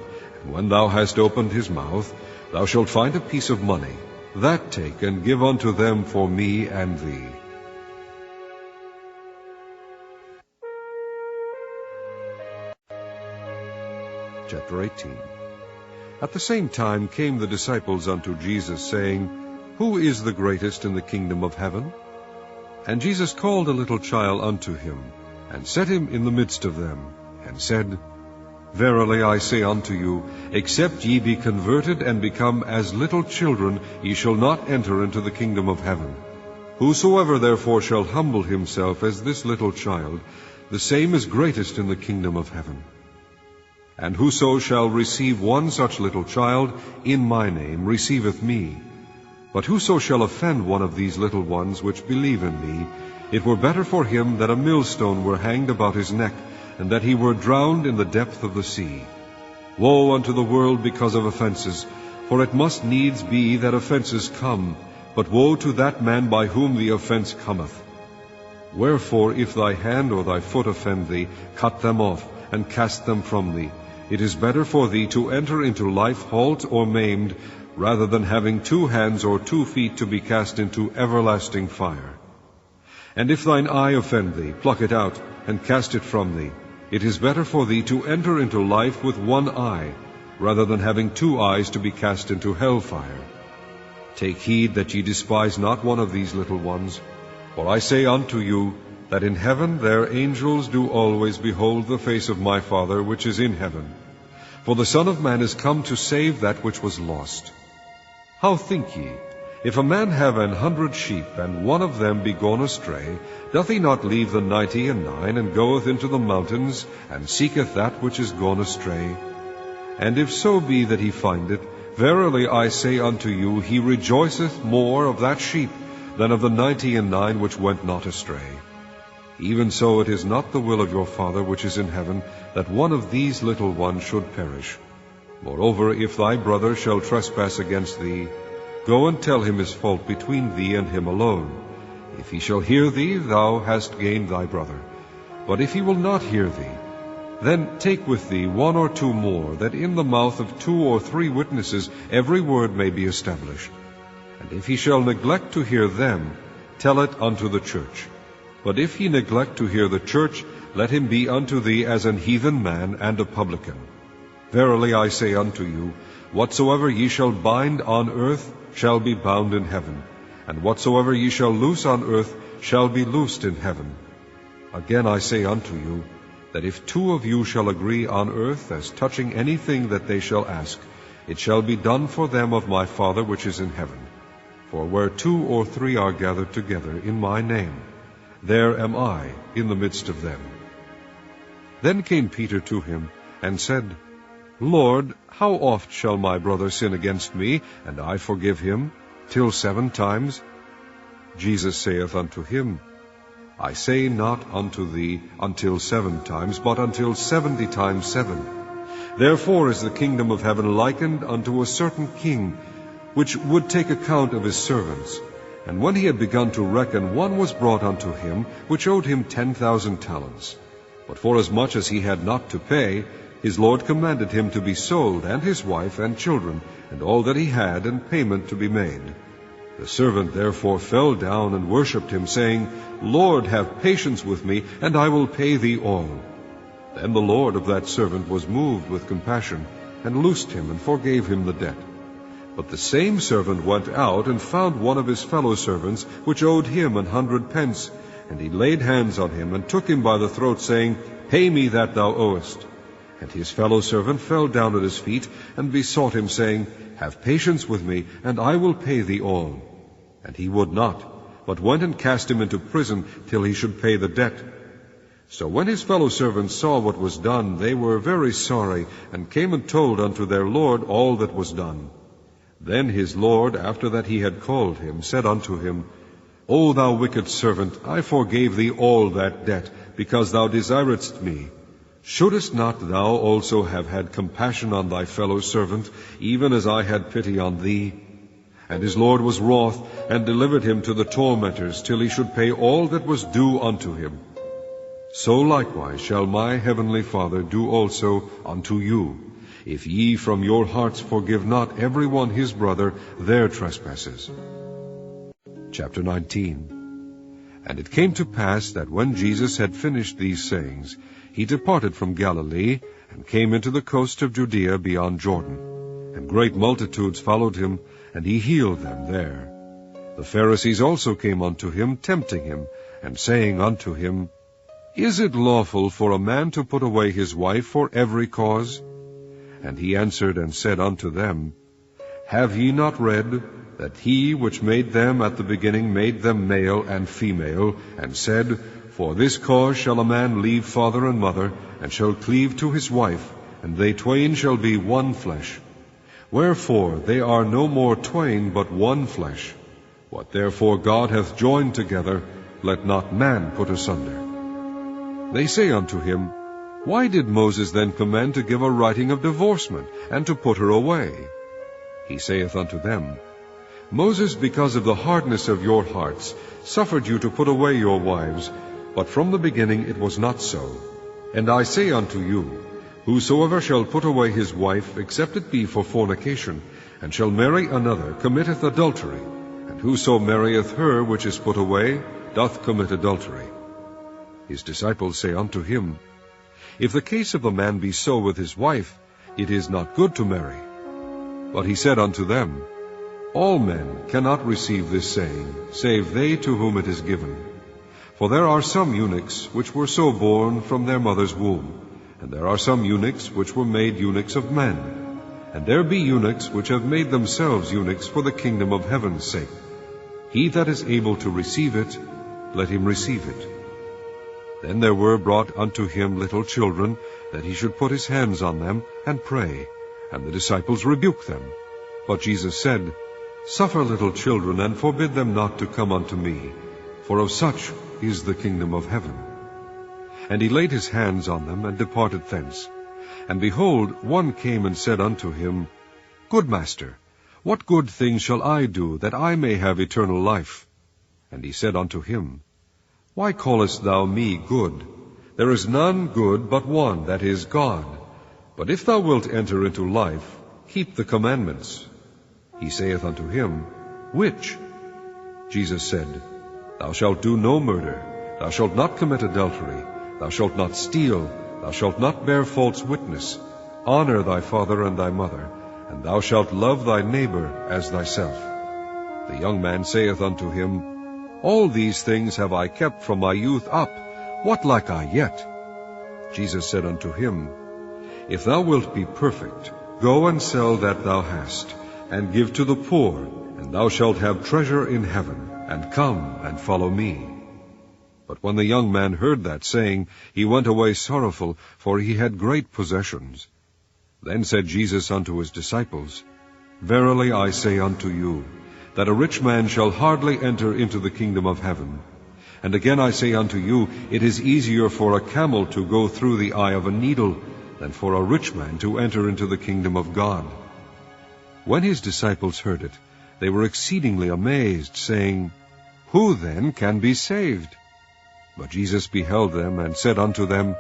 And when thou hast opened his mouth, thou shalt find a piece of money. That take, and give unto them for me and thee. Chapter 18. At the same time came the disciples unto Jesus, saying, Who is the greatest in the kingdom of heaven? And Jesus called a little child unto him, and set him in the midst of them, and said, Verily I say unto you, except ye be converted and become as little children, ye shall not enter into the kingdom of heaven. Whosoever therefore shall humble himself as this little child, the same is greatest in the kingdom of heaven. And whoso shall receive one such little child in my name receiveth me. But whoso shall offend one of these little ones which believe in me, it were better for him that a millstone were hanged about his neck, and that he were drowned in the depth of the sea. Woe unto the world because of offenses, for it must needs be that offenses come, but woe to that man by whom the offense cometh. Wherefore, if thy hand or thy foot offend thee, cut them off, and cast them from thee. It is better for thee to enter into life halt or maimed, rather than having 2 hands or 2 feet to be cast into everlasting fire. And if thine eye offend thee, pluck it out, and cast it from thee. It is better for thee to enter into life with 1 eye, rather than having 2 eyes to be cast into hell fire. Take heed that ye despise not one of these little ones. For I say unto you, that in heaven their angels do always behold the face of my Father which is in heaven. For the Son of Man is come to save that which was lost. How think ye? If a man have 100 sheep, and one of them be gone astray, doth he not leave the 99, and goeth into the mountains, and seeketh that which is gone astray? And if so be that he find it, verily I say unto you, he rejoiceth more of that sheep than of the 99 which went not astray. Even so it is not the will of your Father which is in heaven, that one of these little ones should perish. Moreover, if thy brother shall trespass against thee, go and tell him his fault between thee and him alone. If he shall hear thee, thou hast gained thy brother. But if he will not hear thee, then take with thee 1 or 2 more, that in the mouth of 2 or 3 witnesses every word may be established. And if he shall neglect to hear them, tell it unto the church. But if he neglect to hear the church, let him be unto thee as an heathen man and a publican. Verily I say unto you, whatsoever ye shall bind on earth shall be bound in heaven, and whatsoever ye shall loose on earth shall be loosed in heaven. Again I say unto you, that if 2 of you shall agree on earth as touching anything that they shall ask, it shall be done for them of my Father which is in heaven. For where 2 or 3 are gathered together in my name, there am I in the midst of them. Then came Peter to him, and said, Lord, how oft shall my brother sin against me, and I forgive him? Till 7 times? Jesus saith unto him, I say not unto thee until 7 times, but until 70 times 7. Therefore is the kingdom of heaven likened unto a certain king, which would take account of his servants. And when he had begun to reckon, one was brought unto him, which owed him 10,000 talents. But forasmuch as he had not to pay, his Lord commanded him to be sold, and his wife and children, and all that he had, and payment to be made. The servant therefore fell down and worshipped him, saying, Lord, have patience with me, and I will pay thee all. Then the Lord of that servant was moved with compassion, and loosed him, and forgave him the debt. But the same servant went out, and found one of his fellow servants, which owed him 100 pence. And he laid hands on him, and took him by the throat, saying, Pay me that thou owest. And his fellow servant fell down at his feet, and besought him, saying, Have patience with me, and I will pay thee all. And he would not, but went and cast him into prison, till he should pay the debt. So when his fellow servants saw what was done, they were very sorry, and came and told unto their Lord all that was done. Then his Lord, after that he had called him, said unto him, O thou wicked servant, I forgave thee all that debt, because thou desiredst me. Shouldest not thou also have had compassion on thy fellow servant, even as I had pity on thee? And his Lord was wroth, and delivered him to the tormentors, till he should pay all that was due unto him. So likewise shall my heavenly Father do also unto you, if ye from your hearts forgive not every one his brother their trespasses. Chapter 19. And it came to pass that when Jesus had finished these sayings, he departed from Galilee, and came into the coast of Judea beyond Jordan. And great multitudes followed him, and he healed them there. The Pharisees also came unto him, tempting him, and saying unto him, Is it lawful for a man to put away his wife for every cause? And he answered and said unto them, Have ye not read that he which made them at the beginning made them male and female, and said, For this cause shall a man leave father and mother, and shall cleave to his wife, and they twain shall be one flesh. Wherefore they are no more twain, but one flesh. What therefore God hath joined together, let not man put asunder. They say unto him, Why did Moses then command to give a writing of divorcement, and to put her away? He saith unto them, Moses, because of the hardness of your hearts, suffered you to put away your wives, but from the beginning it was not so. And I say unto you, Whosoever shall put away his wife, except it be for fornication, and shall marry another, committeth adultery, and whoso marrieth her which is put away, doth commit adultery. His disciples say unto him, If the case of a man be so with his wife, it is not good to marry. But he said unto them, All men cannot receive this saying, save they to whom it is given. For there are some eunuchs which were so born from their mother's womb, and there are some eunuchs which were made eunuchs of men. And there be eunuchs which have made themselves eunuchs for the kingdom of heaven's sake. He that is able to receive it, let him receive it. Then there were brought unto him little children, that he should put his hands on them, and pray. And the disciples rebuked them. But Jesus said, Suffer little children, and forbid them not to come unto me, for of such is the kingdom of heaven. And he laid his hands on them, and departed thence. And behold, one came and said unto him, Good Master, what good thing shall I do, that I may have eternal life? And he said unto him, Why callest thou me good? There is none good but one, that is, God. But if thou wilt enter into life, keep the commandments. He saith unto him, Which? Jesus said, Thou shalt do no murder, thou shalt not commit adultery, thou shalt not steal, thou shalt not bear false witness, honor thy father and thy mother, and thou shalt love thy neighbor as thyself. The young man saith unto him, All these things have I kept from my youth up. What lack I yet? Jesus said unto him, If thou wilt be perfect, go and sell that thou hast, and give to the poor, and thou shalt have treasure in heaven, and come and follow me. But when the young man heard that saying, he went away sorrowful, for he had great possessions. Then said Jesus unto his disciples, Verily I say unto you, that a rich man shall hardly enter into the kingdom of heaven. And again I say unto you, it is easier for a camel to go through the eye of a needle than for a rich man to enter into the kingdom of God. When his disciples heard it, they were exceedingly amazed, saying, Who then can be saved? But Jesus beheld them, and said unto them,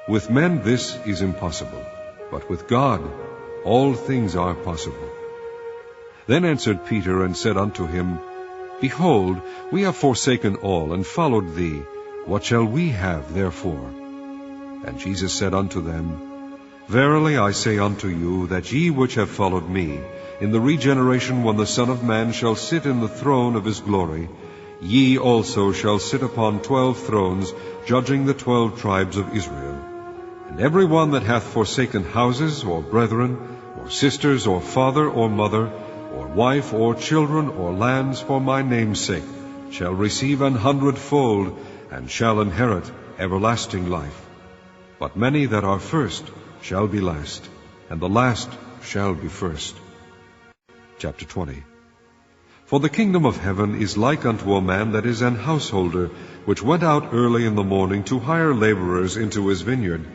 With men this is impossible, but with God all things are possible. Then answered Peter, and said unto him, Behold, we have forsaken all, and followed thee. What shall we have therefore? And Jesus said unto them, Verily I say unto you, that ye which have followed me, in the regeneration when the Son of Man shall sit in the throne of his glory, ye also shall sit upon 12 thrones, judging the 12 tribes of Israel. And every one that hath forsaken houses, or brethren, or sisters, or father, or mother, or wife, or children, or lands, for my name's sake, shall receive 100-fold, and shall inherit everlasting life. But many that are first shall be last, and the last shall be first. Chapter 20. For the kingdom of heaven is like unto a man that is an householder, which went out early in the morning to hire laborers into his vineyard.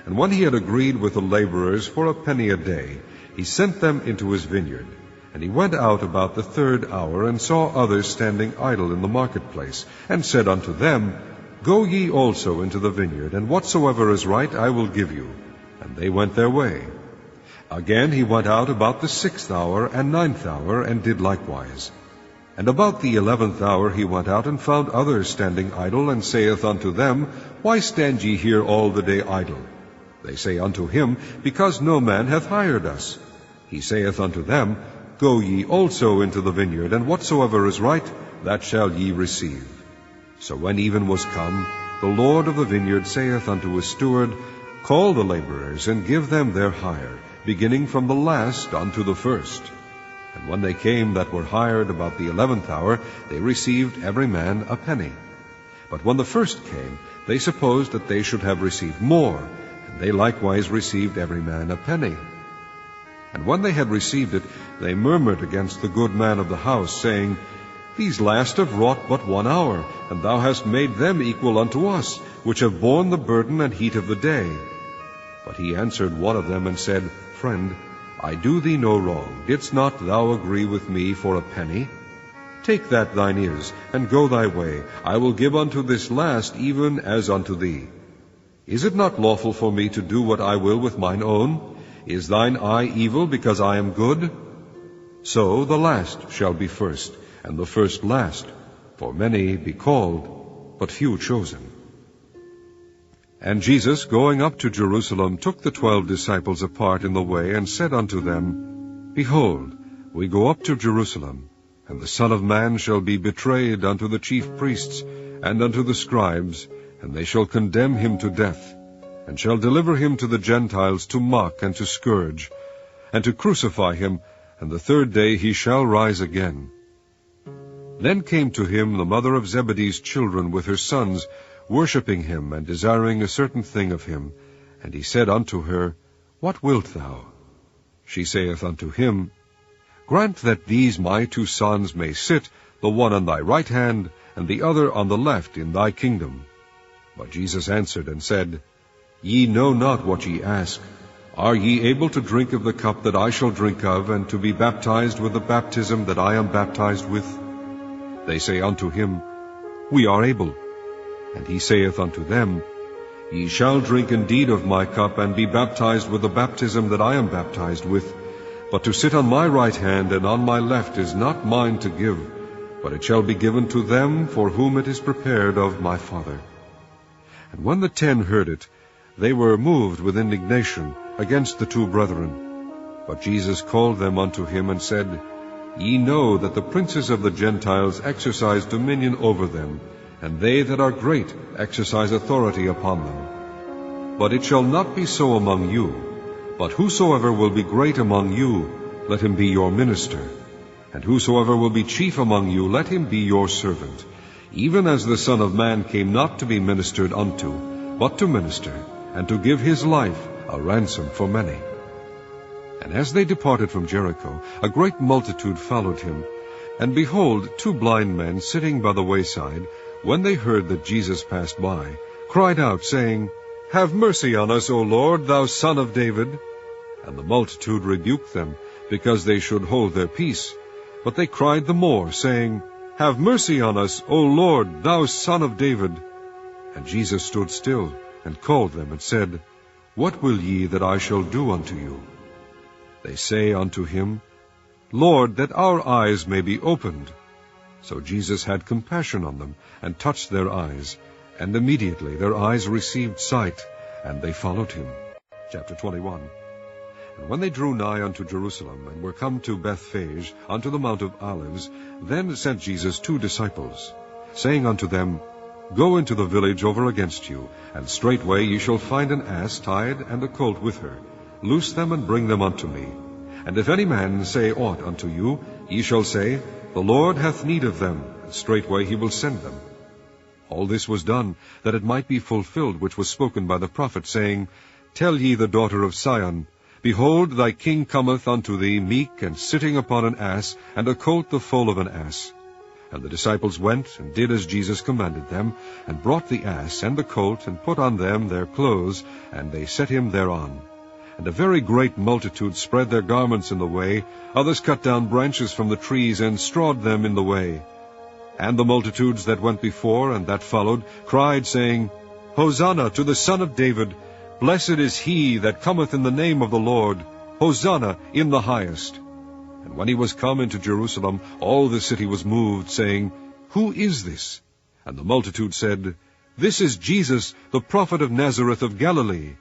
And when he had agreed with the laborers for a penny a day, he sent them into his vineyard. And he went out about the 3rd hour, and saw others standing idle in the marketplace, and said unto them, Go ye also into the vineyard, and whatsoever is right I will give you. And they went their way. Again he went out about the 6th hour and 9th hour, and did likewise. And about the 11th hour he went out, and found others standing idle, and saith unto them, Why stand ye here all the day idle? They say unto him, Because no man hath hired us. He saith unto them, Go ye also into the vineyard, and whatsoever is right, that shall ye receive. So when even was come, the Lord of the vineyard saith unto his steward, Call the laborers, and give them their hire, beginning from the last unto the first. And when they came that were hired about the 11th hour, they received every man a penny. But when the first came, they supposed that they should have received more, and they likewise received every man a penny. And when they had received it, they murmured against the good man of the house, saying, These last have wrought but 1 hour, and thou hast made them equal unto us, which have borne the burden and heat of the day. But he answered one of them, and said, Friend, I do thee no wrong. Didst not thou agree with me for a penny? Take that thine is, and go thy way. I will give unto this last even as unto thee. Is it not lawful for me to do what I will with mine own? Is thine eye evil because I am good? So the last shall be first, and the first last. For many be called, but few chosen. And Jesus, going up to Jerusalem, took the 12 disciples apart in the way, and said unto them, Behold, we go up to Jerusalem, and the Son of Man shall be betrayed unto the chief priests and unto the scribes, and they shall condemn him to death, and shall deliver him to the Gentiles to mock and to scourge, and to crucify him, and the 3rd day he shall rise again. Then came to him the mother of Zebedee's children with her sons, worshipping him, and desiring a certain thing of him. And he said unto her, What wilt thou? She saith unto him, Grant that these my 2 sons may sit, the one on thy right hand, and the other on the left, in thy kingdom. But Jesus answered and said, Ye know not what ye ask. Are ye able to drink of the cup that I shall drink of, and to be baptized with the baptism that I am baptized with? They say unto him, We are able. And he saith unto them, Ye shall drink indeed of my cup, and be baptized with the baptism that I am baptized with. But to sit on my right hand and on my left is not mine to give, but it shall be given to them for whom it is prepared of my Father. And when the 10 heard it, they were moved with indignation against the 2 brethren. But Jesus called them unto him, and said, Ye know that the princes of the Gentiles exercise dominion over them, and they that are great exercise authority upon them. But it shall not be so among you. But whosoever will be great among you, let him be your minister. And whosoever will be chief among you, let him be your servant. Even as the Son of Man came not to be ministered unto, but to minister, and to give his life a ransom for many. And as they departed from Jericho, a great multitude followed him. And behold, 2 blind men sitting by the wayside, when they heard that Jesus passed by, cried out, saying, Have mercy on us, O Lord, thou Son of David. And the multitude rebuked them, because they should hold their peace. But they cried the more, saying, Have mercy on us, O Lord, thou Son of David. And Jesus stood still, and called them, and said, What will ye that I shall do unto you? They say unto him, Lord, that our eyes may be opened. So Jesus had compassion on them, and touched their eyes. And immediately their eyes received sight, and they followed him. Chapter 21. And when they drew nigh unto Jerusalem, and were come to Bethphage, unto the Mount of Olives, then sent Jesus 2 disciples, saying unto them, Go into the village over against you, and straightway ye shall find an ass tied, and a colt with her. Loose them, and bring them unto me. And if any man say aught unto you, ye shall say, The Lord hath need of them, and straightway he will send them. All this was done, that it might be fulfilled which was spoken by the prophet, saying, Tell ye the daughter of Sion, Behold, thy king cometh unto thee meek, and sitting upon an ass, and a colt the foal of an ass. And the disciples went, and did as Jesus commanded them, and brought the ass and the colt, and put on them their clothes, and they set him thereon. And a very great multitude spread their garments in the way, others cut down branches from the trees, and strawed them in the way. And the multitudes that went before and that followed cried, saying, Hosanna to the Son of David! Blessed is he that cometh in the name of the Lord! Hosanna in the highest! And when he was come into Jerusalem, all the city was moved, saying, Who is this? And the multitude said, This is Jesus, the prophet of Nazareth of Galilee.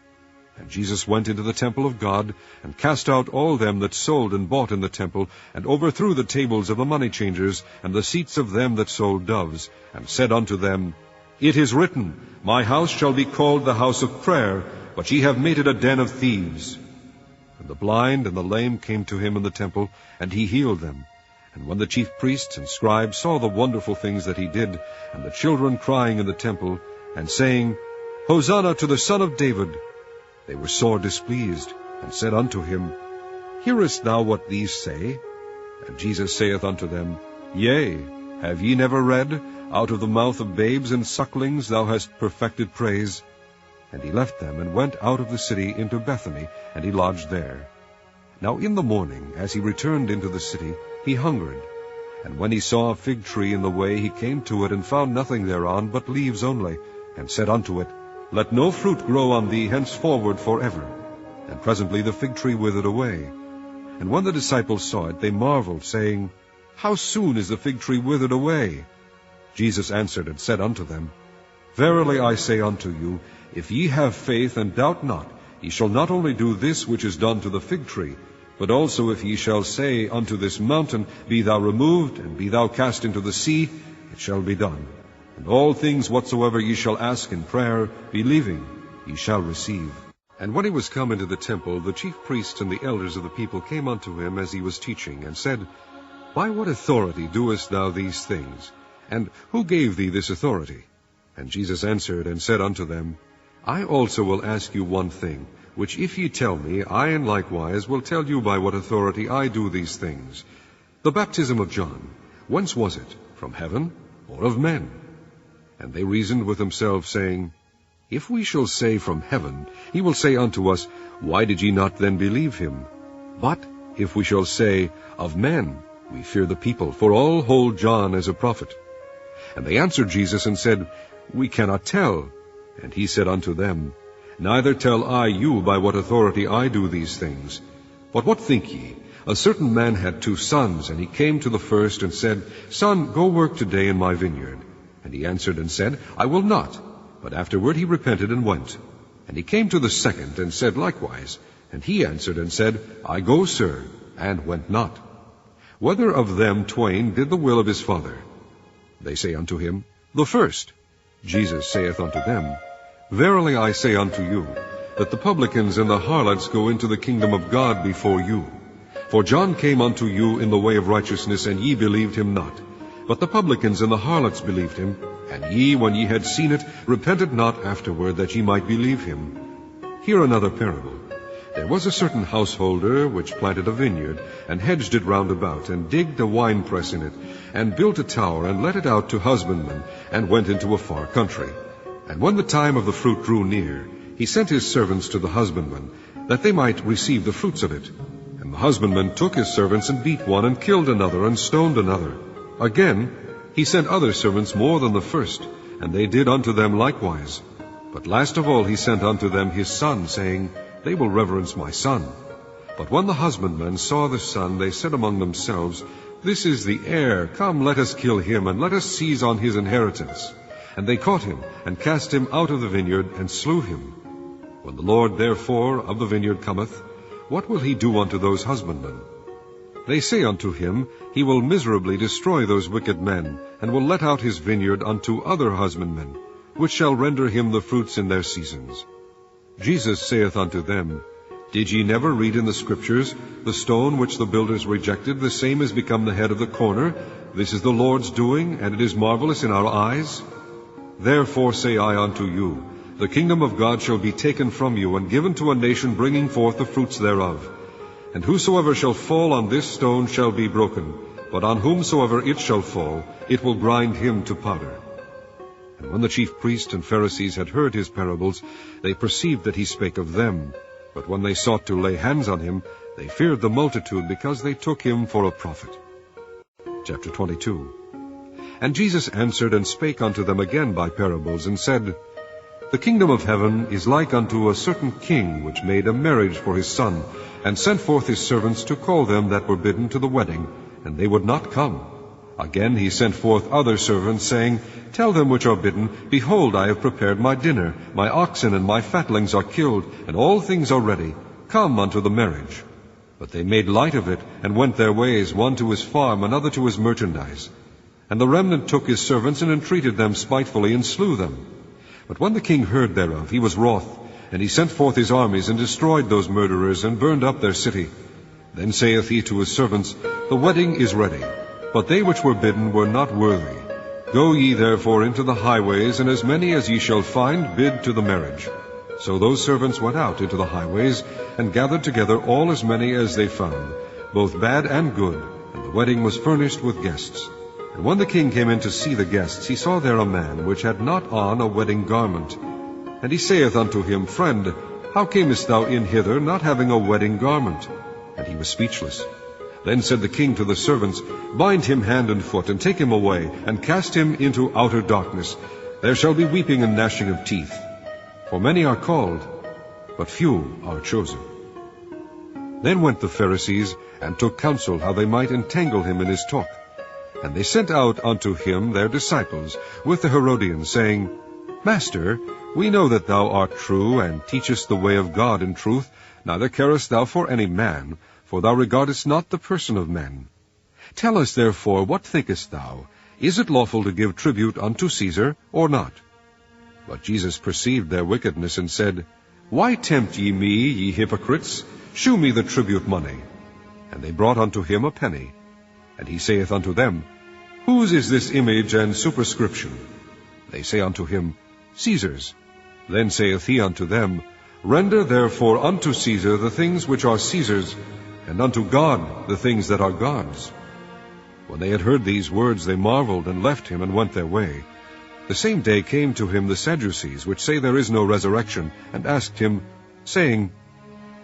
And Jesus went into the temple of God, and cast out all them that sold and bought in the temple, and overthrew the tables of the money changers, and the seats of them that sold doves, and said unto them, It is written, My house shall be called the house of prayer, but ye have made it a den of thieves. And the blind and the lame came to him in the temple, and he healed them. And when the chief priests and scribes saw the wonderful things that he did, and the children crying in the temple, and saying, Hosanna to the Son of David, they were sore displeased, and said unto him, Hearest thou what these say? And Jesus saith unto them, Yea, have ye never read, Out of the mouth of babes and sucklings thou hast perfected praise? And he left them, and went out of the city into Bethany, and he lodged there. Now in the morning, as he returned into the city, he hungered. And when he saw a fig tree in the way, he came to it, and found nothing thereon but leaves only, and said unto it, Let no fruit grow on thee henceforward forever. And presently the fig tree withered away. And when the disciples saw it, they marveled, saying, How soon is the fig tree withered away? Jesus answered and said unto them, Verily I say unto you, if ye have faith and doubt not, ye shall not only do this which is done to the fig tree, but also if ye shall say unto this mountain, Be thou removed, and be thou cast into the sea, it shall be done. And all things whatsoever ye shall ask in prayer, believing, ye shall receive. And when he was come into the temple, the chief priests and the elders of the people came unto him as he was teaching, and said, By what authority doest thou these things? And who gave thee this authority? And Jesus answered and said unto them, I also will ask you one thing, which if ye tell me, I in likewise will tell you by what authority I do these things. The baptism of John, whence was it? From heaven, or of men? And they reasoned with themselves, saying, If we shall say from heaven, he will say unto us, Why did ye not then believe him? But if we shall say, Of men, we fear the people, for all hold John as a prophet. And they answered Jesus and said, We cannot tell. And he said unto them, Neither tell I you by what authority I do these things. But what think ye? A certain man had 2 sons, and he came to the first and said, Son, go work today in my vineyard. And he answered and said, I will not. But afterward he repented and went. And he came to the second and said likewise. And he answered and said, I go, sir, and went not. Whether of them twain did the will of his father? They say unto him, The first. Jesus saith unto them, Verily I say unto you, that the publicans and the harlots go into the kingdom of God before you. For John came unto you in the way of righteousness, and ye believed him not. But the publicans and the harlots believed him, and ye, when ye had seen it, repented not afterward that ye might believe him. Hear another parable. There was a certain householder which planted a vineyard, and hedged it round about, and digged a winepress in it, and built a tower, and let it out to husbandmen, and went into a far country. And when the time of the fruit drew near, he sent his servants to the husbandmen, that they might receive the fruits of it. And the husbandman took his servants, and beat one, and killed another, and stoned another. Again he sent other servants more than the first, and they did unto them likewise. But last of all he sent unto them his son, saying, They will reverence my son. But when the husbandmen saw the son, they said among themselves, This is the heir. Come, let us kill him, and let us seize on his inheritance. And they caught him, and cast him out of the vineyard, and slew him. When the Lord therefore of the vineyard cometh, what will he do unto those husbandmen? They say unto him, He will miserably destroy those wicked men, and will let out his vineyard unto other husbandmen, which shall render him the fruits in their seasons. Jesus saith unto them, Did ye never read in the Scriptures, The stone which the builders rejected, the same is become the head of the corner? This is the Lord's doing, and it is marvelous in our eyes. Therefore say I unto you, The kingdom of God shall be taken from you, and given to a nation bringing forth the fruits thereof. And whosoever shall fall on this stone shall be broken, but on whomsoever it shall fall, it will grind him to powder. And when the chief priests and Pharisees had heard his parables, they perceived that he spake of them. But when they sought to lay hands on him, they feared the multitude, because they took him for a prophet. Chapter 22. And Jesus answered and spake unto them again by parables, and said, The kingdom of heaven is like unto a certain king, which made a marriage for his son, and sent forth his servants to call them that were bidden to the wedding, and they would not come. Again he sent forth other servants, saying, Tell them which are bidden, Behold, I have prepared my dinner. My oxen and my fatlings are killed, and all things are ready. Come unto the marriage. But they made light of it, and went their ways, one to his farm, another to his merchandise. And the remnant took his servants, and entreated them spitefully, and slew them. But when the king heard thereof, he was wroth, and he sent forth his armies, and destroyed those murderers, and burned up their city. Then saith he to his servants, The wedding is ready, but they which were bidden were not worthy. Go ye therefore into the highways, and as many as ye shall find, bid to the marriage. So those servants went out into the highways, and gathered together all as many as they found, both bad and good, and the wedding was furnished with guests. And when the king came in to see the guests, he saw there a man which had not on a wedding garment. And he saith unto him, Friend, how camest thou in hither, not having a wedding garment? And he was speechless. Then said the king to the servants, Bind him hand and foot, and take him away, and cast him into outer darkness. There shall be weeping and gnashing of teeth. For many are called, but few are chosen. Then went the Pharisees, and took counsel how they might entangle him in his talk. And they sent out unto him their disciples with the Herodians, saying, Master, we know that thou art true, and teachest the way of God in truth, neither carest thou for any man, for thou regardest not the person of men. Tell us therefore, what thinkest thou? Is it lawful to give tribute unto Caesar, or not? But Jesus perceived their wickedness, and said, Why tempt ye me, ye hypocrites? Shew me the tribute money. And they brought unto him a penny. And he saith unto them, Whose is this image and superscription? They say unto him, Caesar's. Then saith he unto them, Render therefore unto Caesar the things which are Caesar's, and unto God the things that are God's. When they had heard these words, they marveled, and left him, and went their way. The same day came to him the Sadducees, which say there is no resurrection, and asked him, saying,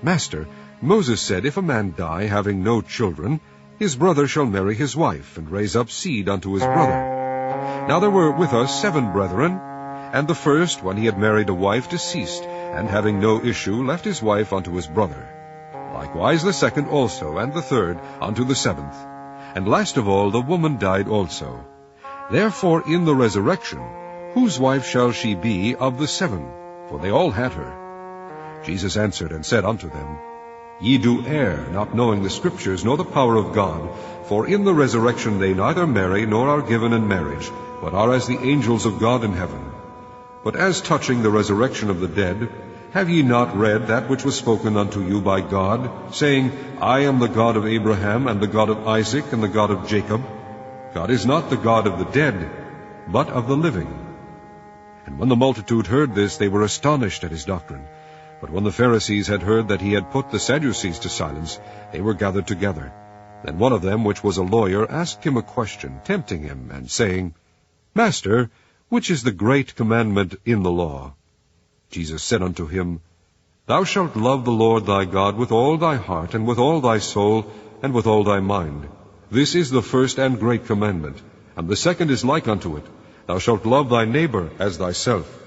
Master, Moses said, If a man die, having no children, his brother shall marry his wife, and raise up seed unto his brother. Now there were with us 7 brethren, and the first, when he had married a wife, deceased, and having no issue, left his wife unto his brother. Likewise the second also, and the third, unto the 7th. And last of all the woman died also. Therefore in the resurrection, whose wife shall she be of the 7? For they all had her. Jesus answered and said unto them, Ye do err, not knowing the Scriptures, nor the power of God. For in the resurrection they neither marry, nor are given in marriage, but are as the angels of God in heaven. But as touching the resurrection of the dead, have ye not read that which was spoken unto you by God, saying, I am the God of Abraham, and the God of Isaac, and the God of Jacob? God is not the God of the dead, but of the living. And when the multitude heard this, they were astonished at his doctrine. But when the Pharisees had heard that he had put the Sadducees to silence, they were gathered together. Then one of them, which was a lawyer, asked him a question, tempting him, and saying, Master, which is the great commandment in the law? Jesus said unto him, Thou shalt love the Lord thy God with all thy heart, and with all thy soul, and with all thy mind. This is the first and great commandment. And the second is like unto it, Thou shalt love thy neighbor as thyself.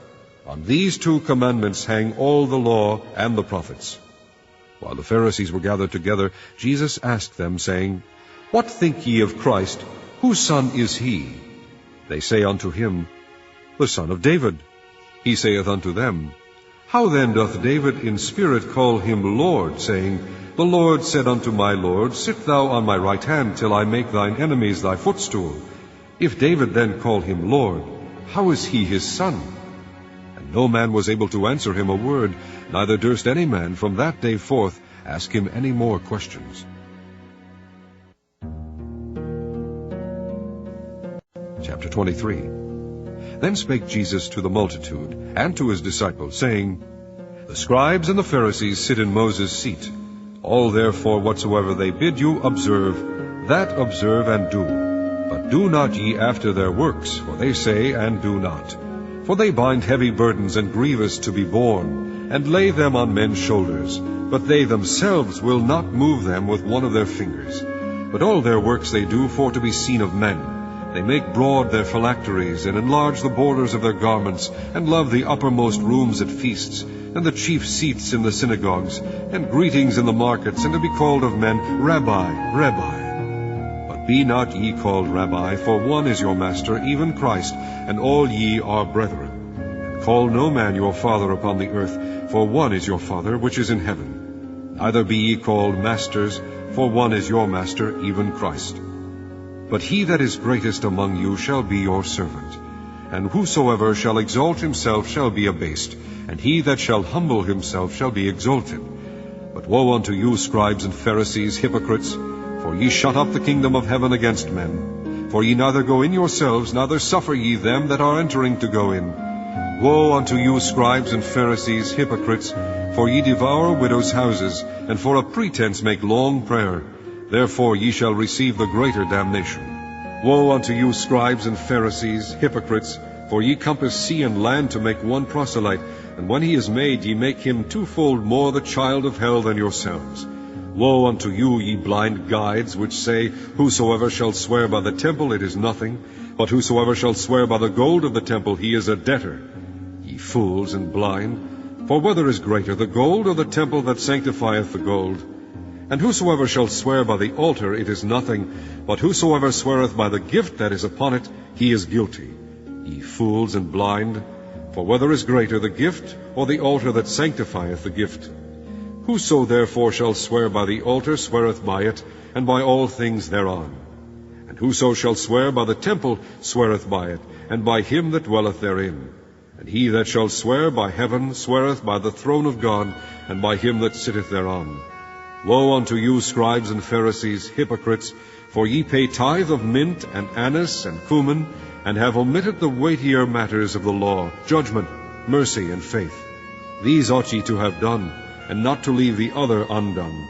On these 2 commandments hang all the law and the prophets. While the Pharisees were gathered together, Jesus asked them, saying, What think ye of Christ? Whose son is he? They say unto him, The son of David. He saith unto them, How then doth David in spirit call him Lord, saying, The Lord said unto my Lord, Sit thou on my right hand, till I make thine enemies thy footstool. If David then call him Lord, how is he his son? And no man was able to answer him a word, neither durst any man from that day forth ask him any more questions. Chapter 23. Then spake Jesus to the multitude and to his disciples, saying, The scribes and the Pharisees sit in Moses' seat. All therefore whatsoever they bid you observe, that observe and do. But do not ye after their works, for they say and do not. For they bind heavy burdens and grievous to be borne, and lay them on men's shoulders, but they themselves will not move them with one of their fingers. But all their works they do for to be seen of men. They make broad their phylacteries, and enlarge the borders of their garments, and love the uppermost rooms at feasts, and the chief seats in the synagogues, and greetings in the markets, and to be called of men, Rabbi, Rabbi. But be not ye called Rabbi, for one is your Master, even Christ, and all ye are brethren. And call no man your father upon the earth, for one is your Father, which is in heaven. Neither be ye called masters, for one is your Master, even Christ. But he that is greatest among you shall be your servant. And whosoever shall exalt himself shall be abased, and he that shall humble himself shall be exalted. But woe unto you, scribes and Pharisees, hypocrites! For ye shut up the kingdom of heaven against men. For ye neither go in yourselves, neither suffer ye them that are entering to go in. Woe unto you, scribes and Pharisees, hypocrites! For ye devour widows' houses, and for a pretense make long prayer. Therefore ye shall receive the greater damnation. Woe unto you, scribes and Pharisees, hypocrites! For ye compass sea and land to make one proselyte, and when he is made, ye make him 2-fold more the child of hell than yourselves. Woe unto you, ye blind guides, which say, Whosoever shall swear by the temple, it is nothing, but whosoever shall swear by the gold of the temple, he is a debtor. Ye fools and blind! For whether is greater, the gold or the temple that sanctifieth the gold? And whosoever shall swear by the altar, it is nothing, but whosoever sweareth by the gift that is upon it, he is guilty. Ye fools and blind! For whether is greater, the gift or the altar that sanctifieth the gift? Whoso therefore shall swear by the altar sweareth by it, and by all things thereon. And whoso shall swear by the temple sweareth by it, and by him that dwelleth therein. And he that shall swear by heaven sweareth by the throne of God, and by him that sitteth thereon. Woe unto you, scribes and Pharisees, hypocrites! For ye pay tithe of mint, and anise, and cumin, and have omitted the weightier matters of the law, judgment, mercy, and faith. These ought ye to have done, and not to leave the other undone.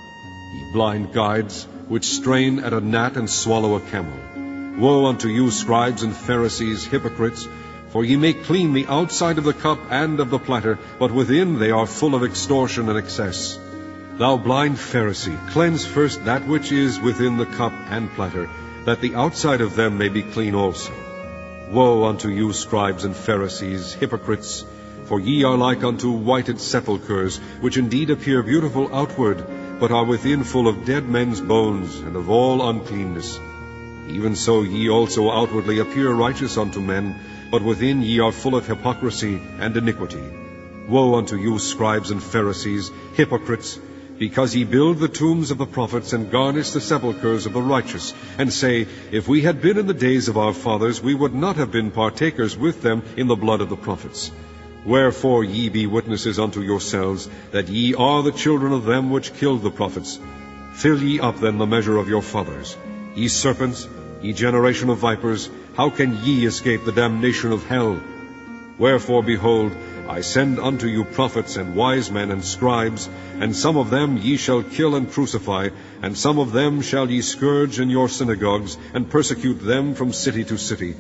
Ye blind guides, which strain at a gnat and swallow a camel. Woe unto you, scribes and Pharisees, hypocrites! For ye make clean the outside of the cup and of the platter, but within they are full of extortion and excess. Thou blind Pharisee, cleanse first that which is within the cup and platter, that the outside of them may be clean also. Woe unto you, scribes and Pharisees, hypocrites! For ye are like unto whited sepulchres, which indeed appear beautiful outward, but are within full of dead men's bones, and of all uncleanness. Even so ye also outwardly appear righteous unto men, but within ye are full of hypocrisy and iniquity. Woe unto you, scribes and Pharisees, hypocrites! Because ye build the tombs of the prophets, and garnish the sepulchres of the righteous, and say, If we had been in the days of our fathers, we would not have been partakers with them in the blood of the prophets. Wherefore ye be witnesses unto yourselves, that ye are the children of them which killed the prophets. Fill ye up then the measure of your fathers. Ye serpents, ye generation of vipers, how can ye escape the damnation of hell? Wherefore, behold, I send unto you prophets and wise men and scribes, and some of them ye shall kill and crucify, and some of them shall ye scourge in your synagogues, and persecute them from city to city,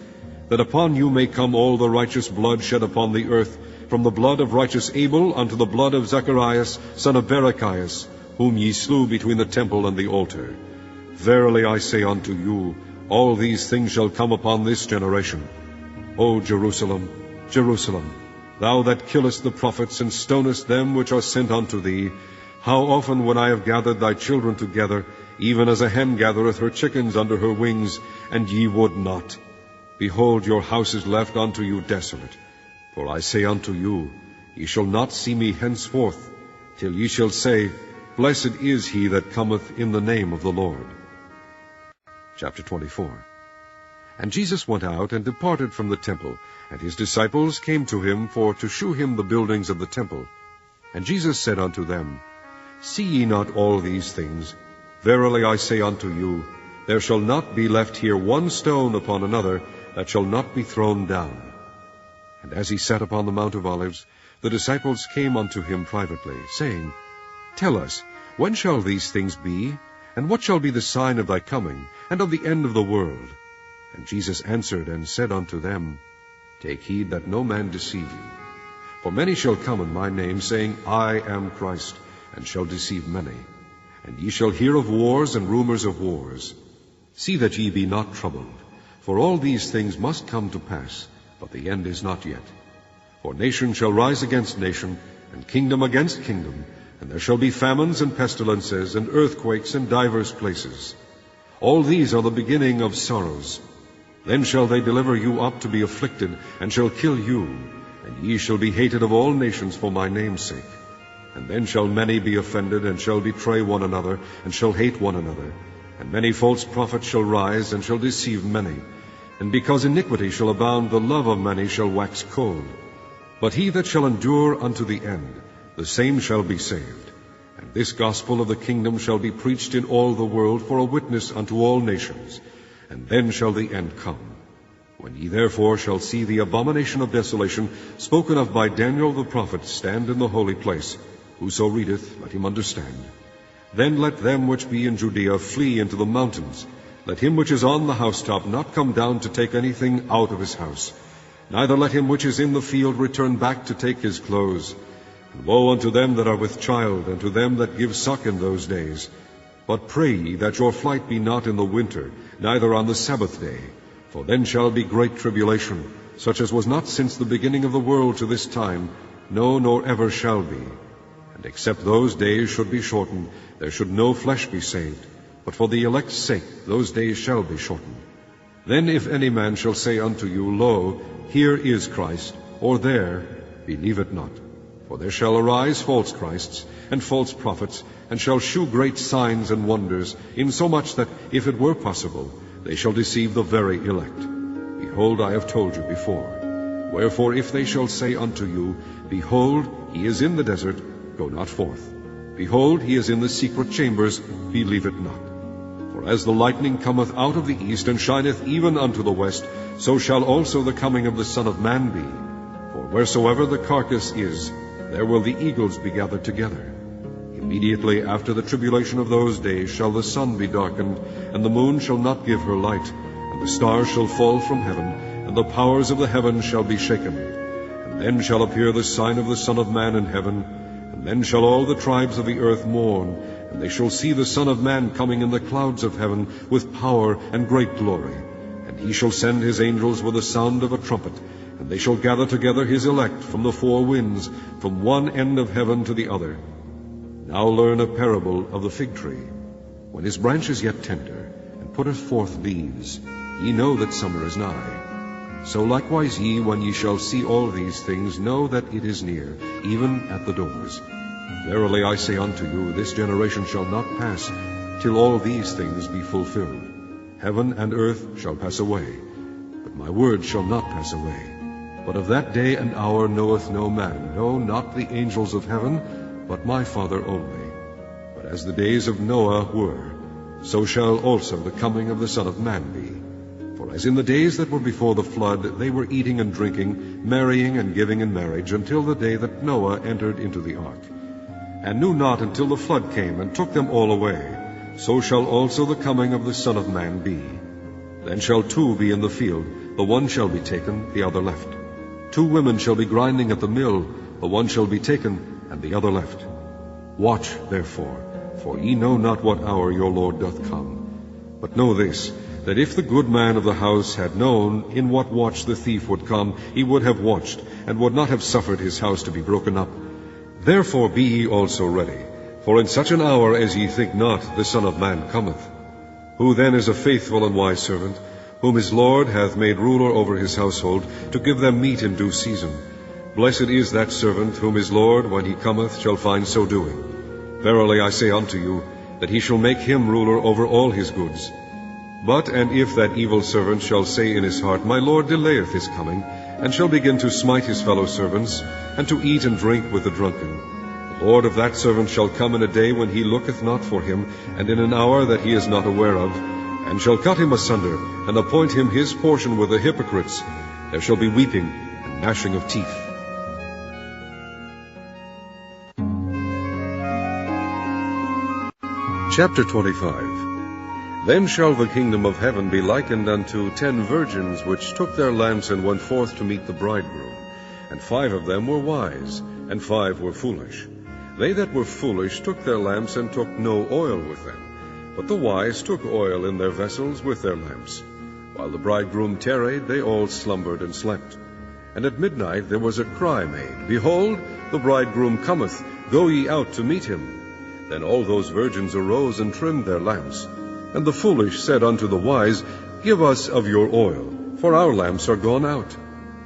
that upon you may come all the righteous blood shed upon the earth, from the blood of righteous Abel unto the blood of Zacharias, son of Berechias, whom ye slew between the temple and the altar. Verily I say unto you, all these things shall come upon this generation. O Jerusalem, Jerusalem, thou that killest the prophets, and stonest them which are sent unto thee, how often when I have gathered thy children together, even as a hen gathereth her chickens under her wings, and ye would not. Behold, your house is left unto you desolate. For I say unto you, ye shall not see me henceforth, till ye shall say, Blessed is he that cometh in the name of the Lord. Chapter 24. And Jesus went out and departed from the temple, and his disciples came to him for to shew him the buildings of the temple. And Jesus said unto them, See ye not all these things? Verily I say unto you, there shall not be left here one stone upon another that shall not be thrown down. And as he sat upon the Mount of Olives, the disciples came unto him privately, saying, Tell us, when shall these things be? And what shall be the sign of thy coming, and of the end of the world? And Jesus answered and said unto them, Take heed that no man deceive you. For many shall come in my name, saying, I am Christ, and shall deceive many. And ye shall hear of wars and rumors of wars. See that ye be not troubled, for all these things must come to pass, but the end is not yet. For nation shall rise against nation, and kingdom against kingdom, and there shall be famines and pestilences, and earthquakes in divers places. All these are the beginning of sorrows. Then shall they deliver you up to be afflicted, and shall kill you, and ye shall be hated of all nations for my name's sake. And then shall many be offended, and shall betray one another, and shall hate one another. And many false prophets shall rise, and shall deceive many. And because iniquity shall abound, the love of many shall wax cold. But he that shall endure unto the end, the same shall be saved. And this gospel of the kingdom shall be preached in all the world for a witness unto all nations. And then shall the end come. When ye therefore shall see the abomination of desolation, spoken of by Daniel the prophet, stand in the holy place, whoso readeth, let him understand. Then let them which be in Judea flee into the mountains. Let him which is on the housetop not come down to take anything out of his house. Neither let him which is in the field return back to take his clothes. And woe unto them that are with child, and to them that give suck in those days. But pray ye that your flight be not in the winter, neither on the Sabbath day. For then shall be great tribulation, such as was not since the beginning of the world to this time, no, nor ever shall be. And except those days should be shortened, there should no flesh be saved. But for the elect's sake those days shall be shortened. Then if any man shall say unto you, Lo, here is Christ, or there, believe it not. For there shall arise false Christs, and false prophets, and shall shew great signs and wonders, insomuch that, if it were possible, they shall deceive the very elect. Behold, I have told you before. Wherefore, if they shall say unto you, Behold, he is in the desert, go not forth. Behold, he is in the secret chambers, believe it not. For as the lightning cometh out of the east, and shineth even unto the west, so shall also the coming of the Son of Man be. For wheresoever the carcass is, there will the eagles be gathered together. Immediately after the tribulation of those days shall the sun be darkened, and the moon shall not give her light, and the stars shall fall from heaven, and the powers of the heavens shall be shaken. And then shall appear the sign of the Son of Man in heaven, and then shall all the tribes of the earth mourn, and they shall see the Son of Man coming in the clouds of heaven with power and great glory. And he shall send his angels with the sound of a trumpet, and they shall gather together his elect from the four winds, from one end of heaven to the other. Now learn a parable of the fig tree. When his branch is yet tender, and putteth forth leaves, ye know that summer is nigh. So likewise ye, when ye shall see all these things, know that it is near, even at the doors. Verily I say unto you, this generation shall not pass, till all these things be fulfilled. Heaven and earth shall pass away, but my word shall not pass away. But of that day and hour knoweth no man, no, not the angels of heaven, but my Father only. But as the days of Noah were, so shall also the coming of the Son of Man be. For For as in the days that were before the flood, they were eating and drinking, marrying and giving in marriage, until the day that Noah entered into the ark, and knew not until the flood came and took them all away, so shall also the coming of the Son of Man be. Then shall two be in the field, the one shall be taken, the other left. Two women shall be grinding at the mill, the one shall be taken, and the other left. Watch therefore, for ye know not what hour your Lord doth come. But know this, that if the good man of the house had known in what watch the thief would come, he would have watched, and would not have suffered his house to be broken up. Therefore be ye also ready, for in such an hour as ye think not, the Son of Man cometh. Who then is a faithful and wise servant, whom his Lord hath made ruler over his household, to give them meat in due season? Blessed is that servant, whom his Lord, when he cometh, shall find so doing. Verily I say unto you, that he shall make him ruler over all his goods. But and if that evil servant shall say in his heart, My Lord delayeth his coming, and shall begin to smite his fellow servants, and to eat and drink with the drunken, the Lord of that servant shall come in a day when he looketh not for him, and in an hour that he is not aware of, and shall cut him asunder, and appoint him his portion with the hypocrites. There shall be weeping and gnashing of teeth. Chapter 25. Then shall the kingdom of heaven be likened unto 10 virgins, which took their lamps and went forth to meet the bridegroom. And 5 of them were wise, and 5 were foolish. They that were foolish took their lamps, and took no oil with them. But the wise took oil in their vessels with their lamps. While the bridegroom tarried, they all slumbered and slept. And at midnight there was a cry made, Behold, the bridegroom cometh, go ye out to meet him. Then all those virgins arose and trimmed their lamps. And the foolish said unto the wise, Give us of your oil, for our lamps are gone out.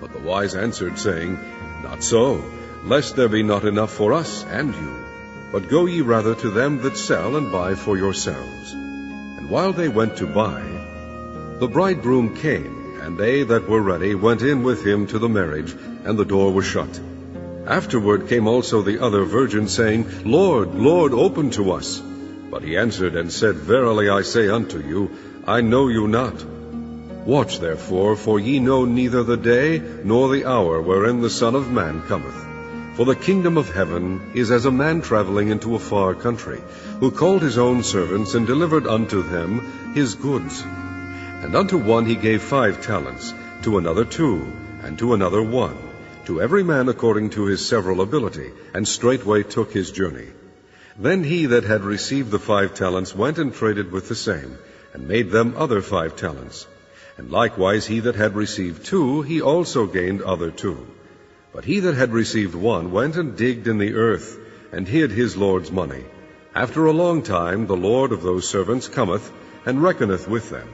But the wise answered, saying, Not so, lest there be not enough for us and you. But go ye rather to them that sell, and buy for yourselves. And while they went to buy, the bridegroom came, and they that were ready went in with him to the marriage, and the door was shut. Afterward came also the other virgins, saying, Lord, Lord, open to us. But he answered and said, Verily I say unto you, I know you not. Watch therefore, for ye know neither the day nor the hour wherein the Son of Man cometh. For the kingdom of heaven is as a man traveling into a far country, who called his own servants, and delivered unto them his goods. And unto one he gave 5 talents, to another 2, and to another 1, to every man according to his several ability, and straightway took his journey. Then he that had received the 5 talents went and traded with the same, and made them other 5 talents. And likewise he that had received 2, he also gained other 2. But he that had received 1 went and digged in the earth, and hid his Lord's money. After a long time the Lord of those servants cometh, and reckoneth with them.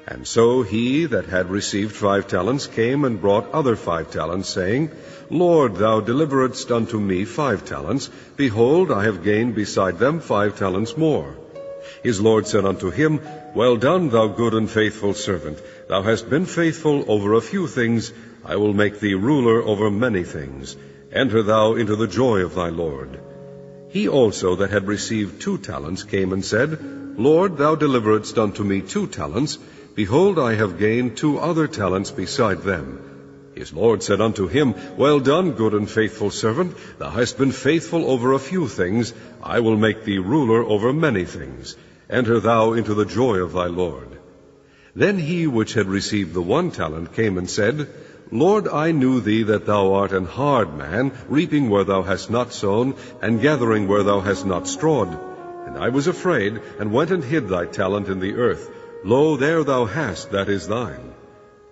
And so he that had received 5 talents came and brought other 5 talents, saying, Lord, thou deliveredst unto me 5 talents. Behold, I have gained beside them 5 talents more. His Lord said unto him, Well done, thou good and faithful servant. Thou hast been faithful over a few things. I will make thee ruler over many things. Enter thou into the joy of thy Lord. He also that had received 2 talents came and said, Lord, thou deliveredst unto me 2 talents. Behold, I have gained 2 other talents beside them. His Lord said unto him, Well done, good and faithful servant. Thou hast been faithful over a few things. I will make thee ruler over many things. Enter thou into the joy of thy Lord. Then he which had received the 1 talent came and said, Lord, I knew thee that thou art an hard man, reaping where thou hast not sown, and gathering where thou hast not strawed. And I was afraid, and went and hid thy talent in the earth. Lo, there thou hast, that is thine.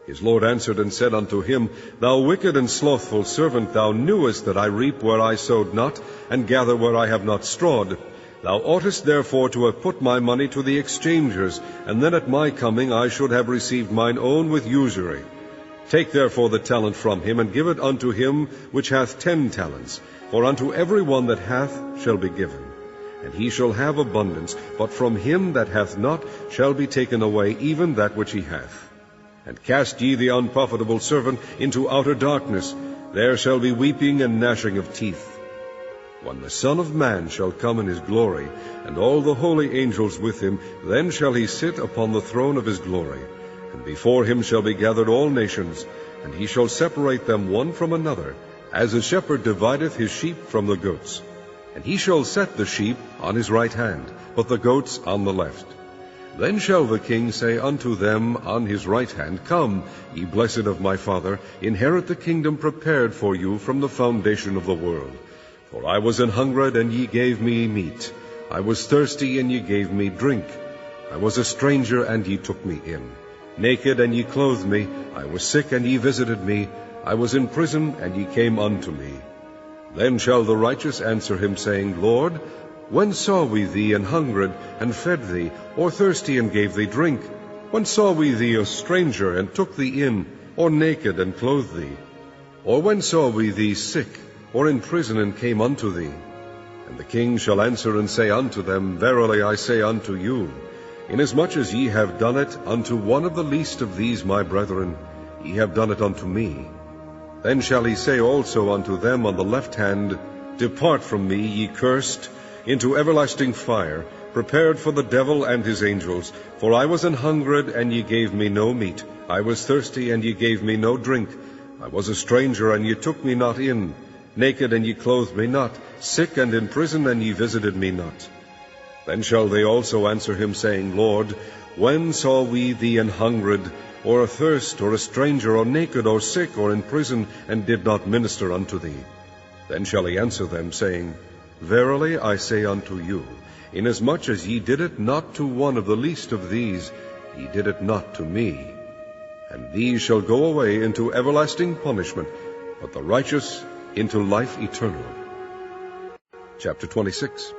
His Lord answered and said unto him, Thou wicked and slothful servant, thou knewest that I reap where I sowed not, and gather where I have not strawed. Thou oughtest therefore to have put my money to the exchangers, and then at my coming I should have received mine own with usury. Take therefore the talent from him, and give it unto him which hath 10 talents. For unto every one that hath shall be given, and he shall have abundance, but from him that hath not shall be taken away even that which he hath. And cast ye the unprofitable servant into outer darkness. There shall be weeping and gnashing of teeth. When the Son of Man shall come in his glory, and all the holy angels with him, then shall he sit upon the throne of his glory. And before him shall be gathered all nations, and he shall separate them one from another, as a shepherd divideth his sheep from the goats. And he shall set the sheep on his right hand, but the goats on the left. Then shall the king say unto them on his right hand, Come, ye blessed of my Father, inherit the kingdom prepared for you from the foundation of the world. For I was an hungred, and ye gave me meat. I was thirsty, and ye gave me drink. I was a stranger, and ye took me in. Naked, and ye clothed me. I was sick, and ye visited me. I was in prison, and ye came unto me. Then shall the righteous answer him, saying, Lord, when saw we thee an hungred, and fed thee, or thirsty, and gave thee drink? When saw we thee a stranger, and took thee in, or naked, and clothed thee? Or when saw we thee sick, or in prison, and came unto thee? And the king shall answer and say unto them, Verily I say unto you, inasmuch as ye have done it unto one of the least of these my brethren, ye have done it unto me. Then shall he say also unto them on the left hand, Depart from me, ye cursed, into everlasting fire, prepared for the devil and his angels. For I was an hungred, and ye gave me no meat. I was thirsty, and ye gave me no drink. I was a stranger, and ye took me not in. Naked, and ye clothed me not. Sick and in prison, and ye visited me not. Then shall they also answer him, saying, Lord, when saw we thee an hungred, or athirst, or a stranger, or naked, or sick, or in prison, and did not minister unto thee? Then shall he answer them, saying, Verily I say unto you, inasmuch as ye did it not to one of the least of these, ye did it not to me. And these shall go away into everlasting punishment, but the righteous into life eternal. Chapter 26.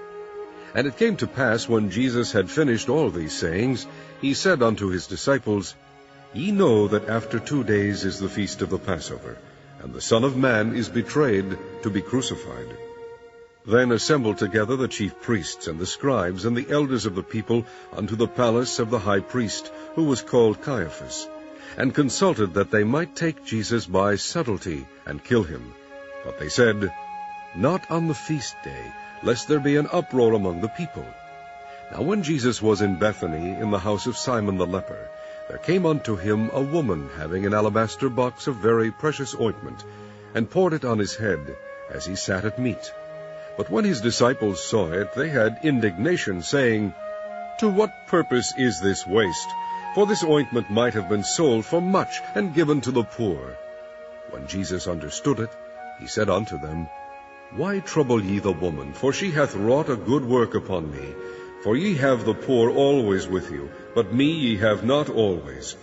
And it came to pass, when Jesus had finished all these sayings, he said unto his disciples, Ye know that after 2 days is the feast of the Passover, and the Son of Man is betrayed to be crucified. Then assembled together the chief priests and the scribes and the elders of the people unto the palace of the high priest, who was called Caiaphas, and consulted that they might take Jesus by subtlety and kill him. But they said, Not on the feast day, lest there be an uproar among the people. Now when Jesus was in Bethany, in the house of Simon the leper, there came unto him a woman having an alabaster box of very precious ointment, and poured it on his head, as he sat at meat. But when his disciples saw it, they had indignation, saying, To what purpose is this waste? For this ointment might have been sold for much, and given to the poor. When Jesus understood it, he said unto them, Why trouble ye the woman? For she hath wrought a good work upon me. For ye have the poor always with you, but me ye have not always.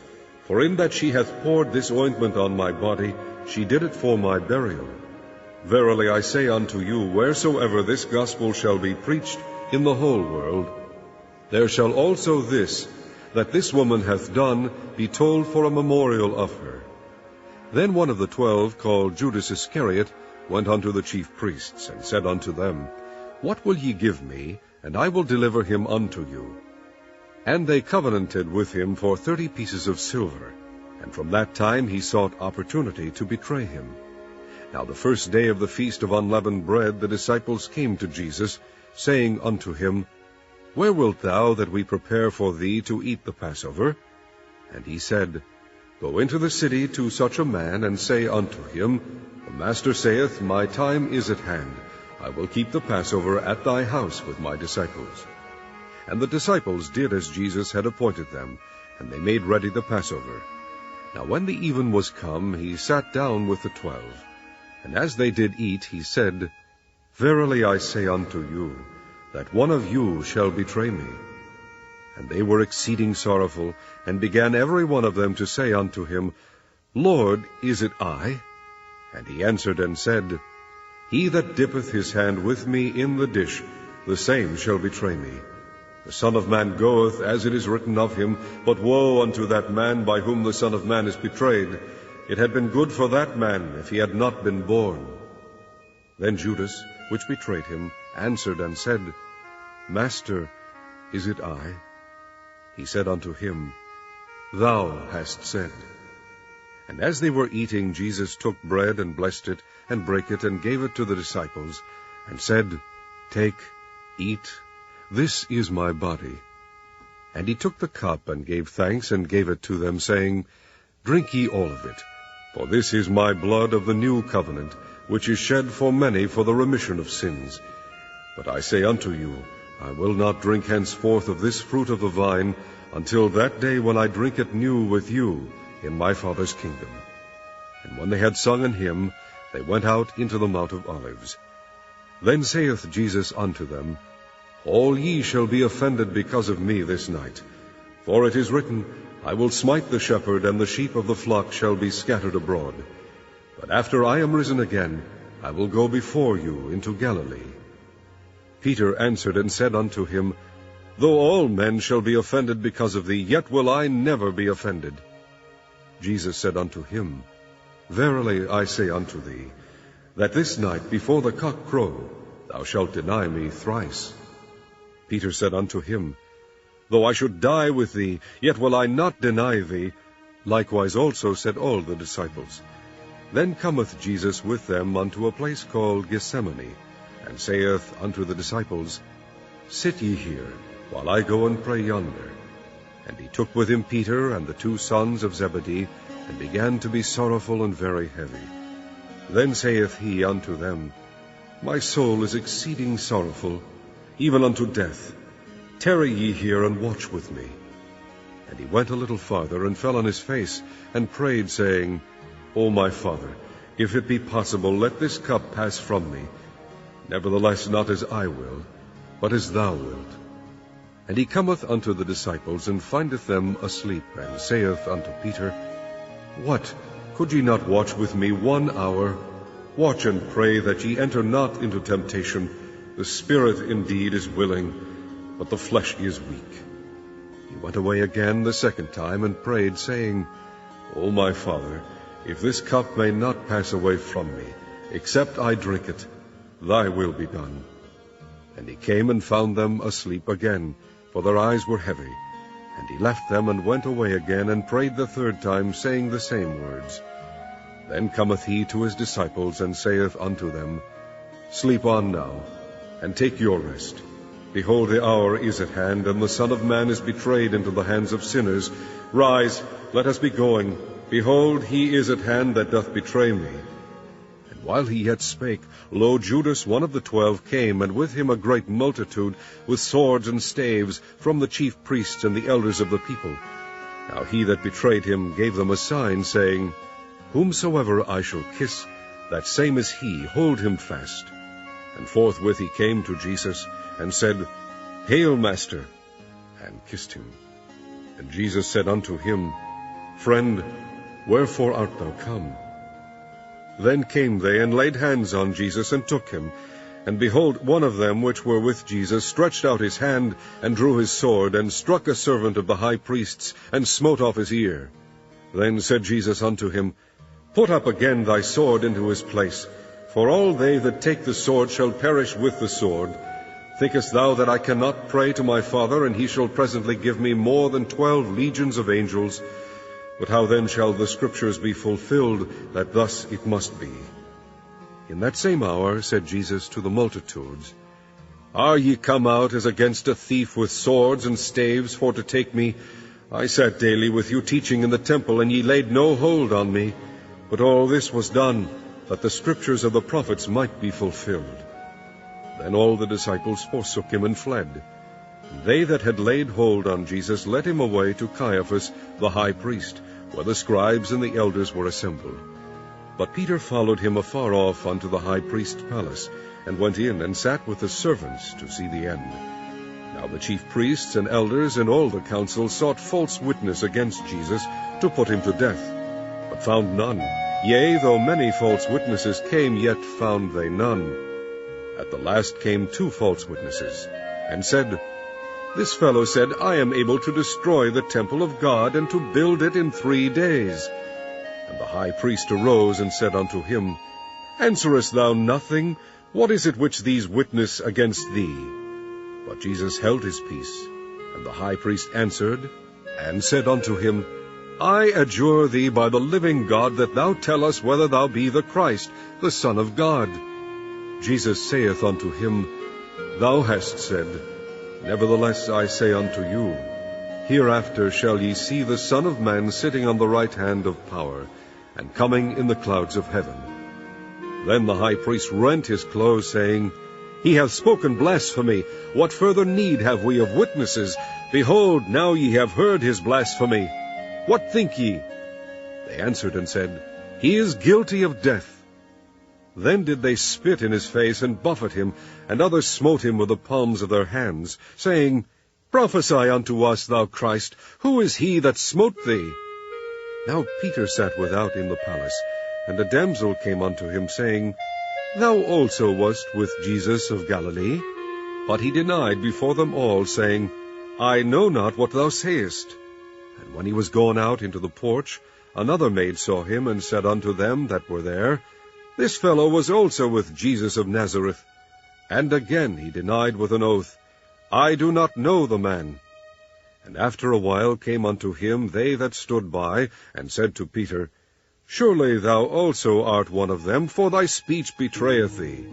For in that she hath poured this ointment on my body, she did it for my burial. Verily I say unto you, wheresoever this gospel shall be preached in the whole world, there shall also this, that this woman hath done, be told for a memorial of her. Then one of the 12, called Judas Iscariot, went unto the chief priests, and said unto them, What will ye give me, and I will deliver him unto you? And they covenanted with him for 30 pieces of silver. And from that time he sought opportunity to betray him. Now the first day of the feast of unleavened bread, the disciples came to Jesus, saying unto him, Where wilt thou that we prepare for thee to eat the Passover? And he said, Go into the city to such a man, and say unto him, The Master saith, My time is at hand. I will keep the Passover at thy house with my disciples. And the disciples did as Jesus had appointed them, and they made ready the Passover. Now when the even was come, he sat down with the 12. And as they did eat, he said, Verily I say unto you, that one of you shall betray me. And they were exceeding sorrowful, and began every one of them to say unto him, Lord, is it I? And he answered and said, He that dippeth his hand with me in the dish, the same shall betray me. The Son of Man goeth, as it is written of him, but woe unto that man by whom the Son of Man is betrayed. It had been good for that man if he had not been born. Then Judas, which betrayed him, answered and said, Master, is it I? He said unto him, Thou hast said. And as they were eating, Jesus took bread, and blessed it, and brake it, and gave it to the disciples, and said, Take, eat, this is my body. And he took the cup, and gave thanks, and gave it to them, saying, Drink ye all of it, for this is my blood of the new covenant, which is shed for many for the remission of sins. But I say unto you, I will not drink henceforth of this fruit of the vine, until that day when I drink it new with you in my Father's kingdom. And when they had sung an hymn, they went out into the Mount of Olives. Then saith Jesus unto them, All ye shall be offended because of me this night. For it is written, I will smite the shepherd, and the sheep of the flock shall be scattered abroad. But after I am risen again, I will go before you into Galilee. Peter answered and said unto him, Though all men shall be offended because of thee, yet will I never be offended. Jesus said unto him, Verily I say unto thee, that this night before the cock crow, thou shalt deny me thrice. Peter said unto him, Though I should die with thee, yet will I not deny thee. Likewise also said all the disciples. Then cometh Jesus with them unto a place called Gethsemane, and saith unto the disciples, Sit ye here, while I go and pray yonder. And he took with him Peter and the 2 sons of Zebedee, and began to be sorrowful and very heavy. Then saith he unto them, My soul is exceeding sorrowful, even unto death. Tarry ye here, and watch with me. And he went a little farther, and fell on his face, and prayed, saying, O my Father, if it be possible, let this cup pass from me. Nevertheless, not as I will, but as thou wilt. And he cometh unto the disciples, and findeth them asleep, and saith unto Peter, What, could ye not watch with me 1 hour? Watch and pray that ye enter not into temptation. The spirit indeed is willing, but the flesh is weak. He went away again the 2nd time, and prayed, saying, O my Father, if this cup may not pass away from me, except I drink it, thy will be done. And he came and found them asleep again, for their eyes were heavy. And he left them, and went away again, and prayed the 3rd time, saying the same words. Then cometh he to his disciples, and saith unto them, Sleep on now, and take your rest. Behold, the hour is at hand, and the Son of Man is betrayed into the hands of sinners. Rise, let us be going. Behold, he is at hand that doth betray me. And while he yet spake, lo, Judas, one of the 12, came, and with him a great multitude, with swords and staves, from the chief priests and the elders of the people. Now he that betrayed him gave them a sign, saying, Whomsoever I shall kiss, that same is he, hold him fast. And forthwith he came to Jesus, and said, Hail, Master, and kissed him. And Jesus said unto him, Friend, wherefore art thou come? Then came they, and laid hands on Jesus, and took him. And behold, one of them which were with Jesus stretched out his hand, and drew his sword, and struck a servant of the high priest's, and smote off his ear. Then said Jesus unto him, Put up again thy sword into his place, for all they that take the sword shall perish with the sword. Thinkest thou that I cannot pray to my Father, and he shall presently give me more than 12 legions of angels? But how then shall the Scriptures be fulfilled, that thus it must be? In that same hour said Jesus to the multitudes, Are ye come out as against a thief with swords and staves for to take me? I sat daily with you teaching in the temple, and ye laid no hold on me. But all this was done, that the Scriptures of the prophets might be fulfilled. Then all the disciples forsook him and fled. They that had laid hold on Jesus led him away to Caiaphas the high priest, where the scribes and the elders were assembled. But Peter followed him afar off unto the high priest's palace, and went in and sat with the servants to see the end. Now the chief priests and elders and all the council sought false witness against Jesus to put him to death, but found none. Yea, though many false witnesses came, yet found they none. At the last came 2 false witnesses, and said, This fellow said, I am able to destroy the temple of God, and to build it in 3 days. And the high priest arose and said unto him, Answerest thou nothing? What is it which these witness against thee? But Jesus held his peace. And the high priest answered, and said unto him, I adjure thee by the living God, that thou tell us whether thou be the Christ, the Son of God. Jesus saith unto him, Thou hast said. Nevertheless I say unto you, Hereafter shall ye see the Son of Man sitting on the right hand of power, and coming in the clouds of heaven. Then the high priest rent his clothes, saying, He hath spoken blasphemy. What further need have we of witnesses? Behold, now ye have heard his blasphemy. What think ye? They answered and said, He is guilty of death. Then did they spit in his face, and buffet him, and others smote him with the palms of their hands, saying, Prophesy unto us, thou Christ, who is he that smote thee? Now Peter sat without in the palace, and a damsel came unto him, saying, Thou also wast with Jesus of Galilee. But he denied before them all, saying, I know not what thou sayest. And when he was gone out into the porch, another maid saw him, and said unto them that were there, This fellow was also with Jesus of Nazareth. And again he denied with an oath, I do not know the man. And after a while came unto him they that stood by, and said to Peter, Surely thou also art one of them, for thy speech betrayeth thee.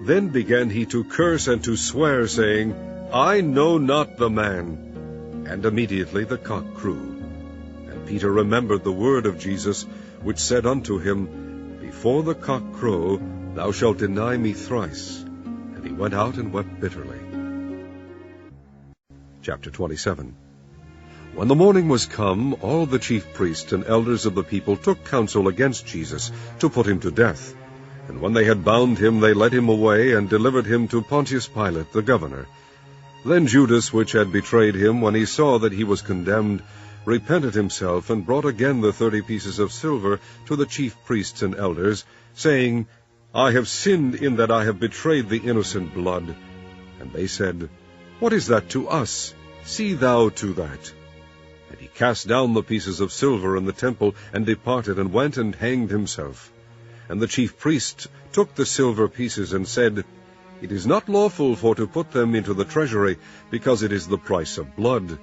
Then began he to curse and to swear, saying, I know not the man. And immediately the cock crew. And Peter remembered the word of Jesus, which said unto him, Before the cock crow, thou shalt deny me thrice. And he went out and wept bitterly. Chapter 27. When the morning was come, all the chief priests and elders of the people took counsel against Jesus, to put him to death. And when they had bound him, they led him away, and delivered him to Pontius Pilate the governor. Then Judas, which had betrayed him, when he saw that he was condemned, repented himself, and brought again the 30 pieces of silver to the chief priests and elders, saying, I have sinned in that I have betrayed the innocent blood. And they said, What is that to us? See thou to that. And he cast down the pieces of silver in the temple, and departed, and went and hanged himself. And the chief priests took the silver pieces, and said, It is not lawful for to put them into the treasury, because it is the price of blood.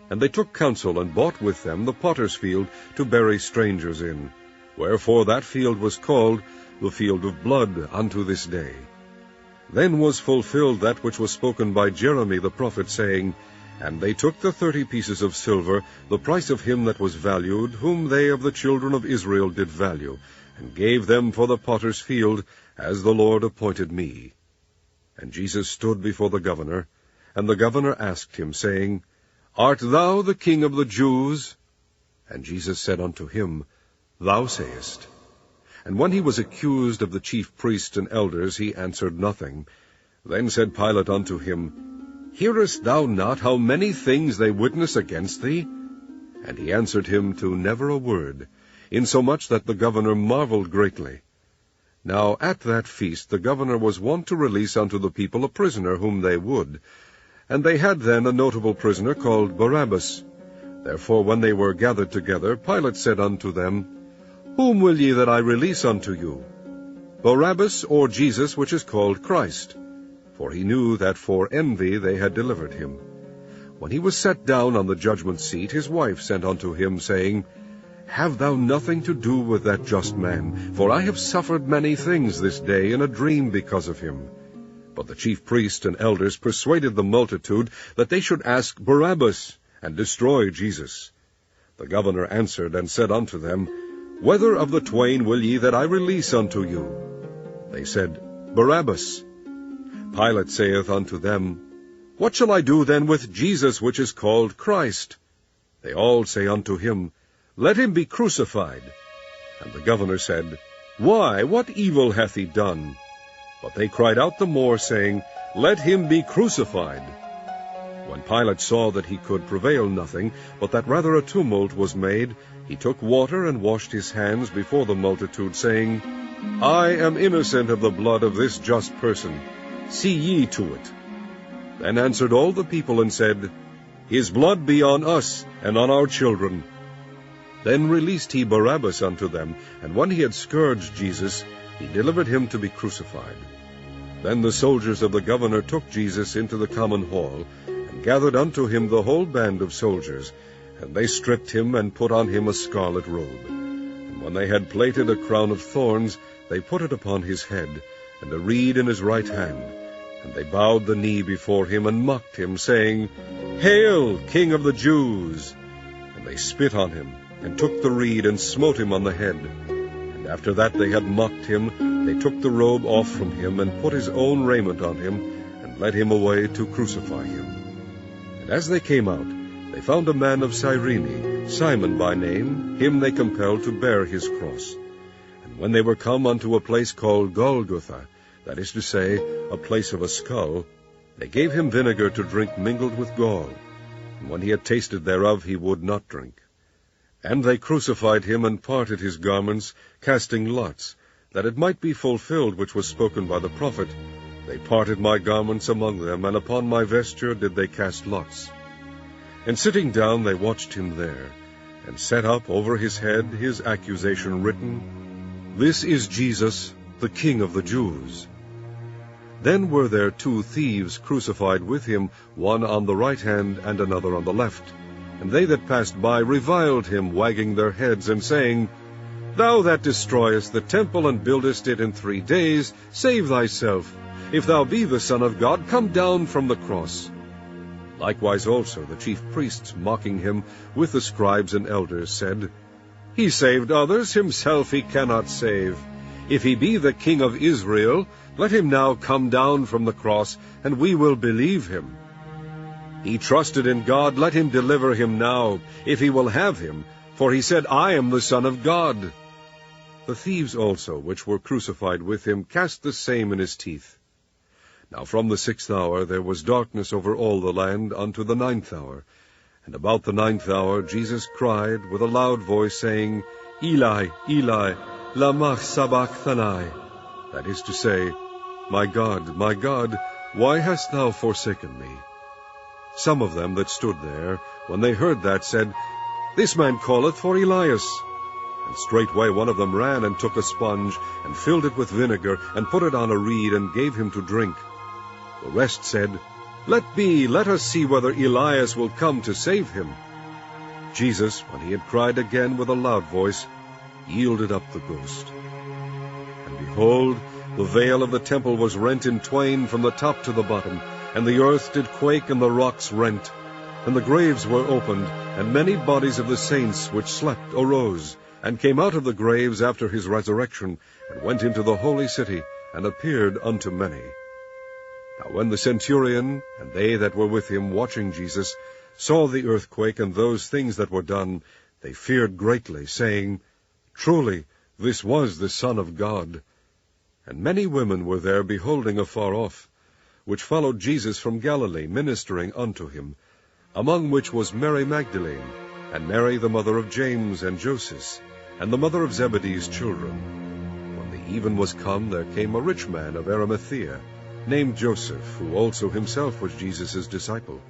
And they took counsel, and bought with them the potter's field, to bury strangers in. Wherefore that field was called the field of blood unto this day. Then was fulfilled that which was spoken by Jeremy the prophet, saying, And they took the 30 pieces of silver, the price of him that was valued, whom they of the children of Israel did value, and gave them for the potter's field, as the Lord appointed me. And Jesus stood before the governor, and the governor asked him, saying, Art thou the King of the Jews? And Jesus said unto him, Thou sayest. And when he was accused of the chief priests and elders, he answered nothing. Then said Pilate unto him, Hearest thou not how many things they witness against thee? And he answered him to never a word, insomuch that the governor marveled greatly. Now at that feast the governor was wont to release unto the people a prisoner whom they would. And they had then a notable prisoner called Barabbas. Therefore when they were gathered together, Pilate said unto them, Whom will ye that I release unto you? Barabbas, or Jesus, which is called Christ? For he knew that for envy they had delivered him. When he was set down on the judgment seat, his wife sent unto him, saying, Have thou nothing to do with that just man, for I have suffered many things this day in a dream because of him. But the chief priests and elders persuaded the multitude that they should ask Barabbas, and destroy Jesus. The governor answered and said unto them, Whether of the twain will ye that I release unto you? They said, Barabbas. Pilate saith unto them, What shall I do then with Jesus, which is called Christ? They all say unto him, Let him be crucified. And the governor said, Why, what evil hath he done? But they cried out the more, saying, Let him be crucified. When Pilate saw that he could prevail nothing, but that rather a tumult was made, he took water and washed his hands before the multitude, saying, I am innocent of the blood of this just person. See ye to it. Then answered all the people and said, His blood be on us and on our children. Then released he Barabbas unto them, and when he had scourged Jesus, he delivered him to be crucified. Then the soldiers of the governor took Jesus into the common hall, and gathered unto him the whole band of soldiers, and they stripped him, and put on him a scarlet robe. And when they had plaited a crown of thorns, they put it upon his head, and a reed in his right hand. And they bowed the knee before him and mocked him, saying, Hail, King of the Jews! And they spit on him, and took the reed, and smote him on the head. And after that they had mocked him, they took the robe off from him, and put his own raiment on him, and led him away to crucify him. And as they came out, they found a man of Cyrene, Simon by name. Him they compelled to bear his cross. And when they were come unto a place called Golgotha, that is to say, a place of a skull, they gave him vinegar to drink mingled with gall. And when he had tasted thereof, he would not drink. And they crucified him, and parted his garments, casting lots, that it might be fulfilled which was spoken by the prophet, They parted my garments among them, and upon my vesture did they cast lots. And sitting down they watched him there, and set up over his head his accusation written, This is Jesus, the King of the Jews. Then were there 2 thieves crucified with him, one on the right hand and another on the left. And they that passed by reviled him, wagging their heads, and saying, Thou that destroyest the temple, and buildest it in 3 days, save thyself. If thou be the Son of God, come down from the cross. Likewise also the chief priests, mocking him, with the scribes and elders, said, He saved others, himself he cannot save. If he be the King of Israel, let him now come down from the cross, and we will believe him. He trusted in God, let him deliver him now, if he will have him, for he said, I am the Son of God. The thieves also, which were crucified with him, cast the same in his teeth. Now from the 6th hour there was darkness over all the land unto the 9th hour. And about the 9th hour Jesus cried with a loud voice, saying, Eli, Eli, lama sabachthani? That is to say, my God, why hast thou forsaken me? Some of them that stood there, when they heard that, said, This man calleth for Elias. And straightway one of them ran, and took a sponge, and filled it with vinegar, and put it on a reed, and gave him to drink. The rest said, Let be, let us see whether Elias will come to save him. Jesus, when he had cried again with a loud voice, yielded up the ghost. And behold, the veil of the temple was rent in twain from the top to the bottom, and the earth did quake, and the rocks rent. And the graves were opened, and many bodies of the saints which slept arose, and came out of the graves after his resurrection, and went into the holy city, and appeared unto many. Now when the centurion, and they that were with him watching Jesus, saw the earthquake and those things that were done, they feared greatly, saying, Truly, this was the Son of God. And many women were there beholding afar off, which followed Jesus from Galilee, ministering unto him, among which was Mary Magdalene, and Mary the mother of James and Joses, and the mother of Zebedee's children. When the even was come, there came a rich man of Arimathea, named Joseph, who also himself was Jesus' disciple.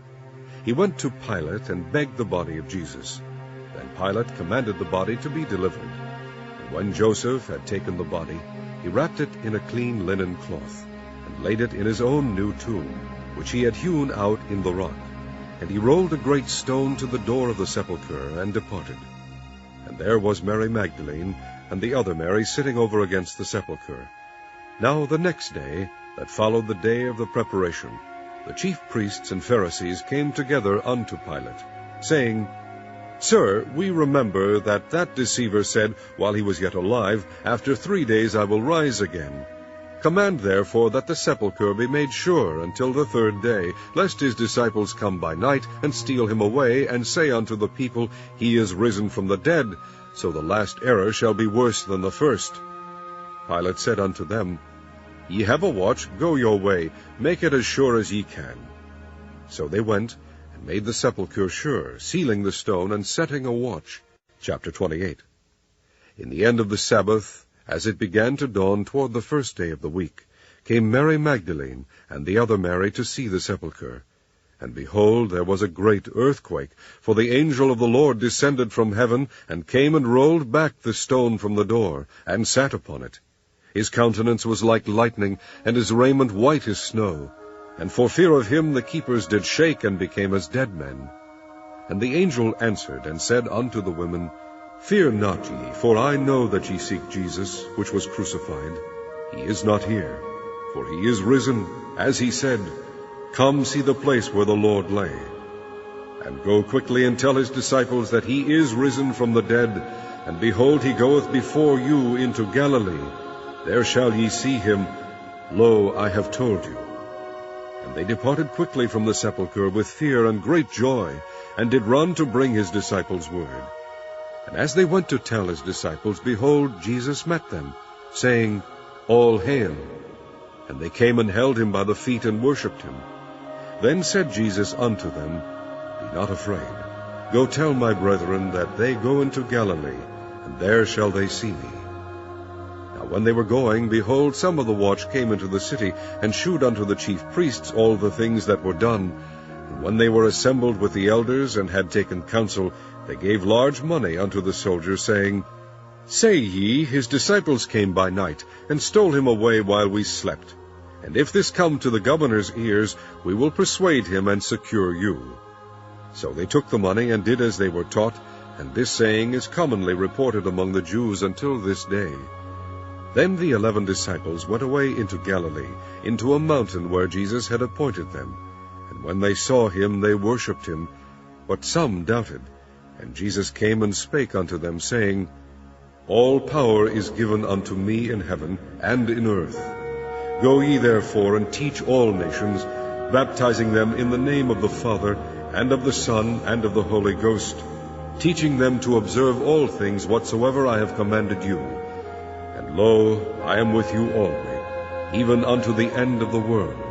He went to Pilate, and begged the body of Jesus. Then Pilate commanded the body to be delivered. And when Joseph had taken the body, he wrapped it in a clean linen cloth, and laid it in his own new tomb, which he had hewn out in the rock. And he rolled a great stone to the door of the sepulchre, and departed. And there was Mary Magdalene, and the other Mary, sitting over against the sepulchre. Now the next day, that followed the day of the preparation, the chief priests and Pharisees came together unto Pilate, saying, Sir, we remember that deceiver said, while he was yet alive, After 3 days I will rise again. Command therefore that the sepulchre be made sure until the 3rd day, lest his disciples come by night, and steal him away, and say unto the people, He is risen from the dead, so the last error shall be worse than the first. Pilate said unto them, Ye have a watch, go your way, make it as sure as ye can. So they went, and made the sepulchre sure, sealing the stone, and setting a watch. Chapter 28. In the end of the Sabbath, as it began to dawn toward the 1st day of the week, came Mary Magdalene, and the other Mary, to see the sepulchre. And behold, there was a great earthquake, for the angel of the Lord descended from heaven, and came and rolled back the stone from the door, and sat upon it. His countenance was like lightning, and his raiment white as snow. And for fear of him the keepers did shake, and became as dead men. And the angel answered, and said unto the women, Fear not ye, for I know that ye seek Jesus, which was crucified. He is not here, for he is risen, as he said. Come see the place where the Lord lay. And go quickly and tell his disciples that he is risen from the dead, and behold, he goeth before you into Galilee. There shall ye see him. Lo, I have told you. And they departed quickly from the sepulchre with fear and great joy, and did run to bring his disciples word. And as they went to tell his disciples, behold, Jesus met them, saying, All hail. And they came and held him by the feet and worshipped him. Then said Jesus unto them, Be not afraid. Go tell my brethren that they go into Galilee, and there shall they see me. Now when they were going, behold, some of the watch came into the city, and shewed unto the chief priests all the things that were done. And when they were assembled with the elders, and had taken counsel, they gave large money unto the soldiers, saying, Say ye, his disciples came by night, and stole him away while we slept. And if this come to the governor's ears, we will persuade him and secure you. So they took the money, and did as they were taught, and this saying is commonly reported among the Jews until this day. Then the 11 disciples went away into Galilee, into a mountain where Jesus had appointed them. And when they saw him, they worshipped him, but some doubted. And Jesus came and spake unto them, saying, All power is given unto me in heaven and in earth. Go ye therefore and teach all nations, baptizing them in the name of the Father, and of the Son, and of the Holy Ghost, teaching them to observe all things whatsoever I have commanded you. And lo, I am with you always, even unto the end of the world.